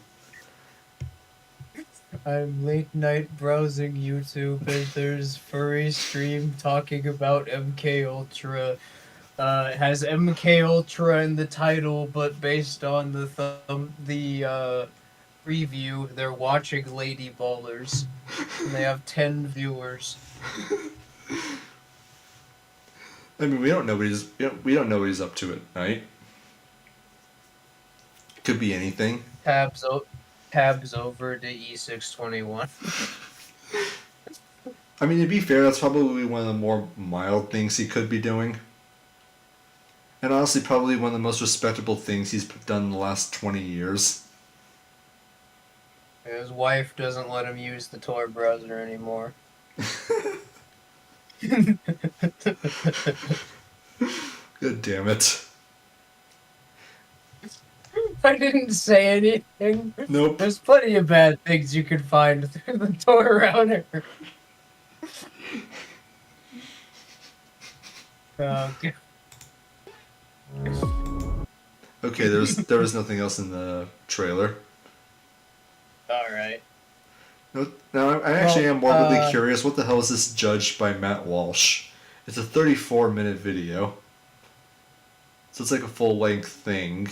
I'm late night browsing YouTube and there's furry stream talking about MKUltra. It has MKUltra in the title, but based on the preview, they're watching Lady Ballers, and they have 10 viewers. I mean, we don't know what he's up to at night. Could be anything. Tabs over to E621. I mean, to be fair, that's probably one of the more mild things he could be doing. And honestly, probably one of the most respectable things he's done in the last 20 years. His wife doesn't let him use the Tor browser anymore. God damn it. I didn't say anything. Nope. There's plenty of bad things you can find through the Tor router. Okay. Okay, there was nothing else in the trailer. Alright. No, now I actually am morbidly curious. What the hell is this Judged by Matt Walsh? It's a 34-minute video. So it's like a full-length thing.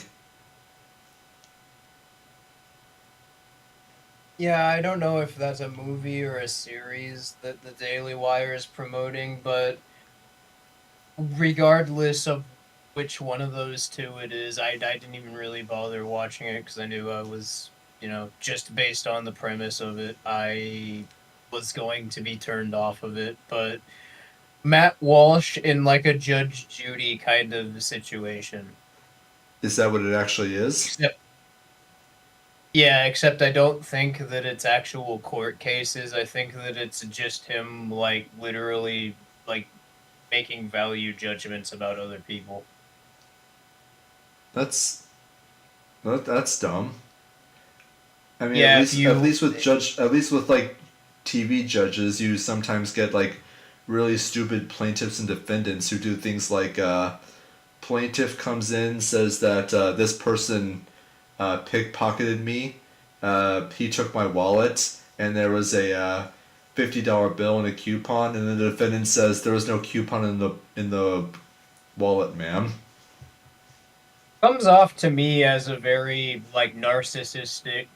Yeah, I don't know if that's a movie or a series that the Daily Wire is promoting, but regardless of which one of those two it is, I didn't even really bother watching it because I knew I was, just based on the premise of it, I was going to be turned off of it. But Matt Walsh in like a Judge Judy kind of situation. Is that what it actually is? Except I don't think that it's actual court cases. I think that it's just him, like, literally, like, making value judgments about other people. That's dumb. I mean, Yeah, at least with like TV judges, you sometimes get like really stupid plaintiffs and defendants who do things like plaintiff comes in, says that this person pickpocketed me. He took my wallet, and there was a $50 bill and a coupon, and then the defendant says there was no coupon in the wallet, ma'am. Comes off to me as a very, like, narcissistic,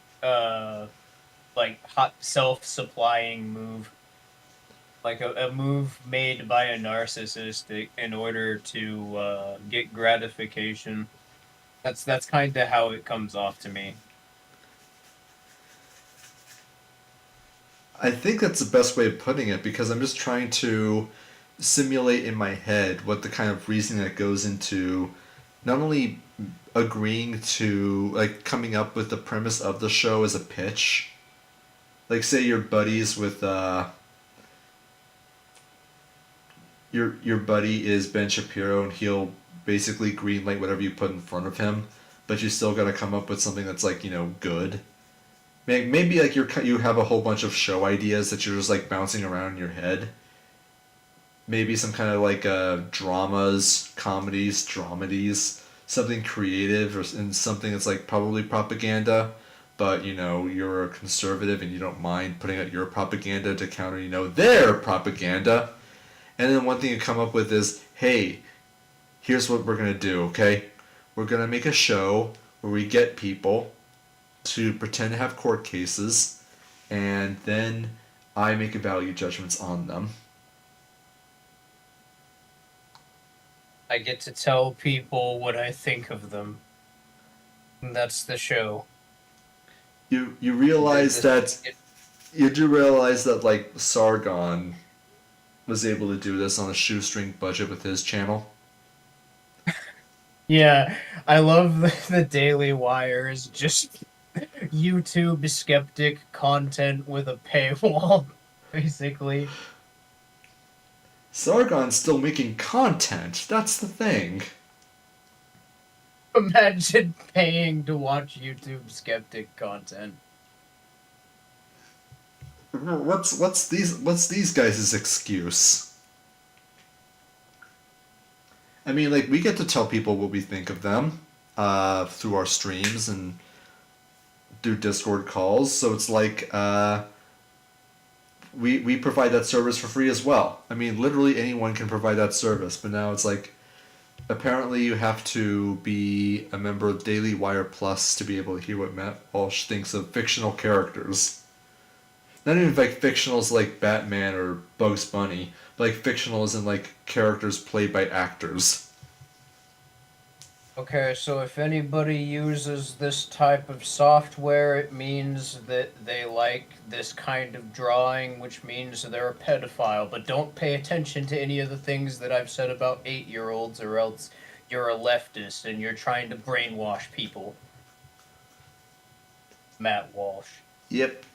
like, hot self-supplying move. Like a move made by a narcissist in order to get gratification. That's kind of how it comes off to me. I think that's the best way of putting it, because I'm just trying to simulate in my head what the kind of reasoning that goes into not only agreeing to, like, coming up with the premise of the show as a pitch. Like, say you're buddies with your buddy is Ben Shapiro, and he'll basically greenlight whatever you put in front of him, but you still got to come up with something that's, like, good. Maybe like you have a whole bunch of show ideas that you're just like bouncing around in your head. Maybe some kind of like dramas, comedies, dramedies, something creative, and something that's like probably propaganda, but you're a conservative and you don't mind putting out your propaganda to counter their propaganda. And then one thing you come up with is, hey, here's what we're gonna do, okay? We're gonna make a show where we get people to pretend to have court cases, and then I make value judgments on them. I get to tell people what I think of them. And that's the show. You realize that you do realize that like Sargon was able to do this on a shoestring budget with his channel. Yeah, I love the Daily Wire is just YouTube skeptic content with a paywall, basically. Sargon's still making content. That's the thing. Imagine paying to watch YouTube skeptic content. What's these guys' excuse? I mean, like, we get to tell people what we think of them through our streams and through Discord calls, so it's like we provide that service for free as well. I mean, literally anyone can provide that service, but now it's like apparently you have to be a member of Daily Wire Plus to be able to hear what Matt Walsh thinks of fictional characters. Not even like fictionals like Batman or Bugs Bunny, but like fictional as in like characters played by actors. Okay, so if anybody uses this type of software, it means that they like this kind of drawing, which means they're a pedophile. But don't pay attention to any of the things that I've said about 8-year-olds, or else you're a leftist and you're trying to brainwash people. Matt Walsh. Yep.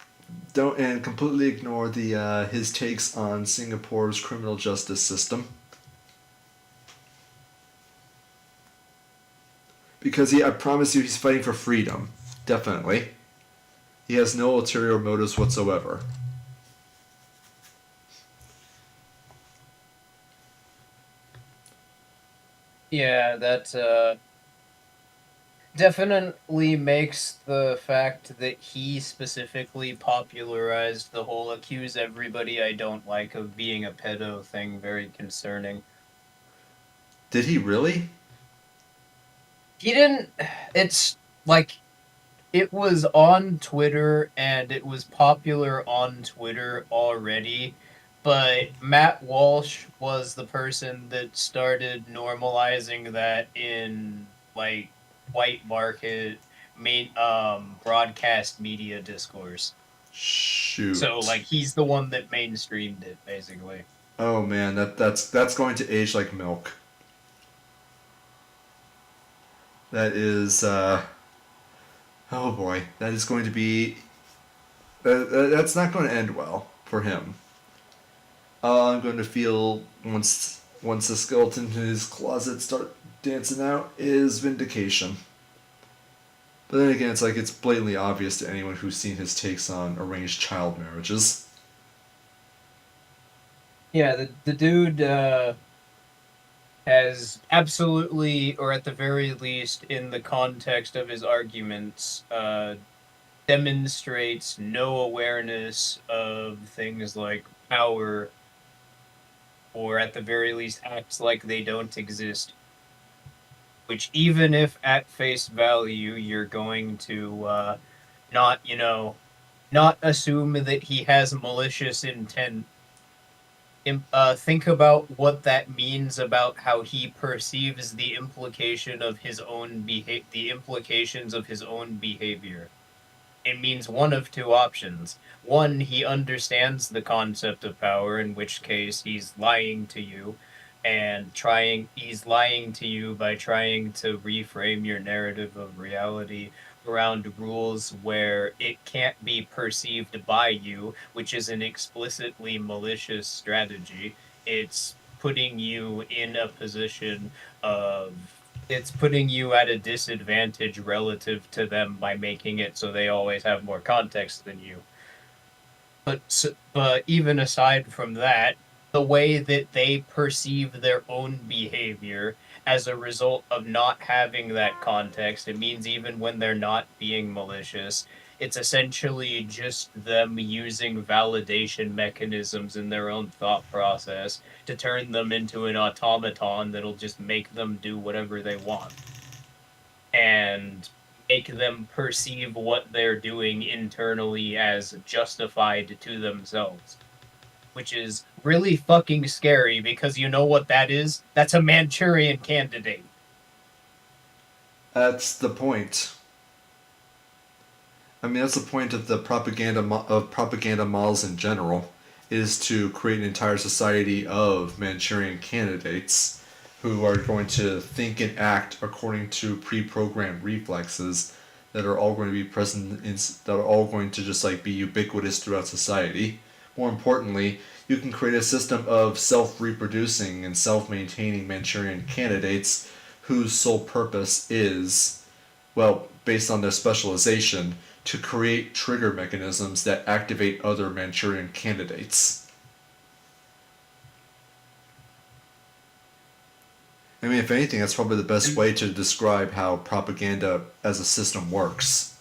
Don't and completely ignore the his takes on Singapore's criminal justice system. Because I promise you, he's fighting for freedom. Definitely. He has no ulterior motives whatsoever. Yeah, that definitely makes the fact that he specifically popularized the whole accuse everybody I don't like of being a pedo thing very concerning. Did he really? He didn't. It's like it was on Twitter and it was popular on Twitter already, but Matt Walsh was the person that started normalizing that in like white market broadcast media discourse. Shoot. So like he's the one that mainstreamed it basically. Oh man, that's going to age like milk. That is oh boy, that is going to be that's not going to end well for him. All I'm going to feel once the skeletons in his closet start dancing out is vindication. But then again, it's like it's blatantly obvious to anyone who's seen his takes on arranged child marriages. Yeah, the dude has absolutely, or at the very least in the context of his arguments, demonstrates no awareness of things like power, or at the very least acts like they don't exist. Which, even if at face value you're going to not assume that he has malicious intent, think about what that means about how he perceives the implications of his own behavior. it means one of two options. One, he understands the concept of power, in which case he's lying to you, and he's lying to you by trying to reframe your narrative of reality around rules where it can't be perceived by you, which is an explicitly malicious strategy. It's putting you in a position of it's putting you at a disadvantage relative to them by making it so they always have more context than you. But even aside from that, the way that they perceive their own behavior as a result of not having that context, it means even when they're not being malicious, it's essentially just them using validation mechanisms in their own thought process to turn them into an automaton that'll just make them do whatever they want. And make them perceive what they're doing internally as justified to themselves. Which is really fucking scary because you know what that is? That's a Manchurian candidate. That's the point. I mean, that's the point of the propaganda models in general, is to create an entire society of Manchurian candidates who are going to think and act according to pre-programmed reflexes that are all going to be present that are all going to just like be ubiquitous throughout society. More importantly, you can create a system of self-reproducing and self-maintaining Manchurian candidates whose sole purpose is, well, based on their specialization, to create trigger mechanisms that activate other Manchurian candidates. I mean, if anything, that's probably the best way to describe how propaganda as a system works.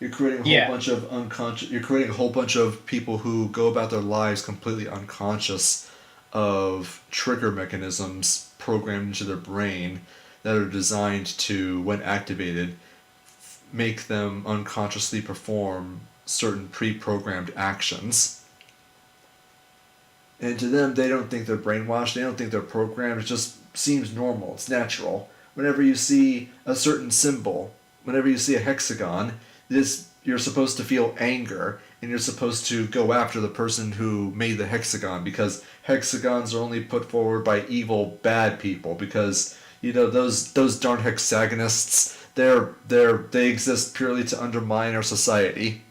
You're creating a whole bunch of You're creating a whole bunch of people who go about their lives completely unconscious of trigger mechanisms programmed into their brain that are designed to, when activated, make them unconsciously perform certain pre-programmed actions. And to them, they don't think they're brainwashed, they don't think they're programmed, it just seems normal, it's natural. Whenever you see a certain symbol, whenever you see a hexagon, you're supposed to feel anger, and you're supposed to go after the person who made the hexagon, because hexagons are only put forward by evil, bad people, because, you know, those darn hexagonists, they exist purely to undermine our society.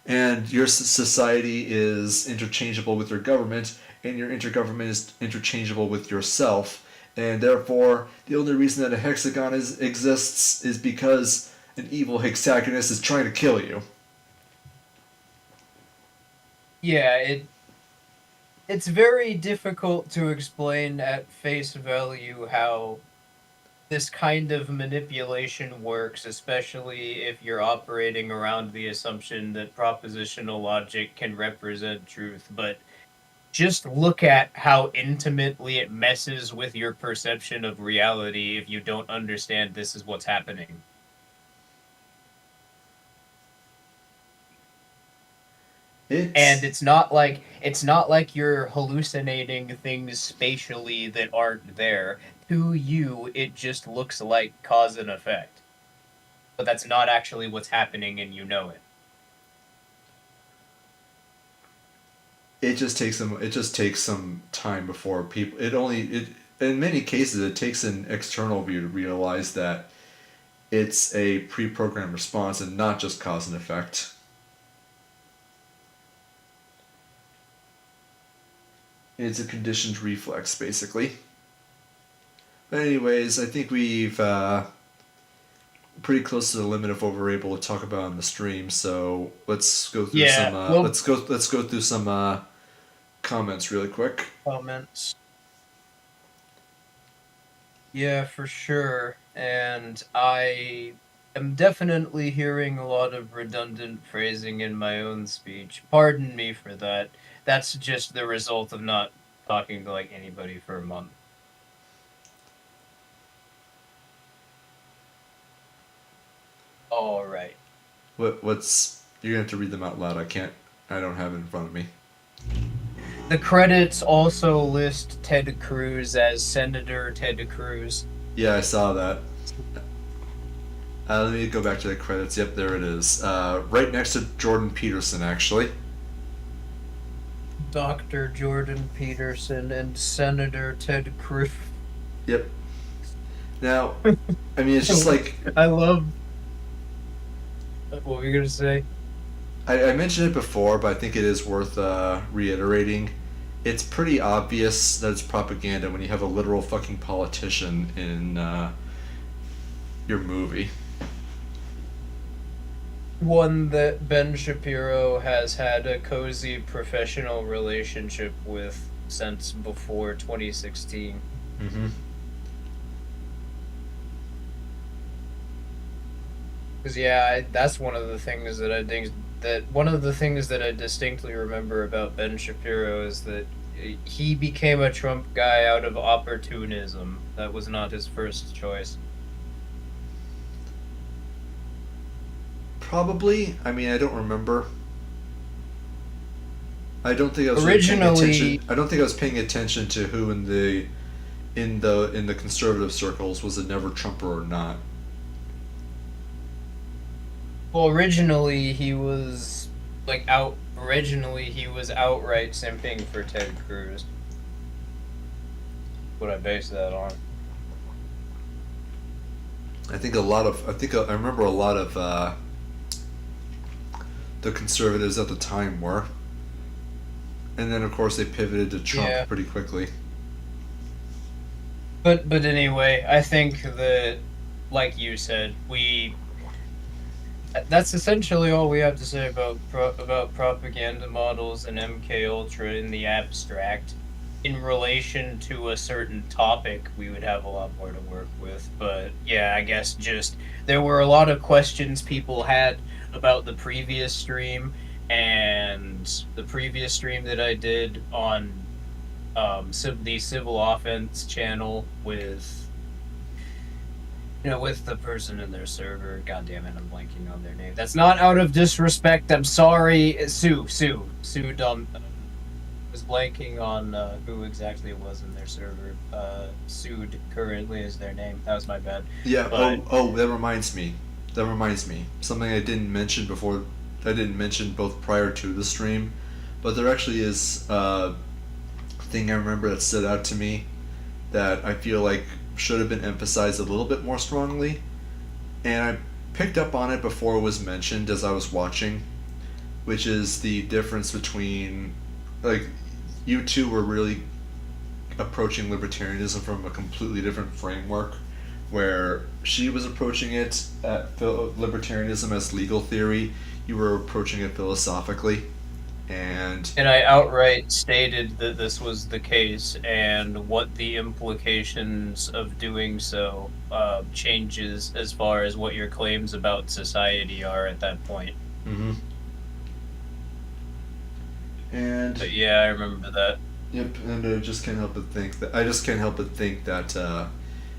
And your society is interchangeable with your government, and your intergovernment is interchangeable with yourself, and therefore the only reason that a hexagon exists is because an evil hexagonist is trying to kill you. Yeah, it's very difficult to explain at face value how this kind of manipulation works, especially if you're operating around the assumption that propositional logic can represent truth. But just look at how intimately it messes with your perception of reality if you don't understand this is what's happening. And it's not like you're hallucinating things spatially that aren't there. To you, it just looks like cause and effect. But that's not actually what's happening, and you know it. It just takes some time before people. In many cases, it takes an external view to realize that it's a pre-programmed response and not just cause and effect. It's a conditioned reflex, basically. But anyways, I think we've pretty close to the limit of what we're able to talk about on the stream. So let's go through let's go through some comments really quick. Comments. Yeah, for sure. And I am definitely hearing a lot of redundant phrasing in my own speech. Pardon me for that. That's just the result of not talking to like anybody for a month. All right. What's you're gonna have to read them out loud. I don't have it in front of me. The credits also list Ted Cruz as Senator Ted Cruz. Yeah, I saw that. Let me go back to the credits. Yep, there it is. Right next to Jordan Peterson, actually. Dr. Jordan Peterson and Senator Ted Cruz. Yep. Now, I mean, it's just like... I love... What were you going to say? I mentioned it before, but I think it is worth reiterating. It's pretty obvious that it's propaganda when you have a literal fucking politician in your movie. One that Ben Shapiro has had a cozy professional relationship with since before 2016. Mm-hmm. Because yeah, that's one of the things that I think one of the things that I distinctly remember about Ben Shapiro is that he became a Trump guy out of opportunism. That was not his first choice. Probably. I mean, I don't remember. I don't think I was Originally, paying attention. I don't think I was paying attention to who in the conservative circles was a never Trumper or not. Well, originally he was Originally he was outright simping for Ted Cruz. What I base that on. I remember a lot of the conservatives at the time were, and then of course they pivoted to Trump pretty quickly. But anyway, I think that, like you said, that's essentially all we have to say about propaganda models and MKUltra in the abstract. In relation to a certain topic, we would have a lot more to work with. But yeah, I guess just there were a lot of questions people had about the previous stream, and the previous stream that I did on the Civil Offense channel with with the person in their server. God damn it, I'm blanking on their name. That's not out of disrespect. I'm sorry. Sue was blanking on who exactly it was in their server. Sued currently is their name. That was my bad. Yeah. But, That reminds me. Something I didn't mention before. I didn't mention both prior to the stream, but there actually is a thing I remember that stood out to me that I feel like should have been emphasized a little bit more strongly, and I picked up on it before it was mentioned as I was watching, which is the difference between, like, you two were really approaching libertarianism from a completely different framework, where she was approaching it at libertarianism as legal theory, you were approaching it philosophically. And I outright stated that this was the case, and what the implications of doing so changes as far as what your claims about society are at that point. Mm-hmm. But yeah, I remember that. Yep, and I just can't help but think that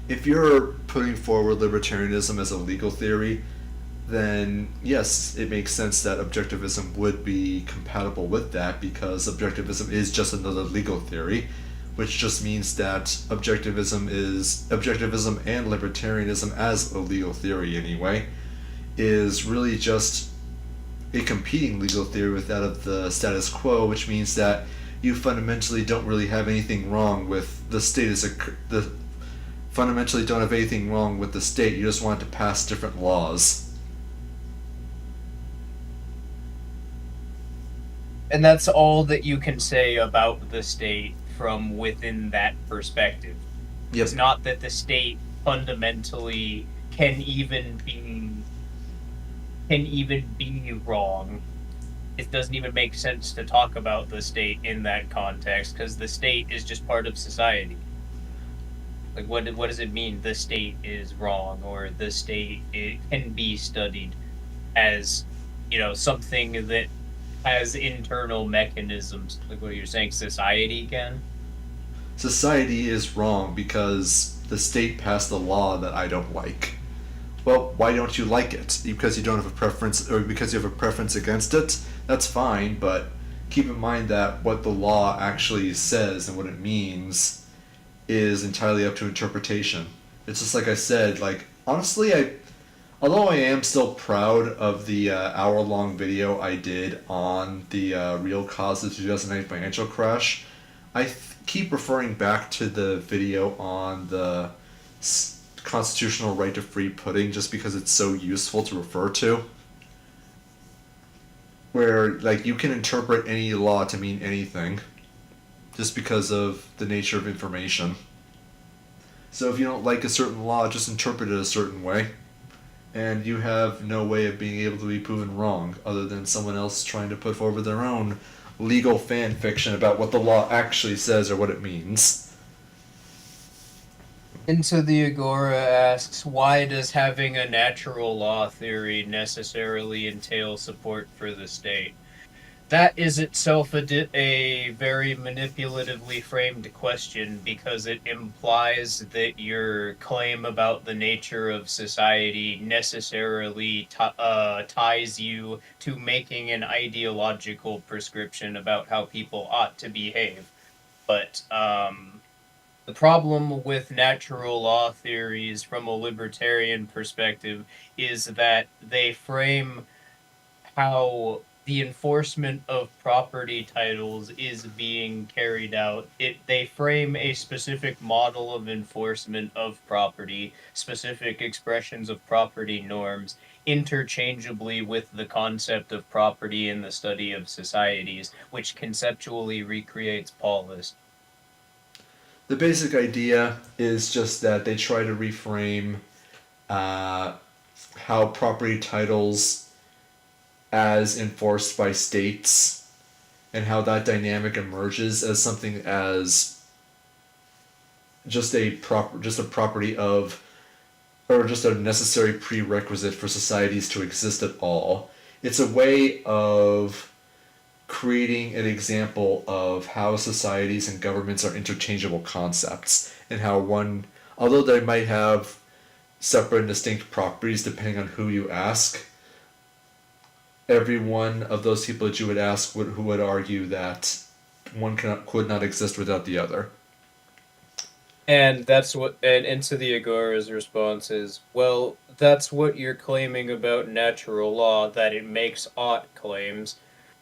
if you're putting forward libertarianism as a legal theory, then yes, it makes sense that objectivism would be compatible with that, because objectivism is just another legal theory, which just means that objectivism and libertarianism as a legal theory anyway is really just a competing legal theory with that of the status quo, which means that you fundamentally don't really have anything wrong with the state fundamentally don't have anything wrong with the state, you just want it to pass different laws. And that's all that you can say about the state from within that perspective. Yep. It's not that the state fundamentally can even be wrong. It doesn't even make sense to talk about the state in that context, because the state is just part of society. Like, what does it mean the state is wrong, or the state can be studied as, something that has internal mechanisms? Like what you're saying, society can? Society is wrong because the state passed a law that I don't like. Well, why don't you like it? Because you don't have a preference, or because you have a preference against it? That's fine, but keep in mind that what the law actually says and what it means is entirely up to interpretation. It's just like I said, like, honestly, Although I am still proud of the hour-long video I did on the real cause of the 2009 financial crash, I keep referring back to the video on the constitutional right to free pudding just because it's so useful to refer to. Where, like, you can interpret any law to mean anything just because of the nature of information. So if you don't like a certain law, just interpret it a certain way. And you have no way of being able to be proven wrong other than someone else trying to put forward their own legal fan fiction about what the law actually says or what it means. Into the Agora asks, why does having a natural law theory necessarily entail support for the state? That is itself a very manipulatively framed question because it implies that your claim about the nature of society necessarily ties you to making an ideological prescription about how people ought to behave. But the problem with natural law theories from a libertarian perspective is that they frame how the enforcement of property titles is being carried out. They frame a specific model of enforcement of property, specific expressions of property norms, interchangeably with the concept of property in the study of societies, which conceptually recreates polis. The basic idea is just that they try to reframe how property titles as enforced by states and how that dynamic emerges as something as just a property of, or just a necessary prerequisite for societies to exist at all. It's a way of creating an example of how societies and governments are interchangeable concepts and how one, although they might have separate and distinct properties depending on who you ask, every one of those people that you would ask who would argue that one could not exist without the other. And that's what, and into the Agora's response is, well, that's what you're claiming about natural law, that it makes ought claims,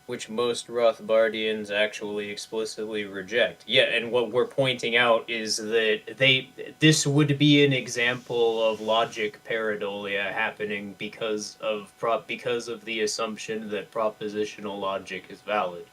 which most Rothbardians actually explicitly reject. Yeah, and what we're pointing out is that this would be an example of logic pareidolia happening because of the assumption that propositional logic is valid.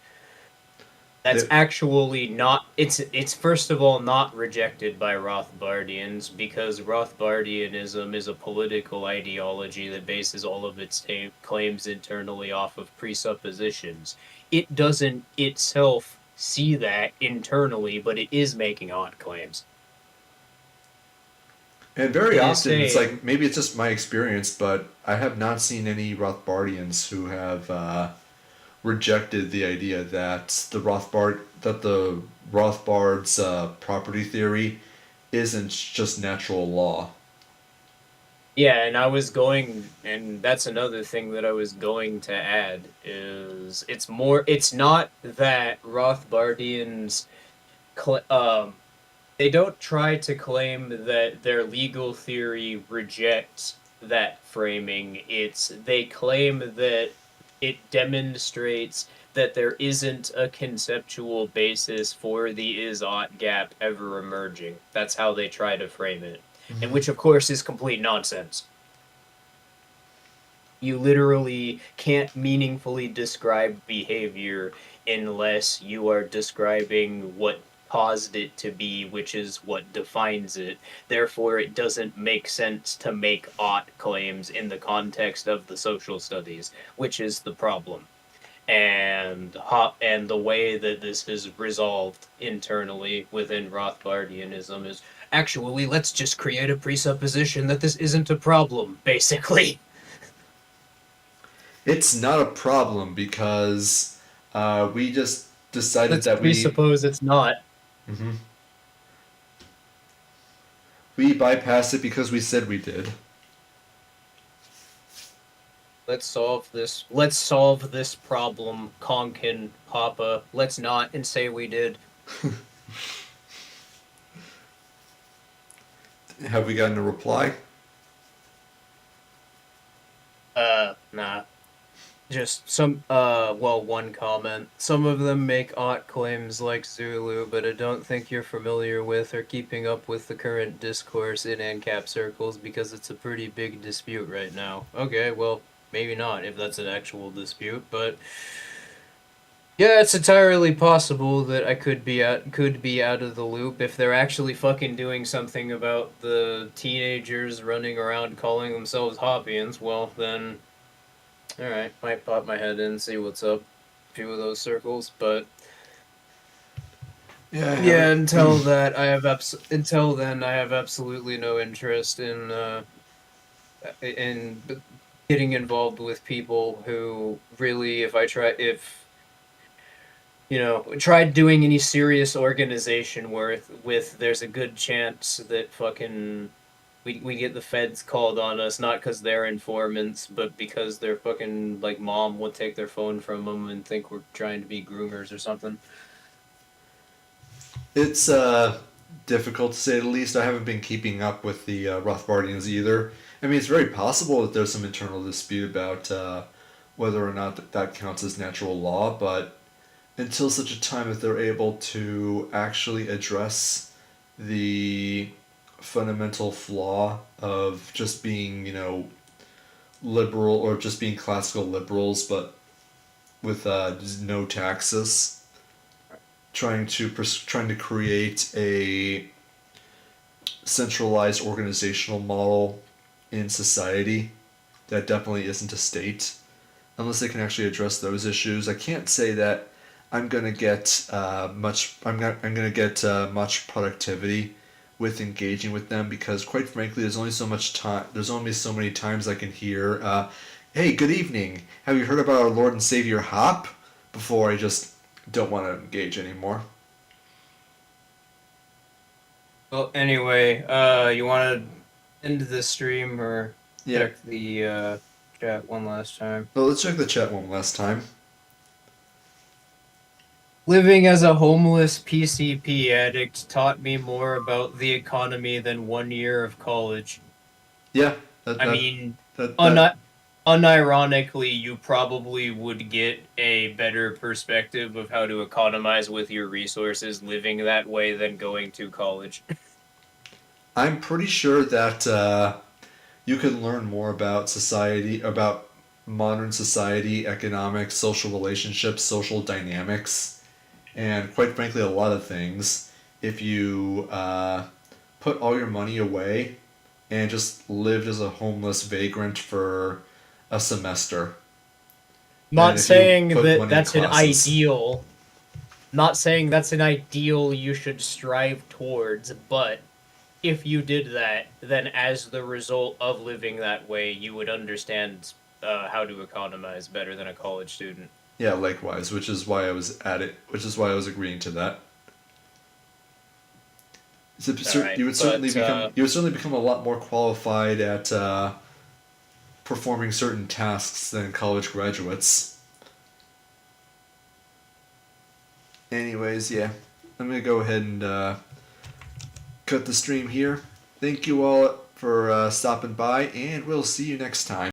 That's actually not, it's first of all not rejected by Rothbardians because Rothbardianism is a political ideology that bases all of its claims internally off of presuppositions. It doesn't itself see that internally, but it is making odd claims. And very often, it's like, maybe it's just my experience, but I have not seen any Rothbardians who have rejected the idea that the Rothbard's property theory isn't just natural law. Yeah, and that's another thing that I was going to add is it's not that Rothbardians they don't try to claim that their legal theory rejects that framing. They claim that it demonstrates that there isn't a conceptual basis for the is-ought gap ever emerging. That's how they try to frame it. Mm-hmm. And which, of course, is complete nonsense. You literally can't meaningfully describe behavior unless you are describing what caused it to be, which is what defines it. Therefore, it doesn't make sense to make ought claims in the context of the social studies, which is the problem. And the way that this is resolved internally within Rothbardianism is, actually, let's just create a presupposition that this isn't a problem, basically. It's not a problem because we just decided let's presuppose it's not. Mm-hmm. We bypassed it because we said we did. Let's solve this problem, Konkin, Papa. Let's not and say we did. Have we gotten a reply? Just one comment. Some of them make odd claims like Zulu, but I don't think you're familiar with or keeping up with the current discourse in ANCAP circles because it's a pretty big dispute right now. Okay, well, maybe not if that's an actual dispute, but yeah, it's entirely possible that I could be out of the loop if they're actually fucking doing something about the teenagers running around calling themselves Hoppians. Well, then all right, might pop my head in, see what's up. A few of those circles, but yeah. Until that, until then, I have absolutely no interest in getting involved with people who really, if tried doing any serious organization with there's a good chance that fucking we get the feds called on us, not because they're informants, but because their fucking like mom would take their phone from them and think we're trying to be groomers or something. It's difficult to say the least. I haven't been keeping up with the Rothbardians either. I mean, it's very possible that there's some internal dispute about whether or not that counts as natural law, but until such a time that they're able to actually address the fundamental flaw of just being, liberal or just being classical liberals, but with no taxes, trying to create a centralized organizational model in society that definitely isn't a state. Unless they can actually address those issues, I can't say that I'm gonna get much. I'm gonna get much productivity with engaging with them because, quite frankly, there's only so much time. There's only so many times I can hear, "Hey, good evening. Have you heard about our Lord and Savior Hop?" Before I just don't want to engage anymore. Well, anyway, you want to end the stream or check the chat one last time? Well, let's check the chat one last time. Living as a homeless PCP addict taught me more about the economy than 1 year of college. Yeah. Unironically, you probably would get a better perspective of how to economize with your resources living that way than going to college. I'm pretty sure that you can learn more about society, about modern society, economics, social relationships, social dynamics, and quite frankly, a lot of things if you put all your money away and just lived as a homeless vagrant for a semester. Not saying that that's an ideal. Not saying that's an ideal you should strive towards, but if you did that, then as the result of living that way, you would understand how to economize better than a college student. Yeah, likewise, which is why I was agreeing to that. You would certainly become a lot more qualified at performing certain tasks than college graduates. Anyways, yeah, I'm gonna go ahead and cut the stream here. Thank you all for stopping by, and we'll see you next time.